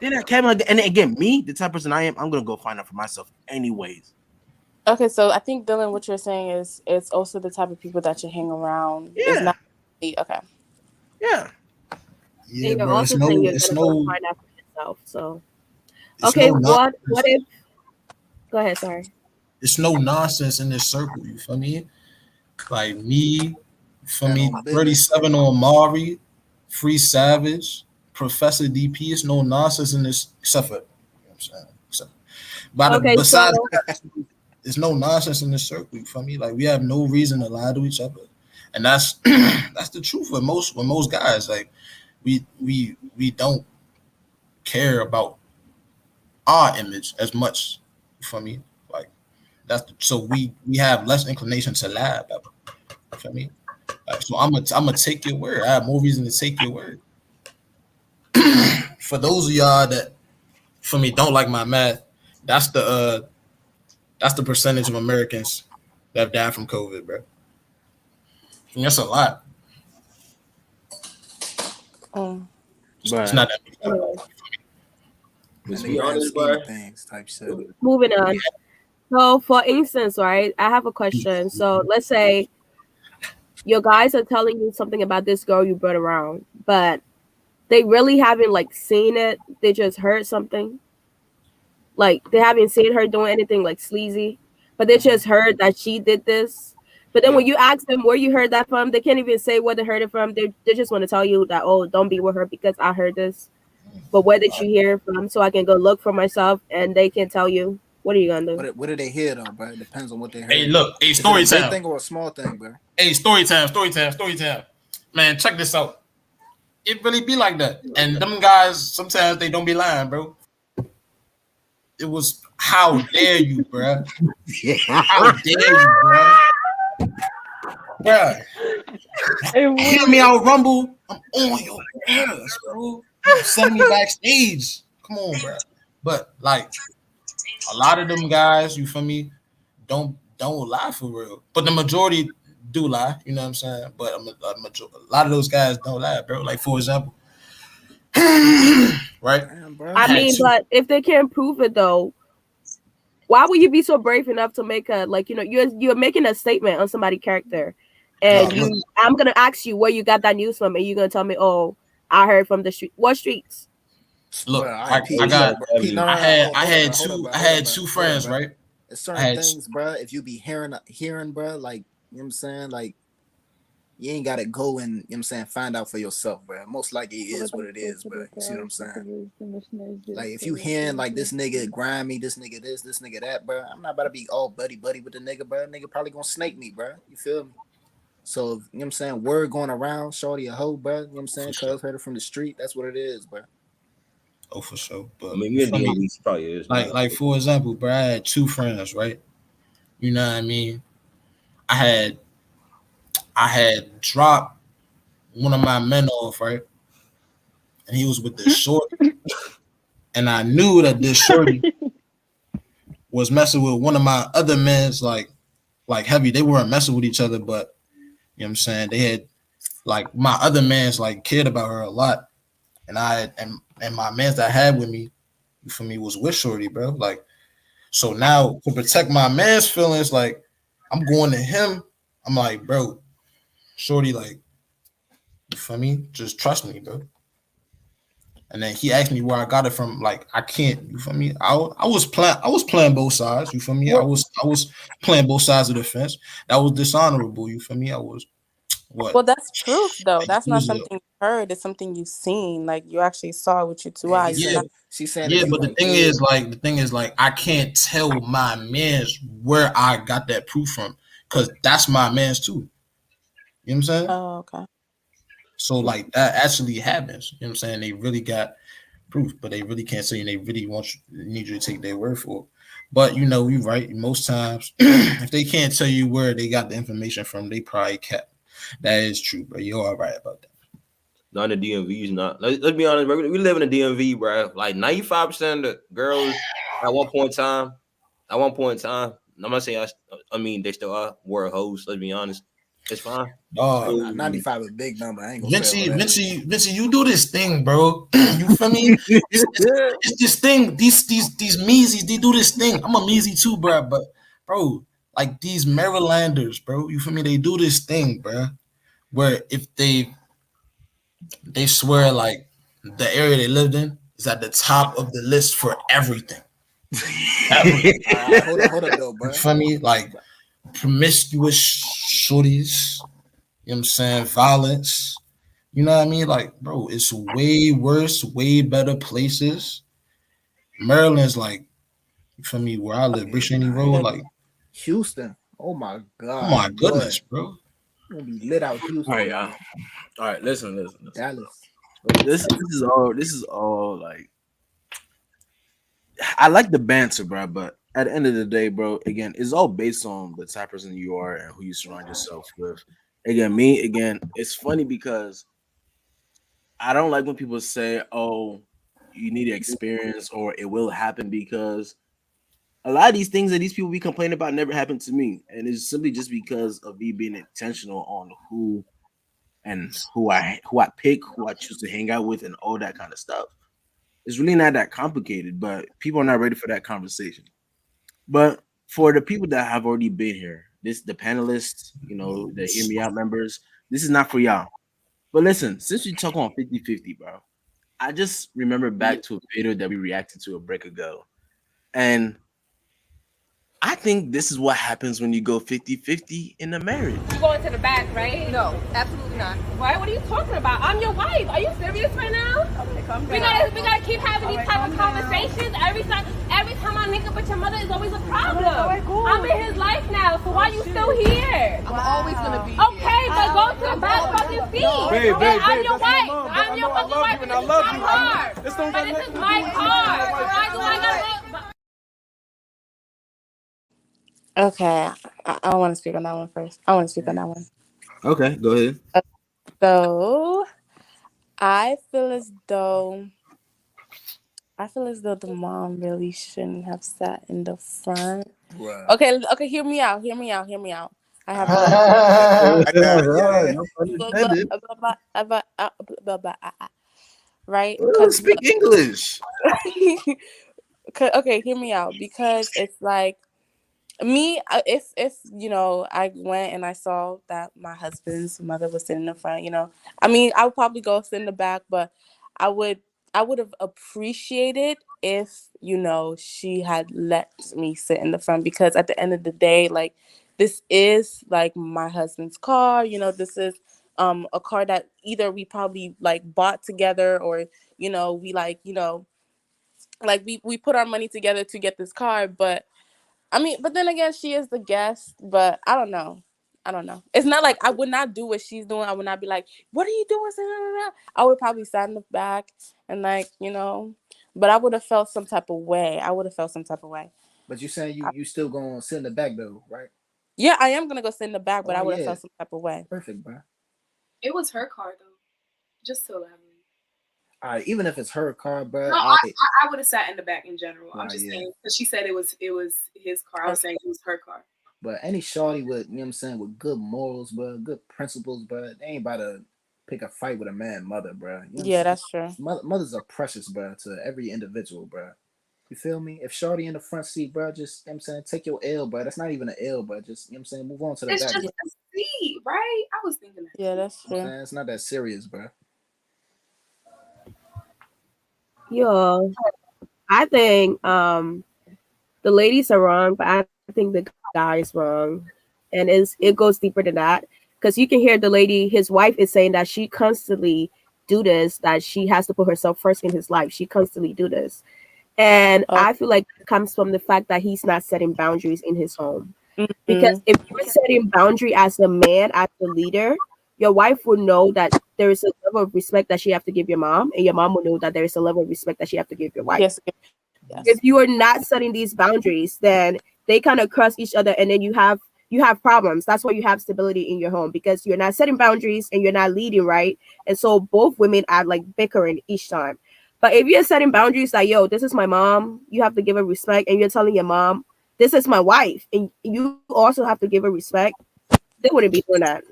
They're not capping like that. And again, me, the type of person I am, I'm gonna go find out for myself, anyways. Okay, so I think Dylan, what you're saying is it's also the type of people that you hang around. It's Yeah, not okay. yeah. Yeah, And you're bro. also saying you're gonna go find out for yourself. So It's okay, no what nonsense. if? Go ahead. Sorry. It's no nonsense in this circle. You feel me? Like me, for Stand me, on business. 37 on Mari, Free Savage, Professor DP. It's no nonsense in this, except for, you know what I'm saying? Okay, Besides so that, there's no nonsense in this circle. You feel me? Like we have no reason to lie to each other, and that's that's the truth with most guys. Like we don't care about our image as much. You feel me? Like so we have less inclination to lie about it. You feel me? Like, so I'm gonna take your word. I have more reason to take your word. For those of y'all that for me don't like my math, that's the percentage of Americans that have died from COVID, bro. And that's a lot. Mm. It's But not that big. anyway, But In to the be grand honest, scheme bro, of things, type shit. moving on. So for instance, right? I have a question. So let's say your guys are telling you something about this girl you brought around, but they really haven't like seen it. They just heard something. Like they haven't seen her doing anything like sleazy, but they just heard that she did this. But then Yeah. when you ask them where you heard that from, they can't even say where they heard it from. They just want to tell you that, oh, don't be with her because I heard this. But where did you hear it from? So I can go look for myself and they can tell you. What are you gonna do? What did they hear though, bro? It depends on what they Hey, heard. look, hey, Is it a story big time. thing or a small thing, bro? Hey, story time, story time, story time. Man, check this out. It really be like that. And them guys, sometimes they don't be lying, bro. It was how dare you, bro? How dare you, bro? Bruh, It hear me would. out, Rumble. I'm on your ass, bro. You send me backstage. Come on, bro. But like a lot of them guys, you feel me, don't lie for real. But the majority do lie, you know what I'm saying? But a lot of those guys don't lie, bro. Like for example, right? Damn, bro. I I had mean, two. but if they can't prove it though, why would you be so brave enough to make a like you're making a statement on somebody's character, Nah, and look, I'm gonna ask you where you got that news from, and you're gonna tell me, oh, I heard from the street. What streets? Bro, look. all right, I West Side got. Pete, bro. Pete, Avenue. no, I no, no. had I Hold up, had bro. Hold up, two bro. I Hold up, had bro. two Hold up, friends, bro. right? There's I certain had things, bro. If you be hearing, bro, like, you know what I'm saying? Like, you ain't got to go and, you know what I'm saying, find out for yourself, bro. Most likely it is what it is, bro. You see what I'm saying? Like, if you hearing, like, this nigga grimy, this nigga this nigga that, bro, I'm not about to be all buddy with the nigga, bro. Nigga probably gonna snake me, bro. You feel me? So, you know what I'm saying? Word going around, shorty a hoe, bro. You know what I'm saying? for sure. Cuz heard it from the street. That's what it is, bro. Oh, for sure. But I mean, me and DMV probably is. like for example, bro, I had two friends, right? You know what I mean? I had dropped one of my men off, right? And he was with this shorty. And I knew that this shorty was messing with one of my other men's like heavy. They weren't messing with each other, but you know what I'm saying? They had like my other man's like cared about her a lot. And and my man's that I had with me, for me, was with shorty, bro. Like, so now to protect my man's feelings, like I'm going to him. I'm like, bro, shorty, like, you feel me? Just trust me, bro. And then he asked me where I got it from. Like, I can't, you feel me? I was playing both sides, you feel me? I was playing both sides of the fence. That was dishonorable, you feel me? I was what? Well, that's proof though. Like, That's not something you heard. It's something you've seen. Like you actually saw it with your two eyes. She's saying yeah, but the thing is like I can't tell my man's where I got that proof from, because that's my man's too. You know what I'm saying? Oh, okay. So like that actually happens. You know what I'm saying? They really got proof, but they really can't say, and they really need you to take their word for it. But you know, you're right. Most times, if they can't tell you where they got the information from, they probably kept. That is true, bro. You're all right about that. Not in the DMV is not. Let's be honest, bro. We live in the DMV, bro. Like 95% of the girls at one point in time, I'm not saying I mean they still are were hoes. Let's be honest. It's fine. 95 is a big number. I ain't gonna Vincey, you do this thing, bro. You feel me? It's this thing. These Meezies, they do this thing. I'm a Meezy too, bro. But bro, like these Marylanders, bro. You feel me? They do this thing, bro. Where if they swear like the area they lived in is at the top of the list for everything. Hold up, though, bro. You feel me? Like promiscuous shorties. You know what I'm saying? Violence. You know what I mean? Like, bro, it's way worse, way better places. Maryland's like, you feel me? Where I live, Brittany Road, like Houston. Oh my god. Oh my goodness, bro. Gonna be lit out Houston. All right, y'all. All right, listen. Dallas. This is all like I like the banter, bro, but at the end of the day, bro, again, it's all based on the type of person you are and who you surround yourself with. Again, it's funny because I don't like when people say, "Oh, you need experience or it will happen," because a lot of these things that these people be complaining about never happened to me, and it's simply just because of me being intentional on who I pick, who I choose to hang out with, and all that kind of stuff. It's really not that complicated, but people are not ready for that conversation. But for the people that have already been here, the panelists, the Hear Me Out members, this is not for y'all. But listen, since we talk on 50-50, bro, I just remember back to a video that we reacted to a break ago. And I think this is what happens when you go 50-50 in a marriage. You going to the back, right? No, absolutely not. Why? What are you talking about? I'm your wife. Are you serious right now? Okay, come down. We gotta keep having these type of conversations. Every time I link up with your mother, is always a problem. I'm in his life now, so why are you still here? I'm always gonna be here. Okay, but go to the back fucking seat. I'm your wife. I'm your fucking wife. And I love you. But this is my car. Why do I gotta? Okay, I want to speak on that one first. Okay, go ahead. So, I feel as though the mom really shouldn't have sat in the front. Right. Okay, hear me out. I have right? Speak English. Okay, hear me out, because it's like me, if I went and I saw that my husband's mother was sitting in the front, I mean, I would probably go sit in the back, but I would have appreciated if she had let me sit in the front, because at the end of the day, like, this is like my husband's car. This is a car that either we probably like bought together, or we like like we put our money together to get this car. But I mean, but then again, she is the guest. But I don't know. I don't know. It's not like I would not do what she's doing. I would not be like, what are you doing? I would probably sat in the back and like, but I would have felt some type of way. But you saying you still gonna sit in the back though, right? Yeah, I am gonna go sit in the back, but Oh I would have yeah, felt some type of way. perfect, bro. It was her car though. Just to elaborate. All right, even if it's her car, bro. No, I would have sat in the back in general. I'm just saying because she said it was his car. I was saying it was her car. But any shorty with, you know what I'm saying, with good morals, bro, good principles, bro, they ain't about to pick a fight with a man mother, bro. You know Yeah, that's true. Mothers are precious, bro, to every individual, bro. You feel me? If shorty in the front seat, bro, just, you know what I'm saying, take your L, bro. That's not even an L, bro. Just, you know what I'm saying, move on to the It's back. just a seat, right? I was thinking that. Yeah, that's true. You know what I'm saying? It's not that serious, bro. Yo, I think the ladies are wrong, but I think the guy is wrong, and it goes deeper than that because you can hear the lady, his wife, is saying that she constantly do this, that she has to put herself first in his life. She constantly do this, and I feel like it comes from the fact that he's not setting boundaries in his home. Because if you're setting boundary as a man, as a leader, your wife will know that there is a level of respect that she have to give your mom, and your mom will know that there is a level of respect that she have to give your wife. Yes. If you are not setting these boundaries, then they kind of cross each other, and then you have problems. That's why you have stability in your home, because you're not setting boundaries and you're not leading right, and so both women are like bickering each time. But if you're setting boundaries like, yo, this is my mom, you have to give her respect, and you're telling your mom, this is my wife, and you also have to give her respect, they wouldn't be doing that.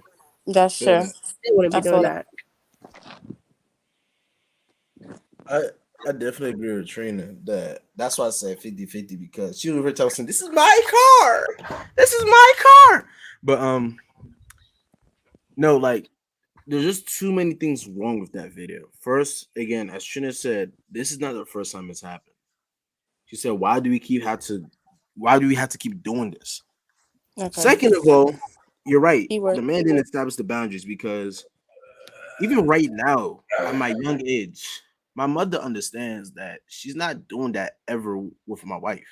That's true. They wouldn't be doing that. I definitely agree with Trina. That's why I say 50-50, because she was telling me, this is my car. This is my car. But no, like, there's just too many things wrong with that video. First, again, as Trina said, this is not the first time it's happened. She said, why do we have to keep doing this? Okay. Second of all, you're right. The man didn't establish the boundaries, because even right now, at my young age, my mother understands that she's not doing that ever with my wife.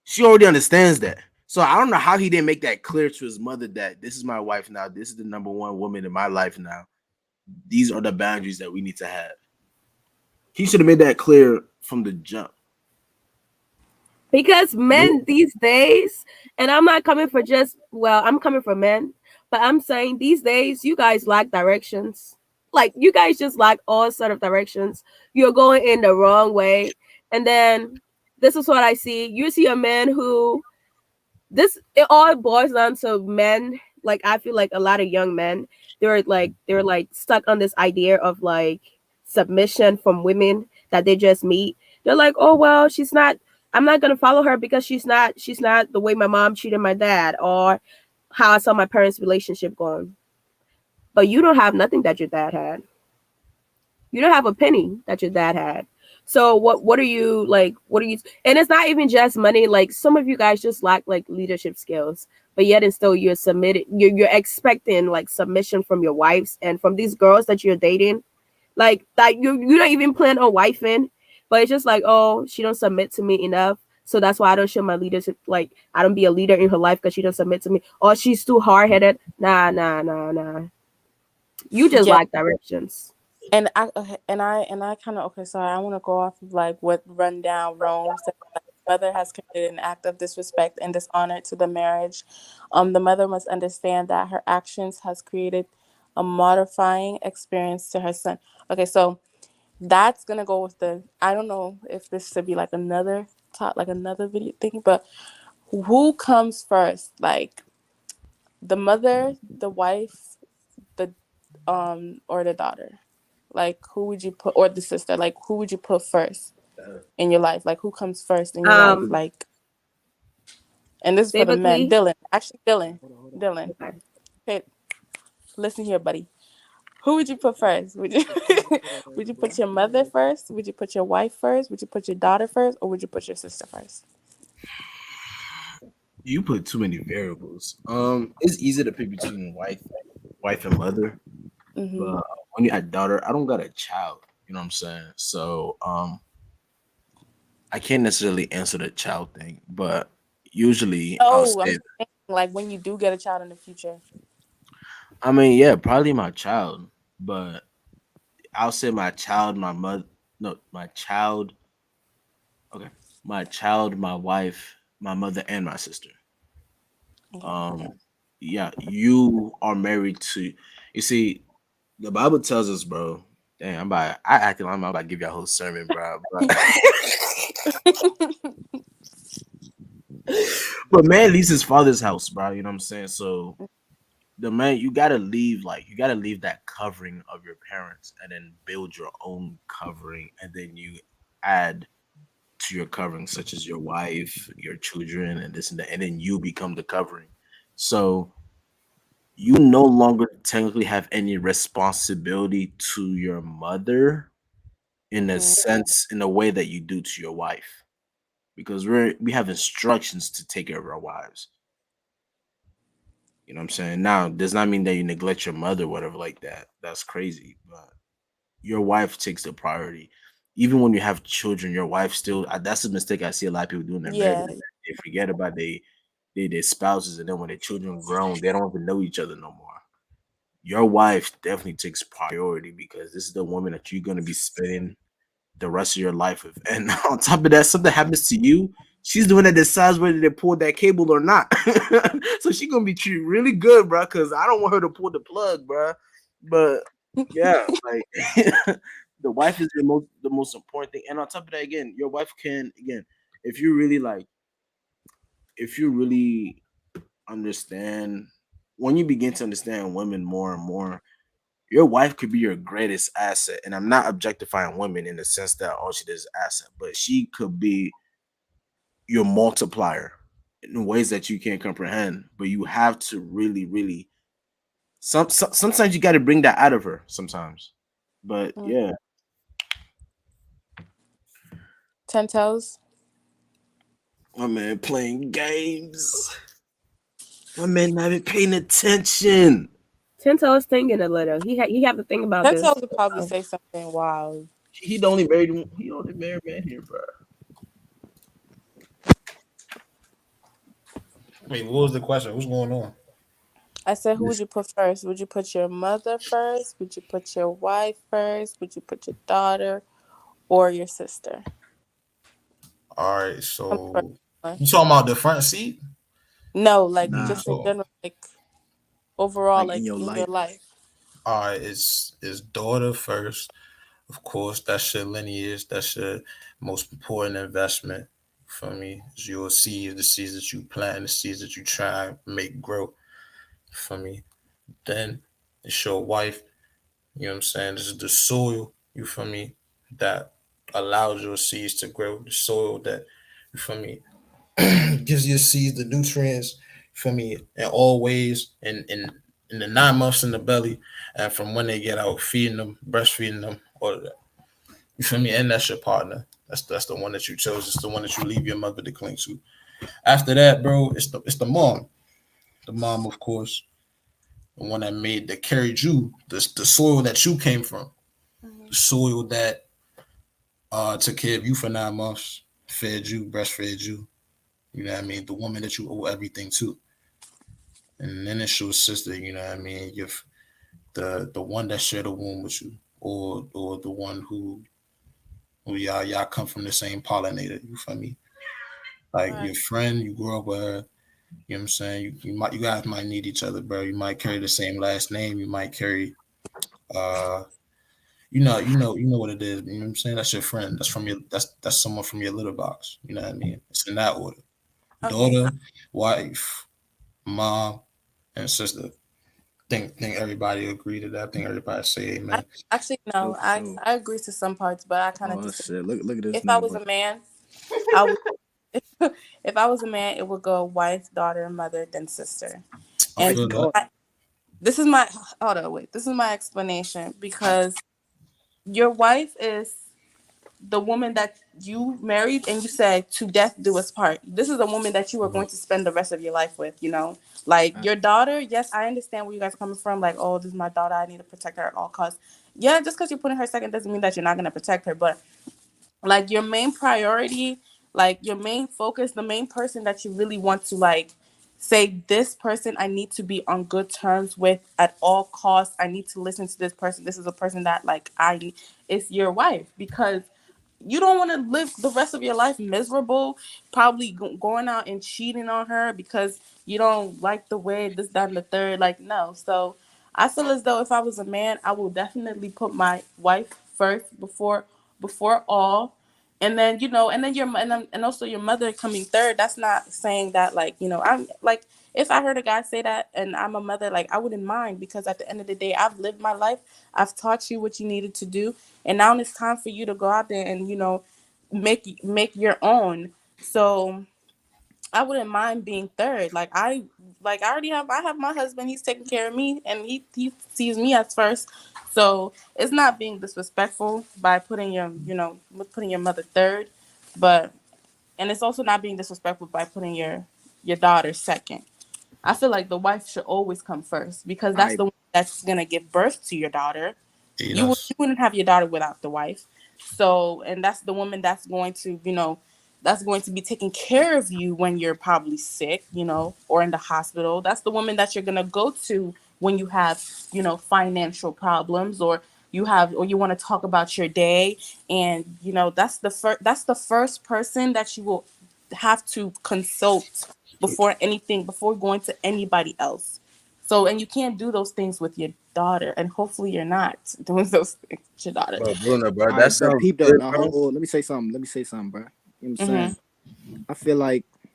She already understands that. So I don't know how he didn't make that clear to his mother that this is my wife now. This is the number one woman in my life now. These are the boundaries that we need to have. He should have made that clear from the jump. Because men these days, and I'm not coming for I'm coming for men, but I'm saying these days, you guys lack directions. Like, you guys just lack all sort of directions. You're going in the wrong way. And then this is what I see. You see a man who, it all boils down to men. Like, I feel like a lot of young men, they're like stuck on this idea of like submission from women that they just meet. They're like, oh, well, I'm not going to follow her because she's not the way my mom treated my dad, or how I saw my parents' relationship going. But you don't have nothing that your dad had. You don't have a penny that your dad had. So what are you like? What are you? And it's not even just money. Like, some of you guys just lack like leadership skills, but yet and still you're submitted. You're expecting like submission from your wives and from these girls that you're dating, like that you don't even plan on wifing, but it's just like, oh, she don't submit to me enough, so that's why I don't show my leadership. Like, I don't be a leader in her life because she don't submit to me, or she's too hard headed. Nah. You just lack directions. And I kind of sorry, I want to go off of like what Rundown Rome said. Like, the mother has committed an act of disrespect and dishonor to the marriage. The mother must understand that her actions has created a mortifying experience to her son. Okay, so that's gonna go with I don't know if this should be like another video thing, but who comes first? Like, the mother, the wife, the or the daughter? Like, who would you put, or the sister? Like, who would you put first in your life? Like, who comes first in your life? Like, and this is for the men. Dylan. Okay, listen here, buddy. Who would you put first? Would you put your mother first? Would you put your wife first? Would you put your daughter first, or would you put your sister first? You put too many variables. It's easy to pick between wife and mother. Mm-hmm. But when you had daughter, I don't got a child. You know what I'm saying? So I can't necessarily answer the child thing, but usually I'll say like when you do get a child in the future? I mean, yeah, probably my child, but I'll say my child, my mother, no, my child. Okay, my child, my wife, my mother, and my sister. Um, yeah, you are married to. You see, the Bible tells us, bro. Damn, I acting like I'm about to give you a whole sermon, bro. But man leaves his father's house, bro. You know what I'm saying? So the man, you gotta leave that covering of your parents, and then build your own covering, and then you add to your covering, such as your wife, your children, and this and that, and then you become the covering. So you no longer technically have any responsibility to your mother in a sense, in a way that you do to your wife, because we have instructions to take care of our wives. You know what I'm saying? Now, does not mean that you neglect your mother, whatever, like that. That's crazy. But your wife takes the priority. Even when you have children, your wife still. That's a mistake I see a lot of people do in their marriage. Yeah. They forget about their spouses, and then when their children grown, they don't even know each other no more. Your wife definitely takes priority, because this is the woman that you're gonna be spending the rest of your life with. And on top of that, something happens to you, she's the one that decides whether they pull that cable or not. So she's gonna be treated really good, bro. Because I don't want her to pull the plug, bro. But yeah, like the wife is the most important thing. And on top of that, again, your wife can, again, if you really like, if you really understand, when you begin to understand women more and more, your wife could be your greatest asset. And I'm not objectifying women in the sense that all she does is asset, but she could be your multiplier in ways that you can't comprehend. But you have to really, really, sometimes you got to bring that out of her sometimes. But yeah, 10 toes. my man playing games. My man not even paying attention. Tinto is thinking a little. He have to think about 10 this. toes would probably say something wild. He the only married man here, bro. Wait, what was the question? What's going on? I said, who would you put first? Would you put your mother first? Would you put your wife first? Would you put your daughter or your sister? All right, so you talking about the front seat? No, like Nah, just in general, like overall, like like in your in life. your life. All right, it's daughter first. Of course, that's your lineage. That's your most important investment for me. It's your seeds, the seeds that you plant, the seeds that you try and make grow for me. Then it's your wife. You know what I'm saying? This is the soil, you feel me, that allows your seeds to grow. The soil that, you feel me, gives your seeds the nutrients, for me, in all ways, in the 9 months in the belly, and from when they get out, feeding them, breastfeeding them, all of that. You feel me? And that's your partner. That's the one that you chose. It's the one that you leave your mother to cling to. After that, bro, it's the mom. The mom, of course, the one that carried you, the soil that you came from, the soil that took care of you for 9 months, fed you, breastfed you. You know what I mean? The woman that you owe everything to. And then it's your sister, you know what I mean? The one that shared a womb with you, or the one who y'all come from the same pollinator. You feel me? Like your friend, you grew up with her. You know what I'm saying? You guys might need each other, bro. You might carry the same last name. You might carry uh you know what it is. You know what I'm saying? That's your friend. That's someone from your litter box. You know what I mean? It's in that order. Daughter, wife, mom, and sister. Think everybody agree to that. I think everybody say amen. Actually, no, I agree to some parts, but I kind of disagree. Look at this. If I was a man, I would. If I was a man, it would go wife, daughter, mother, then sister. And this is my This is my explanation, because your wife is the woman that you married and you said to death do us part. This is a woman that you are going to spend the rest of your life with, you know? Like your daughter, yes, I understand where you guys are coming from. Like, oh, this is my daughter, I need to protect her at all costs. Yeah, just because you're putting her second doesn't mean that you're not going to protect her. But like your main priority, like your main focus, the main person that you really want to like say this person I need to be on good terms with at all costs. I need to listen to this person. This is a person that like it's your wife, because you don't want to live the rest of your life miserable, probably going out and cheating on her because you don't like the way this, that, and the third. Like, no. So I feel as though if I was a man, I will definitely put my wife first before all. And then, and then and also your mother coming third. That's not saying that, like, I'm like, if I heard a guy say that and I'm a mother, like, I wouldn't mind, because at the end of the day, I've lived my life. I've taught you what you needed to do. And now it's time for you to go out there and, make your own. So I wouldn't mind being third. I have my husband, he's taking care of me, and he sees me as first. So it's not being disrespectful by putting putting your mother third, but and it's also not being disrespectful by putting your daughter second. I feel like the wife should always come first, because that's the one that's gonna give birth to your daughter. You wouldn't have your daughter without the wife. So, and that's the woman that's going to, that's going to be taking care of you when you're probably sick, or in the hospital. That's the woman that you're gonna go to when you have, financial problems, or you want to talk about your day. And that's the first person that you will have to consult before going to anybody else. So, and you can't do those things with your daughter, and hopefully you're not doing those things with your daughter. Bro, Bruno, bro, All that right, but sounds peep though. good, Now bro. hold on. Let me say something, bro. You know what I'm Mm-hmm. saying? I feel like, you know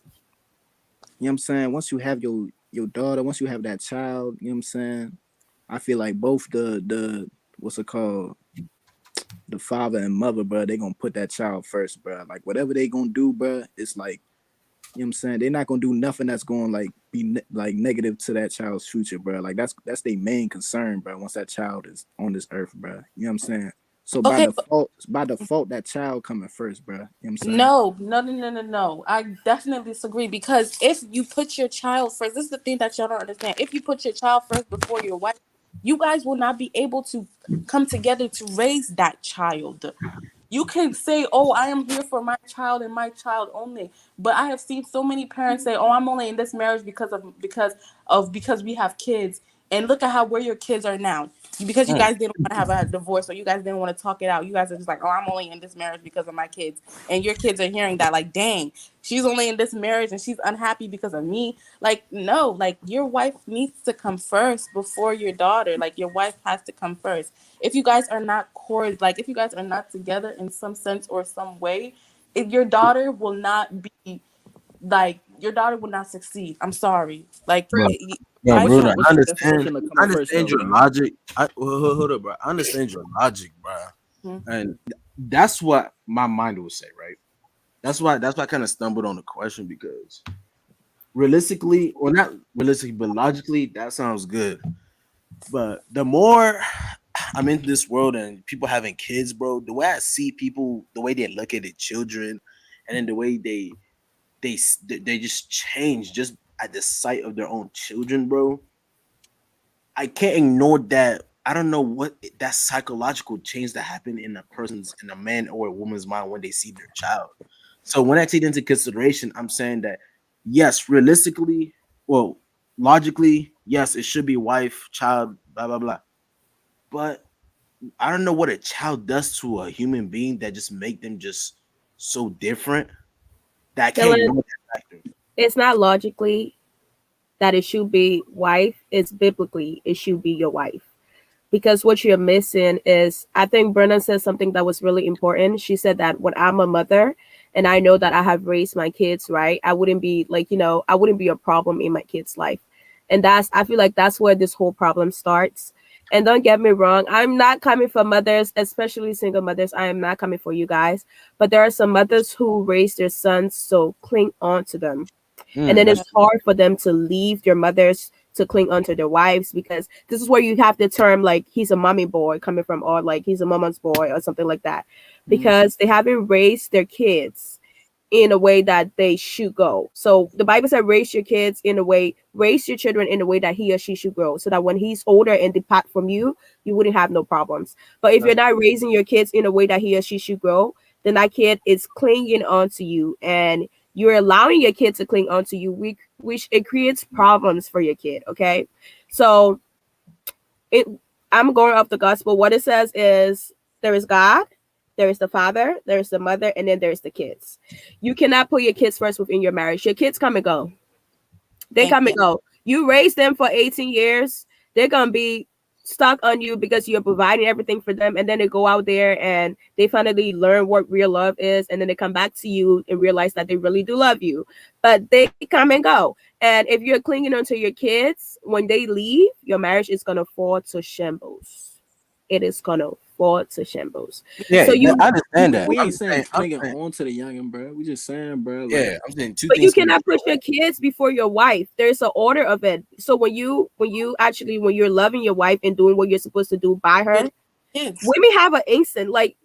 what I'm saying, once you have your daughter, once you have that child, you know what I'm saying? I feel like both the what's it called? The father and mother, bro, they gonna put that child first, bro. Like whatever they gonna do, bro, it's like, you know what I'm saying? They're not gonna do nothing that's gonna like be like negative to that child's future, bro. Like that's their main concern, bro. Once that child is on this earth, bro. You know what I'm saying? So Okay. by default, that child coming first, bro. You know what I'm saying? No. I definitely disagree, because if you put your child first, this is the thing that y'all don't understand. If you put your child first before your wife, you guys will not be able to come together to raise that child. You can say, "Oh, I am here for my child and my child only," but I have seen so many parents say, "Oh, I'm only in this marriage because we have kids." And look at where your kids are now. Because you guys didn't want to have a divorce, or you guys didn't want to talk it out. You guys are just like, "Oh, I'm only in this marriage because of my kids." And your kids are hearing that, like, "Dang, she's only in this marriage and she's unhappy because of me." Like, no, like, your wife needs to come first before your daughter. Like, your wife has to come first. If you guys are not if you guys are not together in some sense or some way, your daughter will not be your daughter will not succeed. I'm sorry. Like, Bro, I Bruno, What's I your understand. killer I coming first understand though, your bro? logic. Hold up, bro. I understand your logic, bro. Mhm. And that's what my mind would say, right? That's why I kind of stumbled on the question, because realistically, or not realistically, but logically, that sounds good. But the more I'm in this world and people having kids, bro, the way I see people, the way they look at their children, and then the way they just change just at the sight of their own children, bro. I can't ignore that. I don't know what that psychological change that happened in a man or a woman's mind when they see their child. So when I take into consideration, I'm saying that yes, realistically, well, logically, yes, it should be wife, child, blah blah blah. But I don't know what a child does to a human being that just make them just so different that I can't Dylan, ignore that factor. it's not logically that it should be wife, it's biblically it should be your wife. Because what you're missing is, I think Brenna said something that was really important. She said that when I'm a mother and I know that I have raised my kids right, I wouldn't be I wouldn't be a problem in my kids' life. And I feel like that's where this whole problem starts. And don't get me wrong, I'm not coming for mothers, especially single mothers. I am not coming for you guys. But there are some mothers who raise their sons, so cling on to them. And then it's hard for them to leave their mothers to cling onto their wives, because this is where you have the term like he's a mommy boy coming from, or like he's a mama's boy or something like that, because they haven't raised their kids in a way that they should go. So the Bible said raise your children in a way that he or she should grow, so that when he's older and depart from you, you wouldn't have no problems. But if you're not raising your kids in a way that he or she should grow, then that kid is clinging on to you, and you're allowing your kid to cling onto you, which it creates problems for your kid. Okay, so I'm going off the gospel. What it says is there is God, there is the father, there is the mother, and then there's the kids. You cannot put your kids first within your marriage. Your kids come and go. They come and go. You raise them for 18 years. They're going to be stuck on you because you're providing everything for them. And then they go out there and they finally learn what real love is. And then they come back to you and realize that they really do love you. But they come and go. And if you're clinging onto your kids, when they leave, your marriage is going to fall to shambles. It is going to fall to shambles. Yeah, so I understand that. We ain't saying clinging on to the youngin, bro. We just saying, bro. Like, yeah, I'm saying two but things. you cannot put your kids before your wife. There's an order of it. So when you're loving your wife and doing what you're supposed to do by her, women have an instinct. Like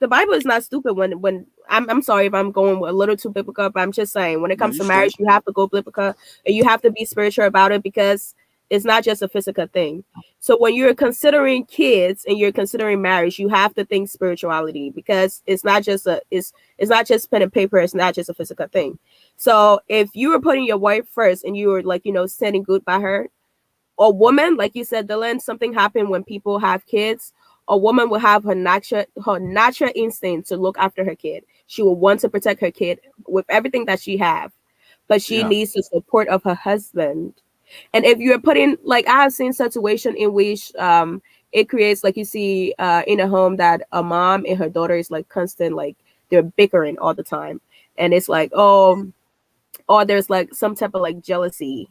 the Bible is not stupid. When I'm sorry if I'm going a little too biblical, but I'm just saying when it comes to marriage, you have to go biblical and you have to be spiritual about it because it's not just a physical thing. So when you're considering kids and you're considering marriage, you have to think spirituality because it's not just pen and paper. It's not just a physical thing. So if you were putting your wife first and you were like, standing good by her, a woman, like you said, Dylan, something happened when people have kids. A woman will have her natural instinct to look after her kid. She will want to protect her kid with everything that she have, but she needs the support of her husband. And if you're putting, like, I have seen situation in which it creates, like you see in a home that a mom and her daughter is like constant, like they're bickering all the time. And it's like, or there's like some type of like jealousy.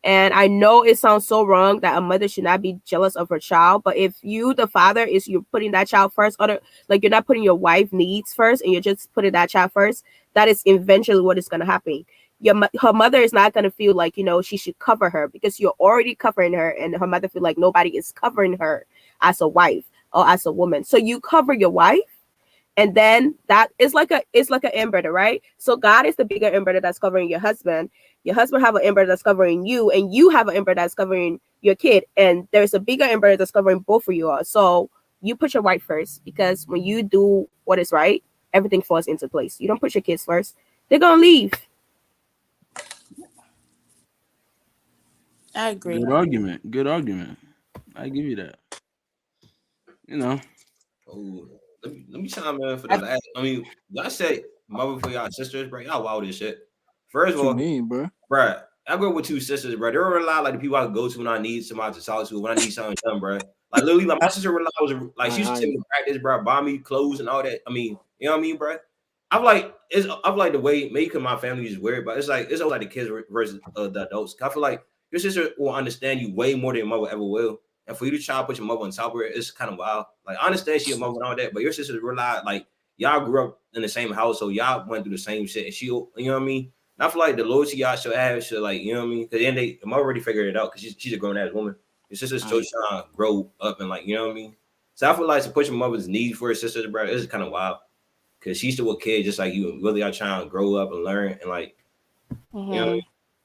And I know it sounds so wrong that a mother should not be jealous of her child. But if you, the father, you're putting that child first, like you're not putting your wife needs first and you're just putting that child first, that is eventually what is going to happen. Her mother is not going to feel like, she should cover her because you're already covering her, and her mother feel like nobody is covering her as a wife or as a woman. So you cover your wife, and then that is like an inverter, right? So God is the bigger inverter that's covering your husband. Your husband have an inverter that's covering you, and you have an inverter that's covering your kid. And there's a bigger inverter that's covering both of you all. So you put your wife first, because when you do what is right, everything falls into place. You don't put your kids first, they're gonna leave. I agree. Good argument. I give you that. Oh, let me chime in for the last. I mean, y'all say mother for y'all sisters, bro. Y'all wild as shit. First of all, what you mean, bro? Bro, I grew up with two sisters, bro. They were a lot like the people I go to when I need somebody to talk to, when I need something done, bro. Like literally, like my sister was like she used to take me to practice, bro, buy me clothes and all that. I mean, you know what I mean, bro? I'm like the way maybe because my family is weird, but it's always like the kids versus the adults. I feel like your sister will understand you way more than your mother ever will. And for you to try to put your mother on top of it, it's kind of wild. Like I understand she a mother and all that, but your sister realized like y'all grew up in the same house, so y'all went through the same shit. And she, you know what I mean? And I feel like the loyalty y'all should have should, like, you know what I mean? Because then the mother already figured it out because she's a grown ass woman. Your sister's still trying to grow up and, like, you know what I mean? So I feel like to put your mother's needs for her sisters, bro, this is kind of wild. Because she's still a kid just like you. Really are trying to grow up and learn and, like, you know what I mean?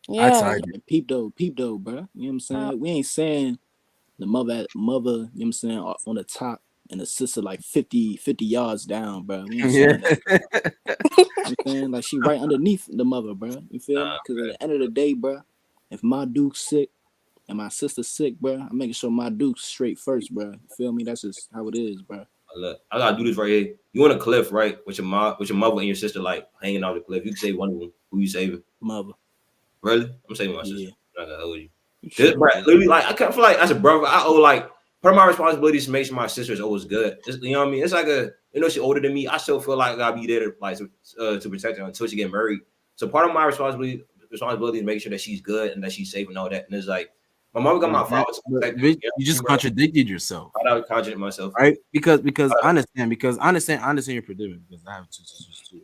Yeah. Peep though, bro. You know what I'm saying? We ain't saying the mother, you know what I'm saying, on the top and the sister like 50 yards down, bro. We ain't saying that. I'm saying like she right underneath the mother, bro. You feel me? Because at the end of the day, bro, if my dude's sick and my sister's sick, bro, I'm making sure my dude's straight first, bro. You feel me? That's just how it is, bro. Look, I gotta do this right here. You on a cliff, right? With your mother and your sister, like hanging off the cliff. You can save one of them. Who you saving? Mother. Really? I'm saving my sister. Yeah. I'm not gonna hold you. Sure, bro, literally, like I feel like as a brother, I owe like part of my responsibility is to make sure my sister is always good. You know what I mean? It's like she's older than me. I still feel like I gotta be there to protect her until she get married. So part of my responsibility is making sure that she's good and that she's safe and all that. And it's like my mom got my father. You just contradicted yourself. I would contradict myself, right? Because I understand your predicament, because I have two sisters too.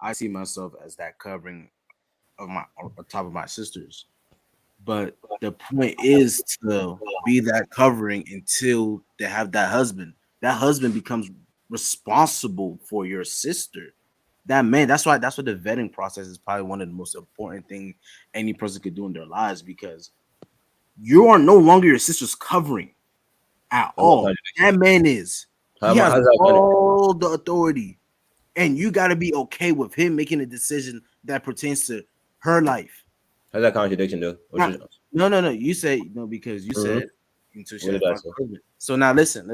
I see myself as that covering of my on top of my sisters. But the point is to be that covering until they have that husband. That husband becomes responsible for your sister. That man, that's why the vetting process is probably one of the most important things any person could do in their lives, because you are no longer your sister's covering at all. That man is. He has all the authority. And you got to be okay with him making a decision that pertains to her life. How's that contradiction though? No. You say no because you said until she What had did I fun say? COVID. So now listen.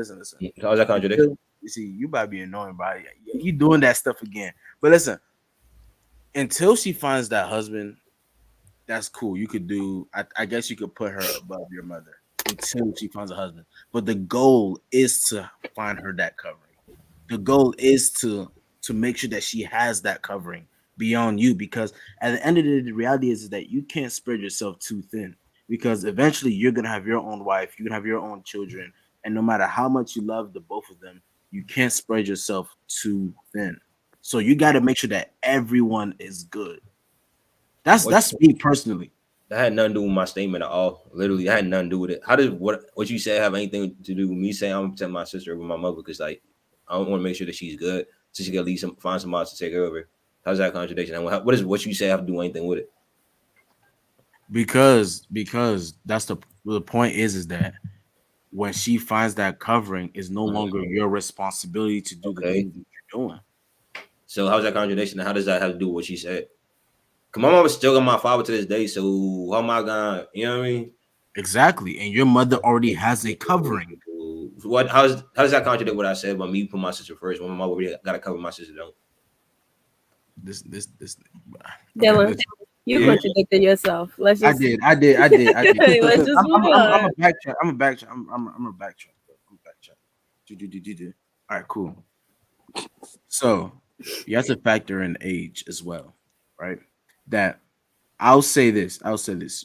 How's that contradiction? You see, you about to be annoying, bro. You doing that stuff again. But listen, until she finds that husband, that's cool. You could do. I guess you could put her above your mother until she finds a husband. But the goal is to find her that covering. The goal is to make sure that she has that covering beyond you, because at the end of the reality is that you can't spread yourself too thin, because eventually you're gonna have your own wife, you're gonna have your own children, and no matter how much you love the both of them, you can't spread yourself too thin. So you got to make sure that everyone is good. That's me personally. That had nothing to do with my statement at all. Literally, that had nothing to do with it. How does what you said have anything to do with me saying I'm protecting my sister over my mother? Because like I want to make sure that she's good, so she can at least find somebody to take her over. How's that contradiction? And what does what you say have to do anything with it? Because that's the point is that when she finds that covering, is no longer your responsibility to do the things that you're doing. So how's that contradiction? And how does that have to do with what she said? Cause my mom still got my father to this day. So how am I gonna, you know what I mean? Exactly, and your mother already has a covering. What? How does that contradict what I said about me put my sister first when my mom already got to cover my sister? Don't. This. Dylan, you contradicted yourself. Let's just. I did. Let's just move on. I'm a backtrack. I'm a backtrack. All right, cool. So you have to factor in age as well, right? That I'll say this.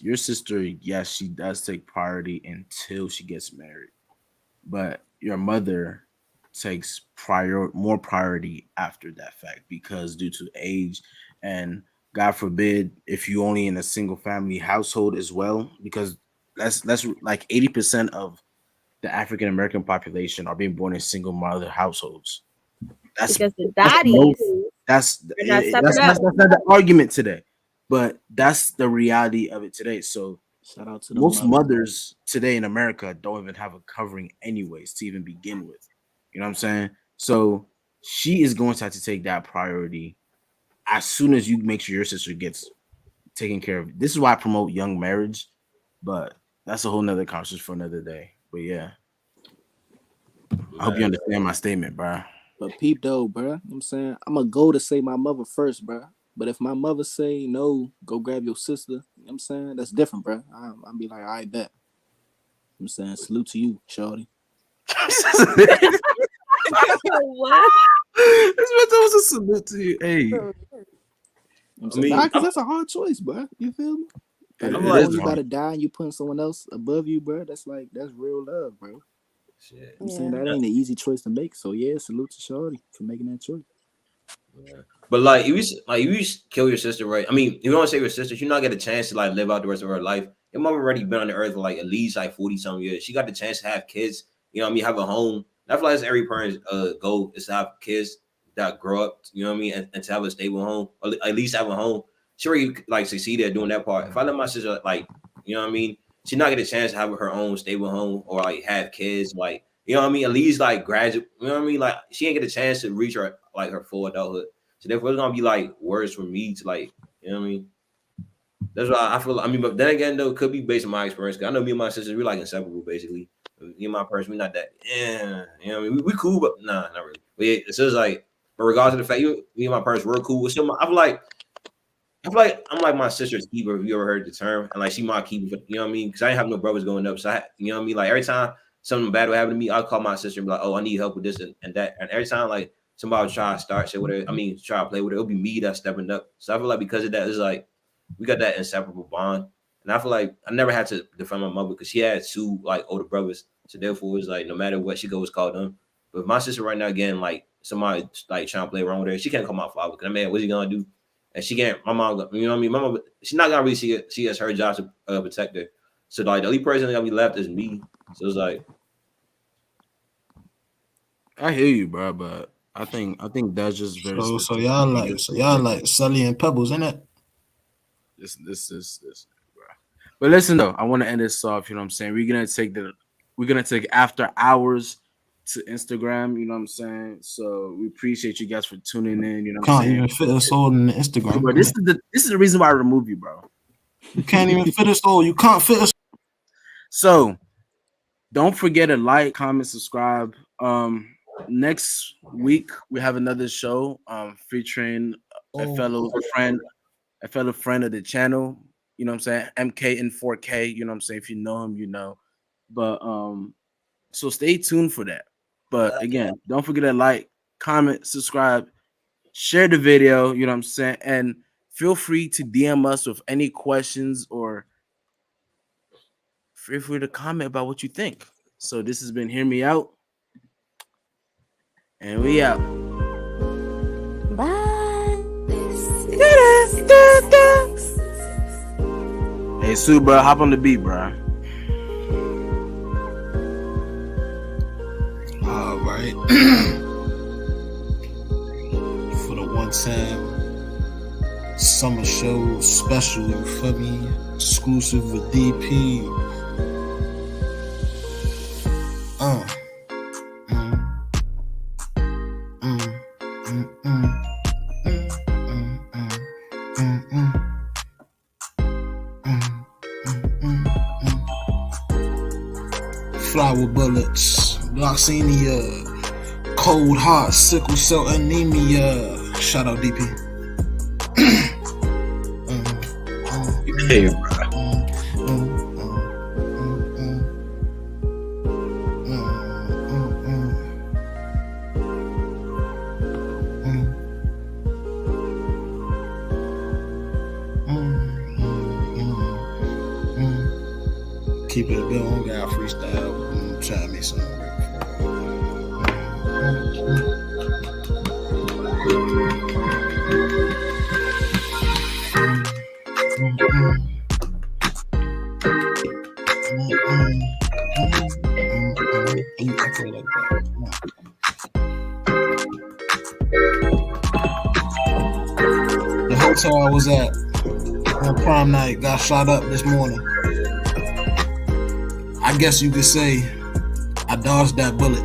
Your sister, yes, she does take priority until she gets married, but your mother takes more priority after that fact, because due to age, and God forbid if you only in a single family household as well, because that's like 80% of the African American population are being born in single mother households. That's because the daddies that's not the argument today, but that's the reality of it today. So shout out to most mothers today in America don't even have a covering anyways to even begin with. You know what I'm saying? So she is going to have to take that priority as soon as you make sure your sister gets taken care of. This is why I promote young marriage, but that's a whole nother conversation for another day. But yeah, I hope you understand my statement, bro. But peep though, bro. You know what I'm saying? I'm gonna go to say my mother first, bro. But if my mother say no, go grab your sister. You know what I'm saying? That's different, bro. I'll be like, I bet. You know what I'm saying? Salute to you, shorty. What? This was a salute to you. Hey. Because that's a hard choice, bro. You feel me? Like, you gotta die and you putting someone else above you, bro. That's real love, bro. Shit. I'm saying that ain't an easy choice to make. So yeah, salute to shorty for making that choice. Yeah. But like, if you kill your sister, right? I mean, you don't say your sister, she not get a chance to like live out the rest of her life. Your mom already been on the earth for like at least like 40-some years. She got the chance to have kids. You know what I mean? Have a home. I feel like that's every parent's goal is to have kids that grow up. You know what I mean? And to have a stable home, or at least have a home. She already like succeeded at doing that part. If I let my sister like, you know what I mean? She not get a chance to have her own stable home or like have kids, like, you know what I mean? At least like graduate, you know what I mean? Like she ain't get a chance to reach her like her full adulthood. So therefore, it's gonna be like words for me to like, you know what I mean? That's why I feel. I mean, but then again, though, it could be based on my experience. Cause I know me and my sisters, we're like inseparable, basically. Me and my person, we not that. Yeah, you know what I mean? We cool, but nah, not really. But yeah, it's just like, but regardless of the fact, me and my person, we're cool. Still, I feel like I'm like my sister's keeper. If you ever heard the term, and like she my keeper, you know what I mean? Because I didn't have no brothers growing up, so you know what I mean? Like every time something bad would happen to me, I'll call my sister and be like, "Oh, I need help with this and that." And every time like somebody would try to start shit with her, try to play with her, it'll be me that's stepping up. So I feel like because of that, it's like we got that inseparable bond. And I feel like I never had to defend my mother because she had two like older brothers. So therefore, it's like no matter what she goes, call them. But my sister right now, again, like somebody like trying to play around with her, she can't call my father because man, what's he gonna do? And she can't. My mom, you know what I mean? My mom, she's not gonna really see it. She has her job to protect her. So like the only person that gonna be left is me. So it's like, I hear you, bro, but I think that's just very. So y'all like Sully and Pebbles, innit? This, bro. But listen though, I want to end this off. You know what I'm saying? We're gonna take after hours to Instagram. You know what I'm saying? So we appreciate you guys for tuning in. You know what Can't I'm saying? even fit us all in the Instagram. Bro, this is the reason why I remove you, bro. You can't even fit us all. You can't fit us. So don't forget to like, comment, subscribe. Next week we have another show featuring a fellow friend of the channel. You know what I'm saying? MK in 4K. You know what I'm saying? If you know him, you know. But so stay tuned for that. But again, don't forget to like, comment, subscribe, share the video. You know what I'm saying? And feel free to DM us with any questions or feel free to comment about what you think. So this has been Hear Me Out. And we out. Bye. Hey, Sue, bro, hop on the beat, bro. All right. For the one time summer show special, you feel me? Exclusive with DP. Flower bullets, Gloxenia, cold heart, sickle cell anemia. Shout out DP. Hey, bro. Keep it going, got freestyle. Try me some. The hotel I was at on prom night got shot up this morning. I guess you could say I dodged that bullet.